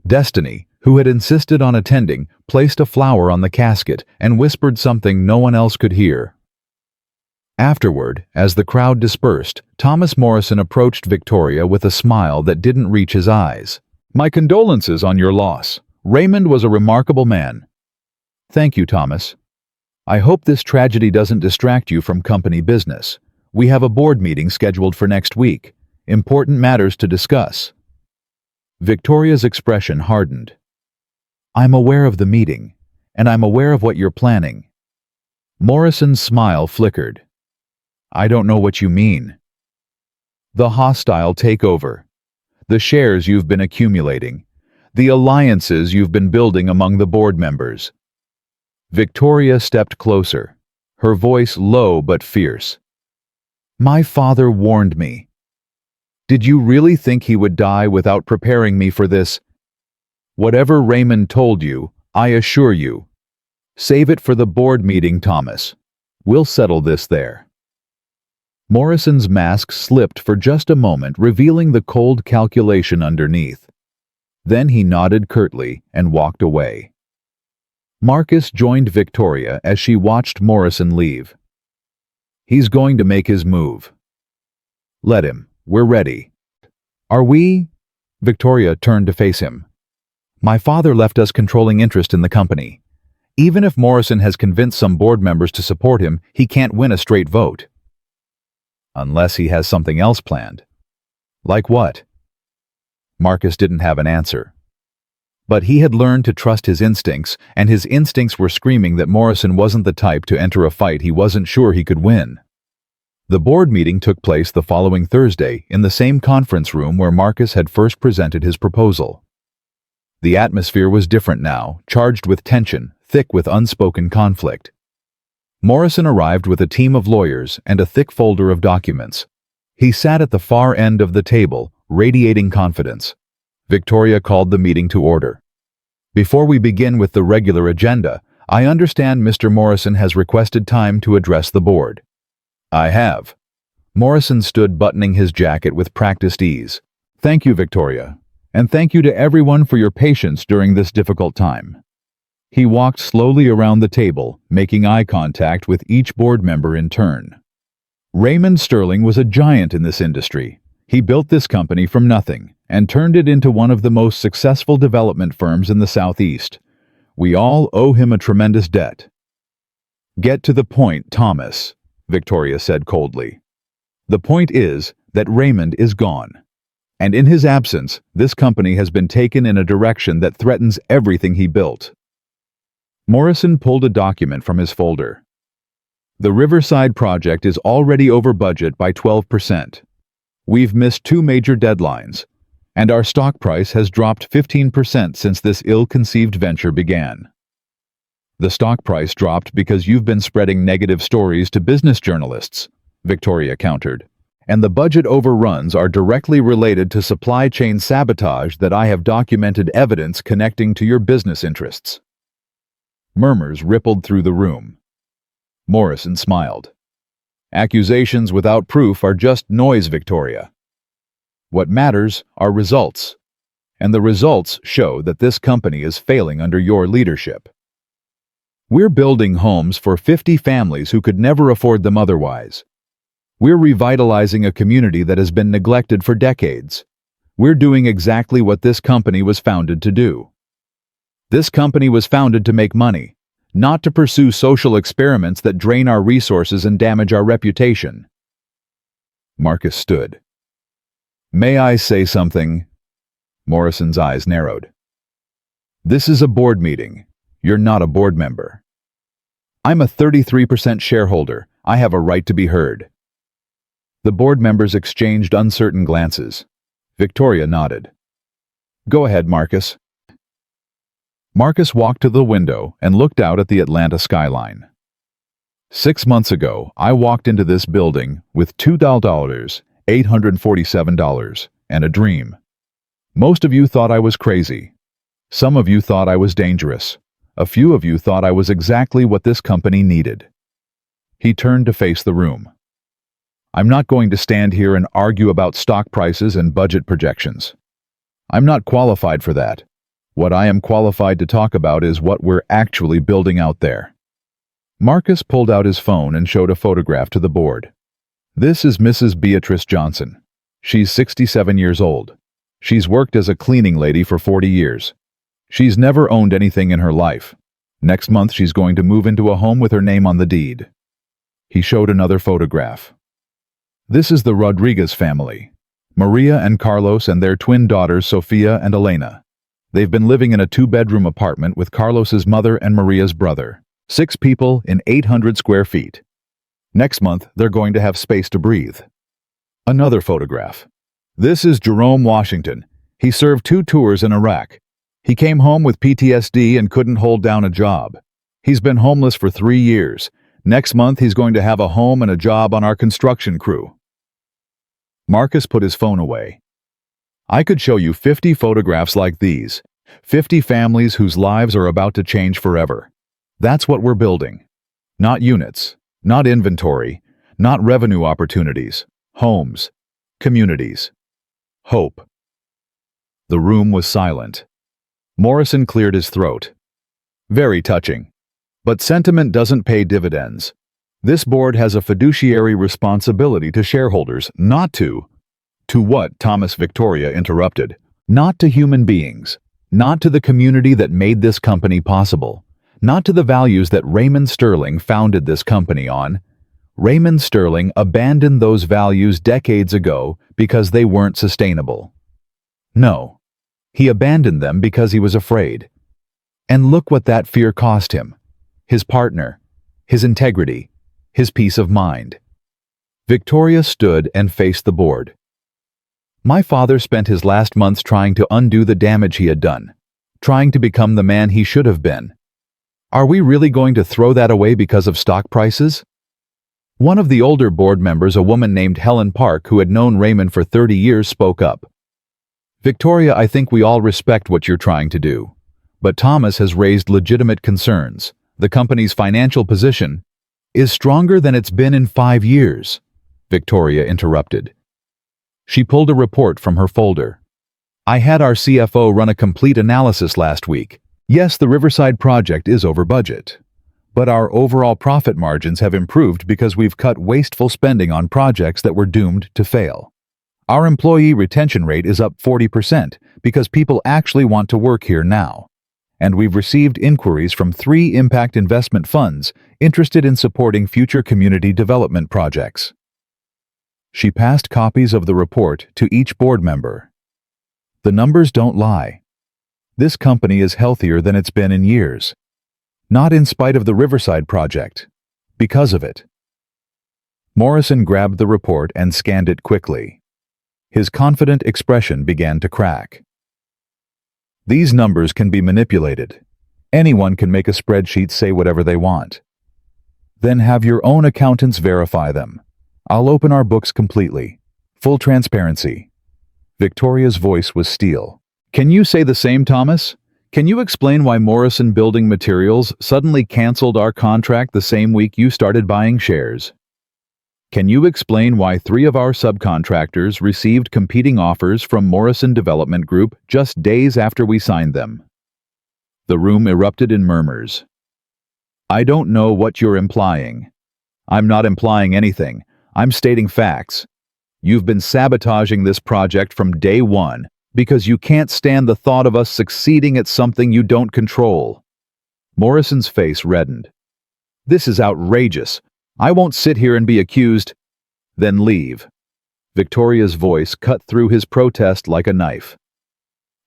Destiny, who had insisted on attending, placed a flower on the casket and whispered something no one else could hear. Afterward, as the crowd dispersed, Thomas Morrison approached Victoria with a smile that didn't reach his eyes. "My condolences on your loss. Raymond was a remarkable man." "Thank you, Thomas. I hope this tragedy doesn't distract you from company business. We have a board meeting scheduled for next week. Important matters to discuss." Victoria's expression hardened. "I'm aware of the meeting, and I'm aware of what you're planning." Morrison's smile flickered. I don't know what you mean. The hostile takeover. The shares you've been accumulating. The alliances you've been building among the board members. Victoria stepped closer, her voice low but fierce. My father warned me. Did you really think he would die without preparing me for this? Whatever Raymond told you, I assure you. Save it for the board meeting, Thomas. We'll settle this there. Morrison's mask slipped for just a moment, revealing the cold calculation underneath. Then he nodded curtly and walked away. Marcus joined Victoria as she watched Morrison leave. He's going to make his move. Let him. We're ready. Are we? Victoria turned to face him. My father left us controlling interest in the company. Even if Morrison has convinced some board members to support him, he can't win a straight vote. Unless he has something else planned. Like what? Marcus didn't have an answer. But he had learned to trust his instincts, and his instincts were screaming that Morrison wasn't the type to enter a fight he wasn't sure he could win. The board meeting took place the following Thursday in the same conference room where Marcus had first presented his proposal. The atmosphere was different now, charged with tension, thick with unspoken conflict. Morrison arrived with a team of lawyers and a thick folder of documents. He sat at the far end of the table, radiating confidence. Victoria called the meeting to order. Before we begin with the regular agenda, I understand Mr. Morrison has requested time to address the board. I have. Morrison stood buttoning his jacket with practiced ease. Thank you, Victoria. And thank you to everyone for your patience during this difficult time. He walked slowly around the table, making eye contact with each board member in turn. Raymond Sterling was a giant in this industry. He built this company from nothing and turned it into one of the most successful development firms in the Southeast. We all owe him a tremendous debt. Get to the point, Thomas, Victoria said coldly. The point is that Raymond is gone. And in his absence, this company has been taken in a direction that threatens everything he built. Morrison pulled a document from his folder. The Riverside project is already over budget by 12%. We've missed 2 major deadlines, and our stock price has dropped 15% since this ill-conceived venture began. The stock price dropped because you've been spreading negative stories to business journalists, Victoria countered. And the budget overruns are directly related to supply chain sabotage that I have documented evidence connecting to your business interests. Murmurs rippled through the room. Morrison smiled. Accusations without proof are just noise, Victoria. What matters are results, and the results show that this company is failing under your leadership. We're building homes for 50 families who could never afford them otherwise. We're revitalizing a community that has been neglected for decades. We're doing exactly what this company was founded to do. This company was founded to make money, not to pursue social experiments that drain our resources and damage our reputation. Marcus stood. May I say something? Morrison's eyes narrowed. This is a board meeting. You're not a board member. I'm a 33% shareholder. I have a right to be heard. The board members exchanged uncertain glances. Victoria nodded. Go ahead, Marcus. Marcus walked to the window and looked out at the Atlanta skyline. 6 months ago, I walked into this building with $847, and a dream. Most of you thought I was crazy. Some of you thought I was dangerous. A few of you thought I was exactly what this company needed. He turned to face the room. I'm not going to stand here and argue about stock prices and budget projections. I'm not qualified for that. What I am qualified to talk about is what we're actually building out there. Marcus pulled out his phone and showed a photograph to the board. This is Mrs. Beatrice Johnson. She's 67 years old. She's worked as a cleaning lady for 40 years. She's never owned anything in her life. Next month she's going to move into a home with her name on the deed. He showed another photograph. This is the Rodriguez family. Maria and Carlos and their twin daughters Sofia and Elena. They've been living in a 2-bedroom apartment with Carlos's mother and Maria's brother. 6 people in 800 square feet. Next month, they're going to have space to breathe. Another photograph. This is Jerome Washington. He served 2 tours in Iraq. He came home with PTSD and couldn't hold down a job. He's been homeless for 3 years. Next month, he's going to have a home and a job on our construction crew. Marcus put his phone away. I could show you 50 photographs like these. 50 families whose lives are about to change forever. That's what we're building. Not units, not inventory, not revenue opportunities. Homes, communities, hope. The room was silent. Morrison cleared his throat. Very touching. But sentiment doesn't pay dividends. This board has a fiduciary responsibility to shareholders, not to what? Thomas Victoria interrupted. Not to human beings. Not to the community that made this company possible. Not to the values that Raymond Sterling founded this company on. Raymond Sterling abandoned those values decades ago because they weren't sustainable. No, he abandoned them because he was afraid. And look what that fear cost him. His partner, his integrity, his peace of mind. Victoria stood and faced the board. My father spent his last months trying to undo the damage he had done, trying to become the man he should have been. Are we really going to throw that away because of stock prices? One of the older board members, a woman named Helen Park, who had known Raymond for 30 years, spoke up. Victoria, I think we all respect what you're trying to do. But Thomas has raised legitimate concerns. The company's financial position is stronger than it's been in 5 years, Victoria interrupted. She pulled a report from her folder. I had our CFO run a complete analysis last week. Yes, the Riverside project is over budget. But our overall profit margins have improved because we've cut wasteful spending on projects that were doomed to fail. Our employee retention rate is up 40% because people actually want to work here now. And we've received inquiries from 3 impact investment funds interested in supporting future community development projects. She passed copies of the report to each board member. The numbers don't lie. This company is healthier than it's been in years. Not in spite of the Riverside project, because of it. Morrison grabbed the report and scanned it quickly. His confident expression began to crack. These numbers can be manipulated. Anyone can make a spreadsheet say whatever they want. Then have your own accountants verify them. I'll open our books completely. Full transparency. Victoria's voice was steel. Can you say the same, Thomas? Can you explain why Morrison Building Materials suddenly canceled our contract the same week you started buying shares? Can you explain why 3 of our subcontractors received competing offers from Morrison Development Group just days after we signed them? The room erupted in murmurs. I don't know what you're implying. I'm not implying anything. I'm stating facts. You've been sabotaging this project from day one because you can't stand the thought of us succeeding at something you don't control. Morrison's face reddened. This is outrageous. I won't sit here and be accused. Then leave. Victoria's voice cut through his protest like a knife.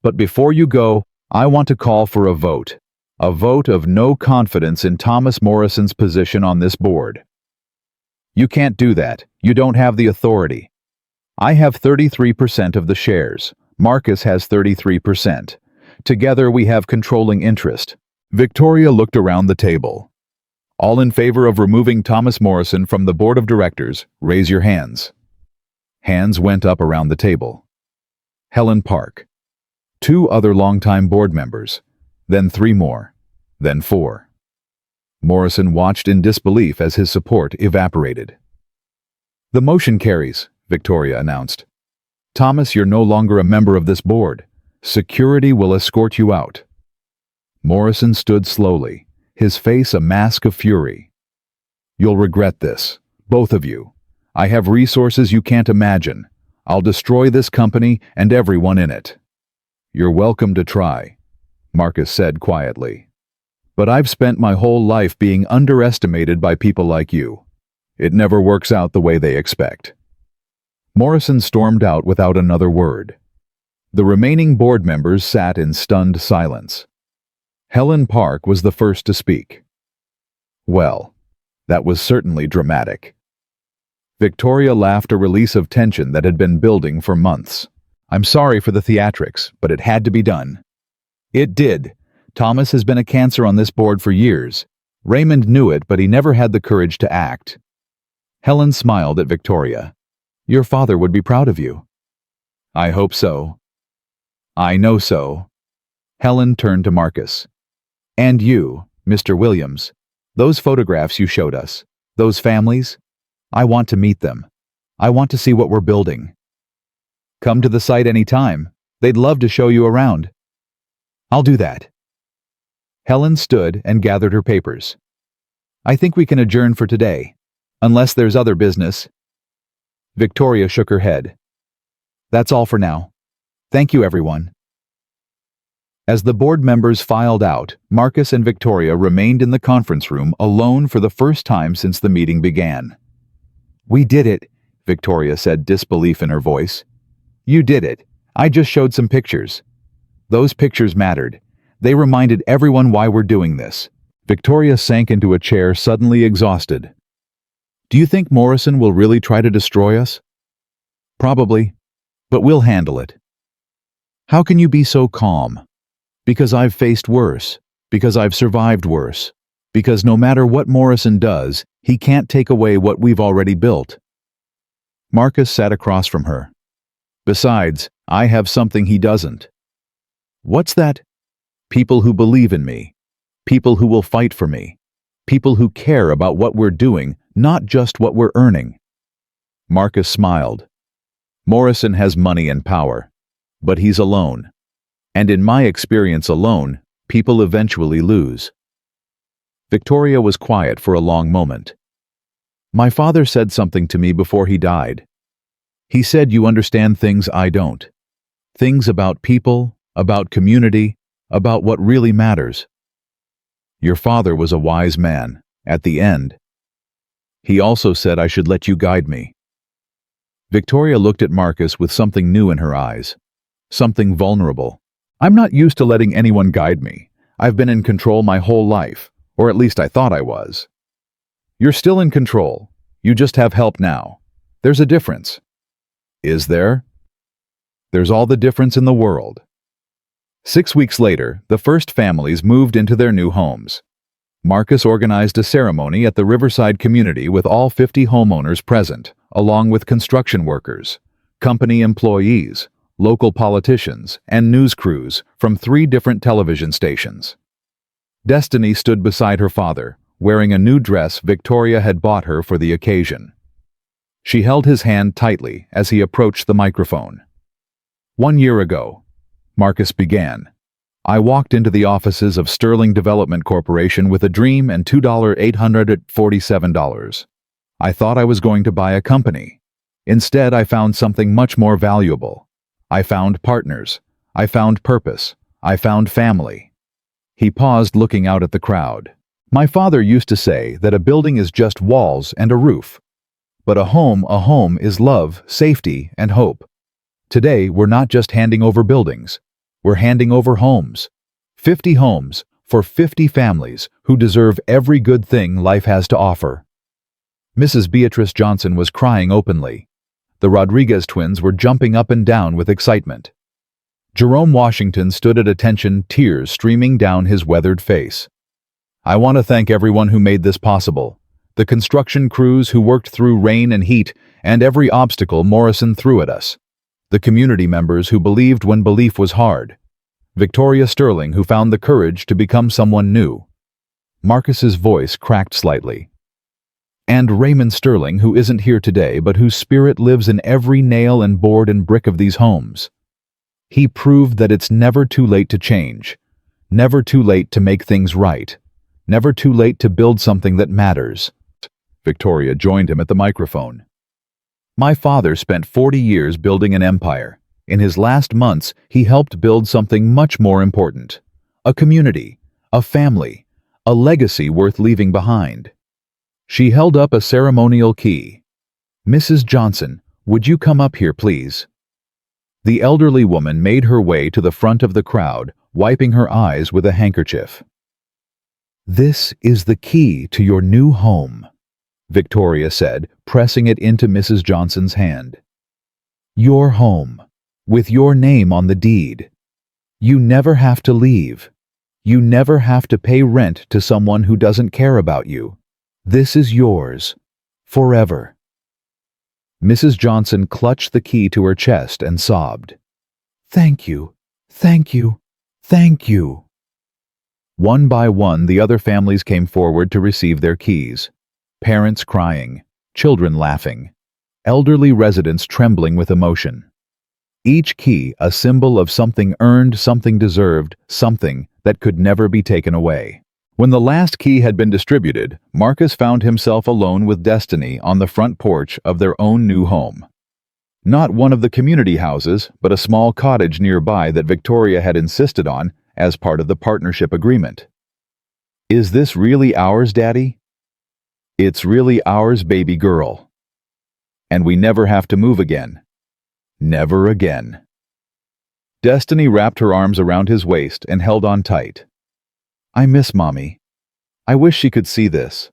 But before you go, I want to call for a vote. A vote of no confidence in Thomas Morrison's position on this board. You can't do that. You don't have the authority. I have 33% of the shares. Marcus has 33%. Together we have controlling interest. Victoria looked around the table. All in favor of removing Thomas Morrison from the board of directors, raise your hands. Hands went up around the table. Helen Park. 2 other longtime board members. Then 3 more. Then 4. Morrison watched in disbelief as his support evaporated. The motion carries, Victoria announced. Thomas, you're no longer a member of this board. Security will escort you out. Morrison stood slowly, his face a mask of fury. You'll regret this, both of you. I have resources you can't imagine. I'll destroy this company and everyone in it. You're welcome to try, Marcus said quietly. But I've spent my whole life being underestimated by people like you. It never works out the way they expect. Morrison stormed out without another word. The remaining board members sat in stunned silence. Helen Park was the first to speak. Well, that was certainly dramatic. Victoria laughed, a release of tension that had been building for months. I'm sorry for the theatrics, but it had to be done. It did. Thomas has been a cancer on this board for years. Raymond knew it, but he never had the courage to act. Helen smiled at Victoria. Your father would be proud of you. I hope so. I know so. Helen turned to Marcus. And you, Mr. Williams, those photographs you showed us, those families, I want to meet them. I want to see what we're building. Come to the site any time. They'd love to show you around. I'll do that. Helen stood and gathered her papers. I think we can adjourn for today, unless there's other business. Victoria shook her head. That's all for now. Thank you, everyone. As the board members filed out, Marcus and Victoria remained in the conference room alone for the first time since the meeting began. We did it, Victoria said, disbelief in her voice. You did it. I just showed some pictures. Those pictures mattered. They reminded everyone why we're doing this. Victoria sank into a chair, suddenly exhausted. Do you think Morrison will really try to destroy us? Probably, but we'll handle it. How can you be so calm? Because I've faced worse. Because I've survived worse. Because no matter what Morrison does, he can't take away what we've already built. Marcus sat across from her. Besides, I have something he doesn't. What's that? People who believe in me. People who will fight for me. People who care about what we're doing, not just what we're earning. Marcus smiled. Morrison has money and power, but he's alone. And in my experience alone, people eventually lose. Victoria was quiet for a long moment. My father said something to me before he died. He said you understand things I don't. Things about people, about community, about what really matters. Your father was a wise man, at the end. He also said I should let you guide me. Victoria looked at Marcus with something new in her eyes. Something vulnerable. I'm not used to letting anyone guide me. I've been in control my whole life, or at least I thought I was. You're still in control. You just have help now. There's a difference. Is there? There's all the difference in the world. 6 weeks later, the first families moved into their new homes. Marcus organized a ceremony at the Riverside community with all 50 homeowners present, along with construction workers, company employees, local politicians, and news crews from 3 different television stations. Destiny stood beside her father, wearing a new dress Victoria had bought her for the occasion. She held his hand tightly as he approached the microphone. 1 year ago, Marcus began, I walked into the offices of Sterling Development Corporation with a dream and $2,847. I thought I was going to buy a company. Instead, I found something much more valuable. I found partners. I found purpose. I found family. He paused, looking out at the crowd. My father used to say that a building is just walls and a roof. But a home is love, safety, and hope. Today, we're not just handing over buildings. We're handing over homes. 50 homes for 50 families who deserve every good thing life has to offer. Mrs. Beatrice Johnson was crying openly. The Rodriguez twins were jumping up and down with excitement. Jerome Washington stood at attention, tears streaming down his weathered face. I want to thank everyone who made this possible. The construction crews who worked through rain and heat and every obstacle Morrison threw at us. The community members who believed when belief was hard. Victoria Sterling, who found the courage to become someone new. Marcus's voice cracked slightly. And Raymond Sterling, who isn't here today, but whose spirit lives in every nail and board and brick of these homes. He proved that it's never too late to change, never too late to make things right, never too late to build something that matters. Victoria joined him at the microphone. My father spent 40 years building an empire. In his last months, he helped build something much more important. A community, a family, a legacy worth leaving behind. She held up a ceremonial key. Mrs. Johnson, would you come up here, please? The elderly woman made her way to the front of the crowd, wiping her eyes with a handkerchief. "This is the key to your new home," Victoria said, pressing it into Mrs. Johnson's hand. "Your home, with your name on the deed. You never have to leave. You never have to pay rent to someone who doesn't care about you. This is yours, forever." Mrs. Johnson clutched the key to her chest and sobbed. "Thank you, thank you, thank you." One by one, the other families came forward to receive their keys. Parents crying, children laughing, elderly residents trembling with emotion. Each key a symbol of something earned, something deserved, something that could never be taken away. When the last key had been distributed, Marcus found himself alone with Destiny on the front porch of their own new home. Not one of the community houses, but a small cottage nearby that Victoria had insisted on as part of the partnership agreement. "Is this really ours, Daddy?" "It's really ours, baby girl. And we never have to move again. Never again." Destiny wrapped her arms around his waist and held on tight. "I miss Mommy. I wish she could see this."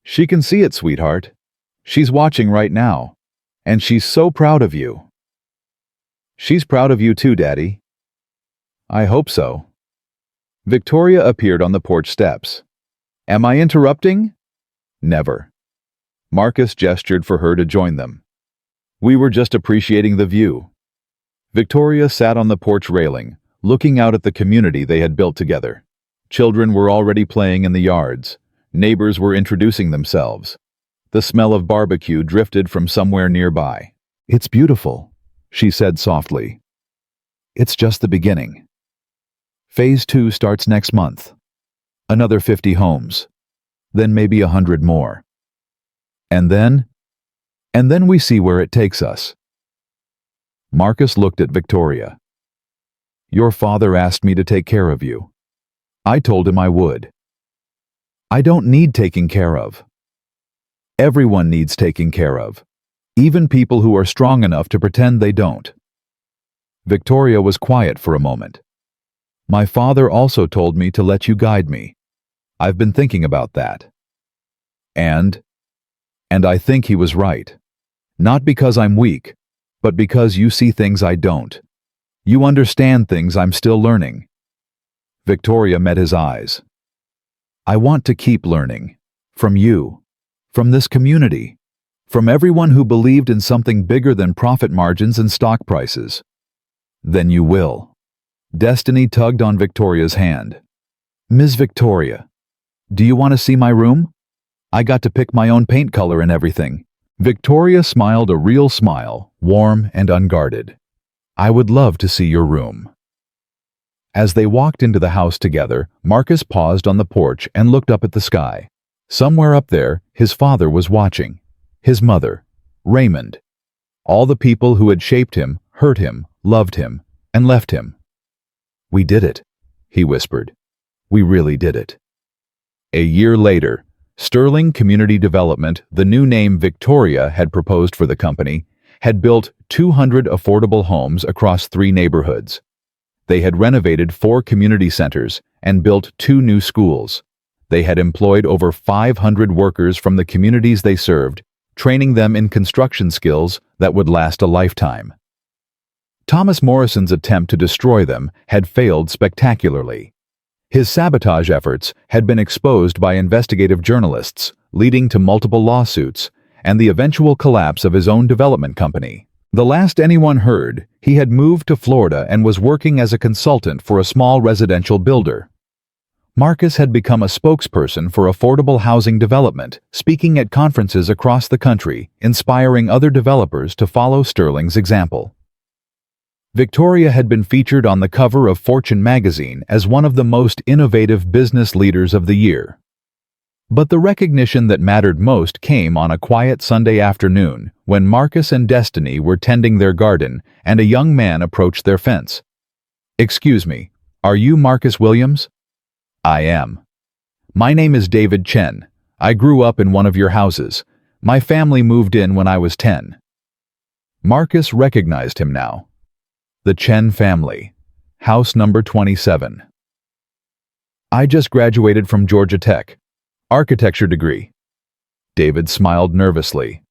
"She can see it, sweetheart. She's watching right now. And she's so proud of you." "She's proud of you too, Daddy." "I hope so." Victoria appeared on the porch steps. "Am I interrupting?" "Never." Marcus gestured for her to join them. "We were just appreciating the view." Victoria sat on the porch railing, looking out at the community they had built together. Children were already playing in the yards. Neighbors were introducing themselves. The smell of barbecue drifted from somewhere nearby. "It's beautiful," she said softly. "It's just the beginning. Phase 2 starts next month. Another 50 homes. Then maybe 100 more. And then we see where it takes us." Marcus looked at Victoria. "Your father asked me to take care of you. I told him I would. I don't need taking care of. Everyone needs taking care of, even people who are strong enough to pretend they don't." Victoria was quiet for a moment. "My father also told me to let you guide me. I've been thinking about that. And I think he was right. Not because I'm weak, but because you see things I don't. You understand things I'm still learning." Victoria met his eyes. "I want to keep learning. From you. From this community. From everyone who believed in something bigger than profit margins and stock prices." "Then you will." Destiny tugged on Victoria's hand. "Ms. Victoria, do you want to see my room? I got to pick my own paint color and everything." Victoria smiled a real smile, warm and unguarded. "I would love to see your room." As they walked into the house together, Marcus paused on the porch and looked up at the sky. Somewhere up there, his father was watching. His mother, Raymond. All the people who had shaped him, hurt him, loved him, and left him. "We did it," he whispered. "We really did it." A year later, Sterling Community Development, the new name Victoria had proposed for the company, had built 200 affordable homes across 3 neighborhoods. They had renovated 4 community centers and built 2 new schools. They had employed over 500 workers from the communities they served, training them in construction skills that would last a lifetime. Thomas Morrison's attempt to destroy them had failed spectacularly. His sabotage efforts had been exposed by investigative journalists, leading to multiple lawsuits and the eventual collapse of his own development company. The last anyone heard, he had moved to Florida and was working as a consultant for a small residential builder. Marcus had become a spokesperson for affordable housing development, speaking at conferences across the country, inspiring other developers to follow Sterling's example. Victoria had been featured on the cover of Fortune magazine as one of the most innovative business leaders of the year. But the recognition that mattered most came on a quiet Sunday afternoon when Marcus and Destiny were tending their garden and a young man approached their fence. "Excuse me, are you Marcus Williams?" "I am." "My name is David Chen. I grew up in one of your houses. My family moved in when I was 10. Marcus recognized him now. The Chen family. House number 27. I just graduated from Georgia Tech. Architecture degree. David smiled nervously.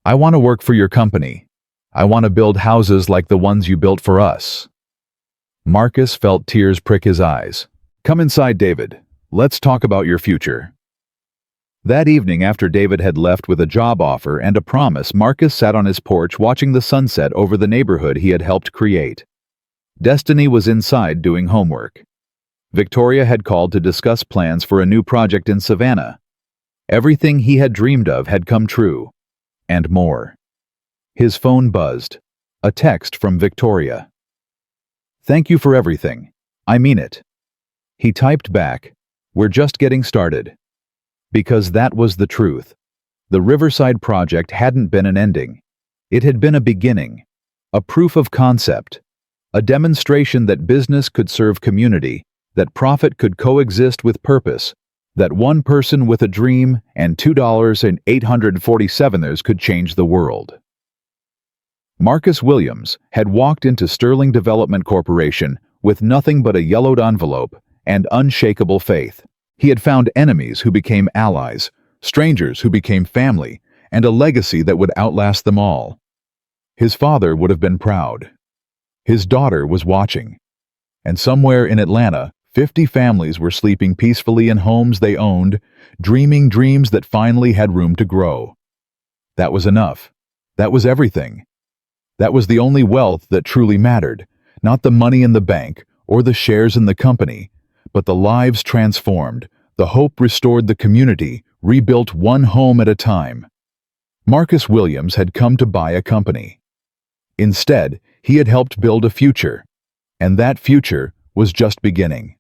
I want to work for your company. I want to build houses like the ones you built for us. Marcus felt tears prick his eyes. Come inside, David. Let's talk about your future. That evening, after David had left with a job offer and a promise, Marcus sat on his porch watching the sunset over the neighborhood he had helped create. Destiny was inside doing homework. Victoria had called to discuss plans for a new project in Savannah. Everything he had dreamed of had come true, and more. His phone buzzed. A text from Victoria. Thank you for everything. I mean it. He typed back, we're just getting started. Because that was the truth. The Riverside project hadn't been an ending. It had been a beginning, a proof of concept, a demonstration that business could serve community, that profit could coexist with purpose, that one person with a dream and $2.847 could change the world. Marcus Williams had walked into Sterling Development Corporation with nothing but a yellowed envelope and unshakable faith. He had found enemies who became allies, strangers who became family, and a legacy that would outlast them all. His father would have been proud. His daughter was watching. And somewhere in Atlanta, 50 families were sleeping peacefully in homes they owned, dreaming dreams that finally had room to grow. That was enough. That was everything. That was the only wealth that truly mattered, not the money in the bank or the shares in the company, but the lives transformed, the hope restored, the community rebuilt one home at a time. Marcus Williams had come to buy a company. Instead, he had helped build a future, and that future was just beginning.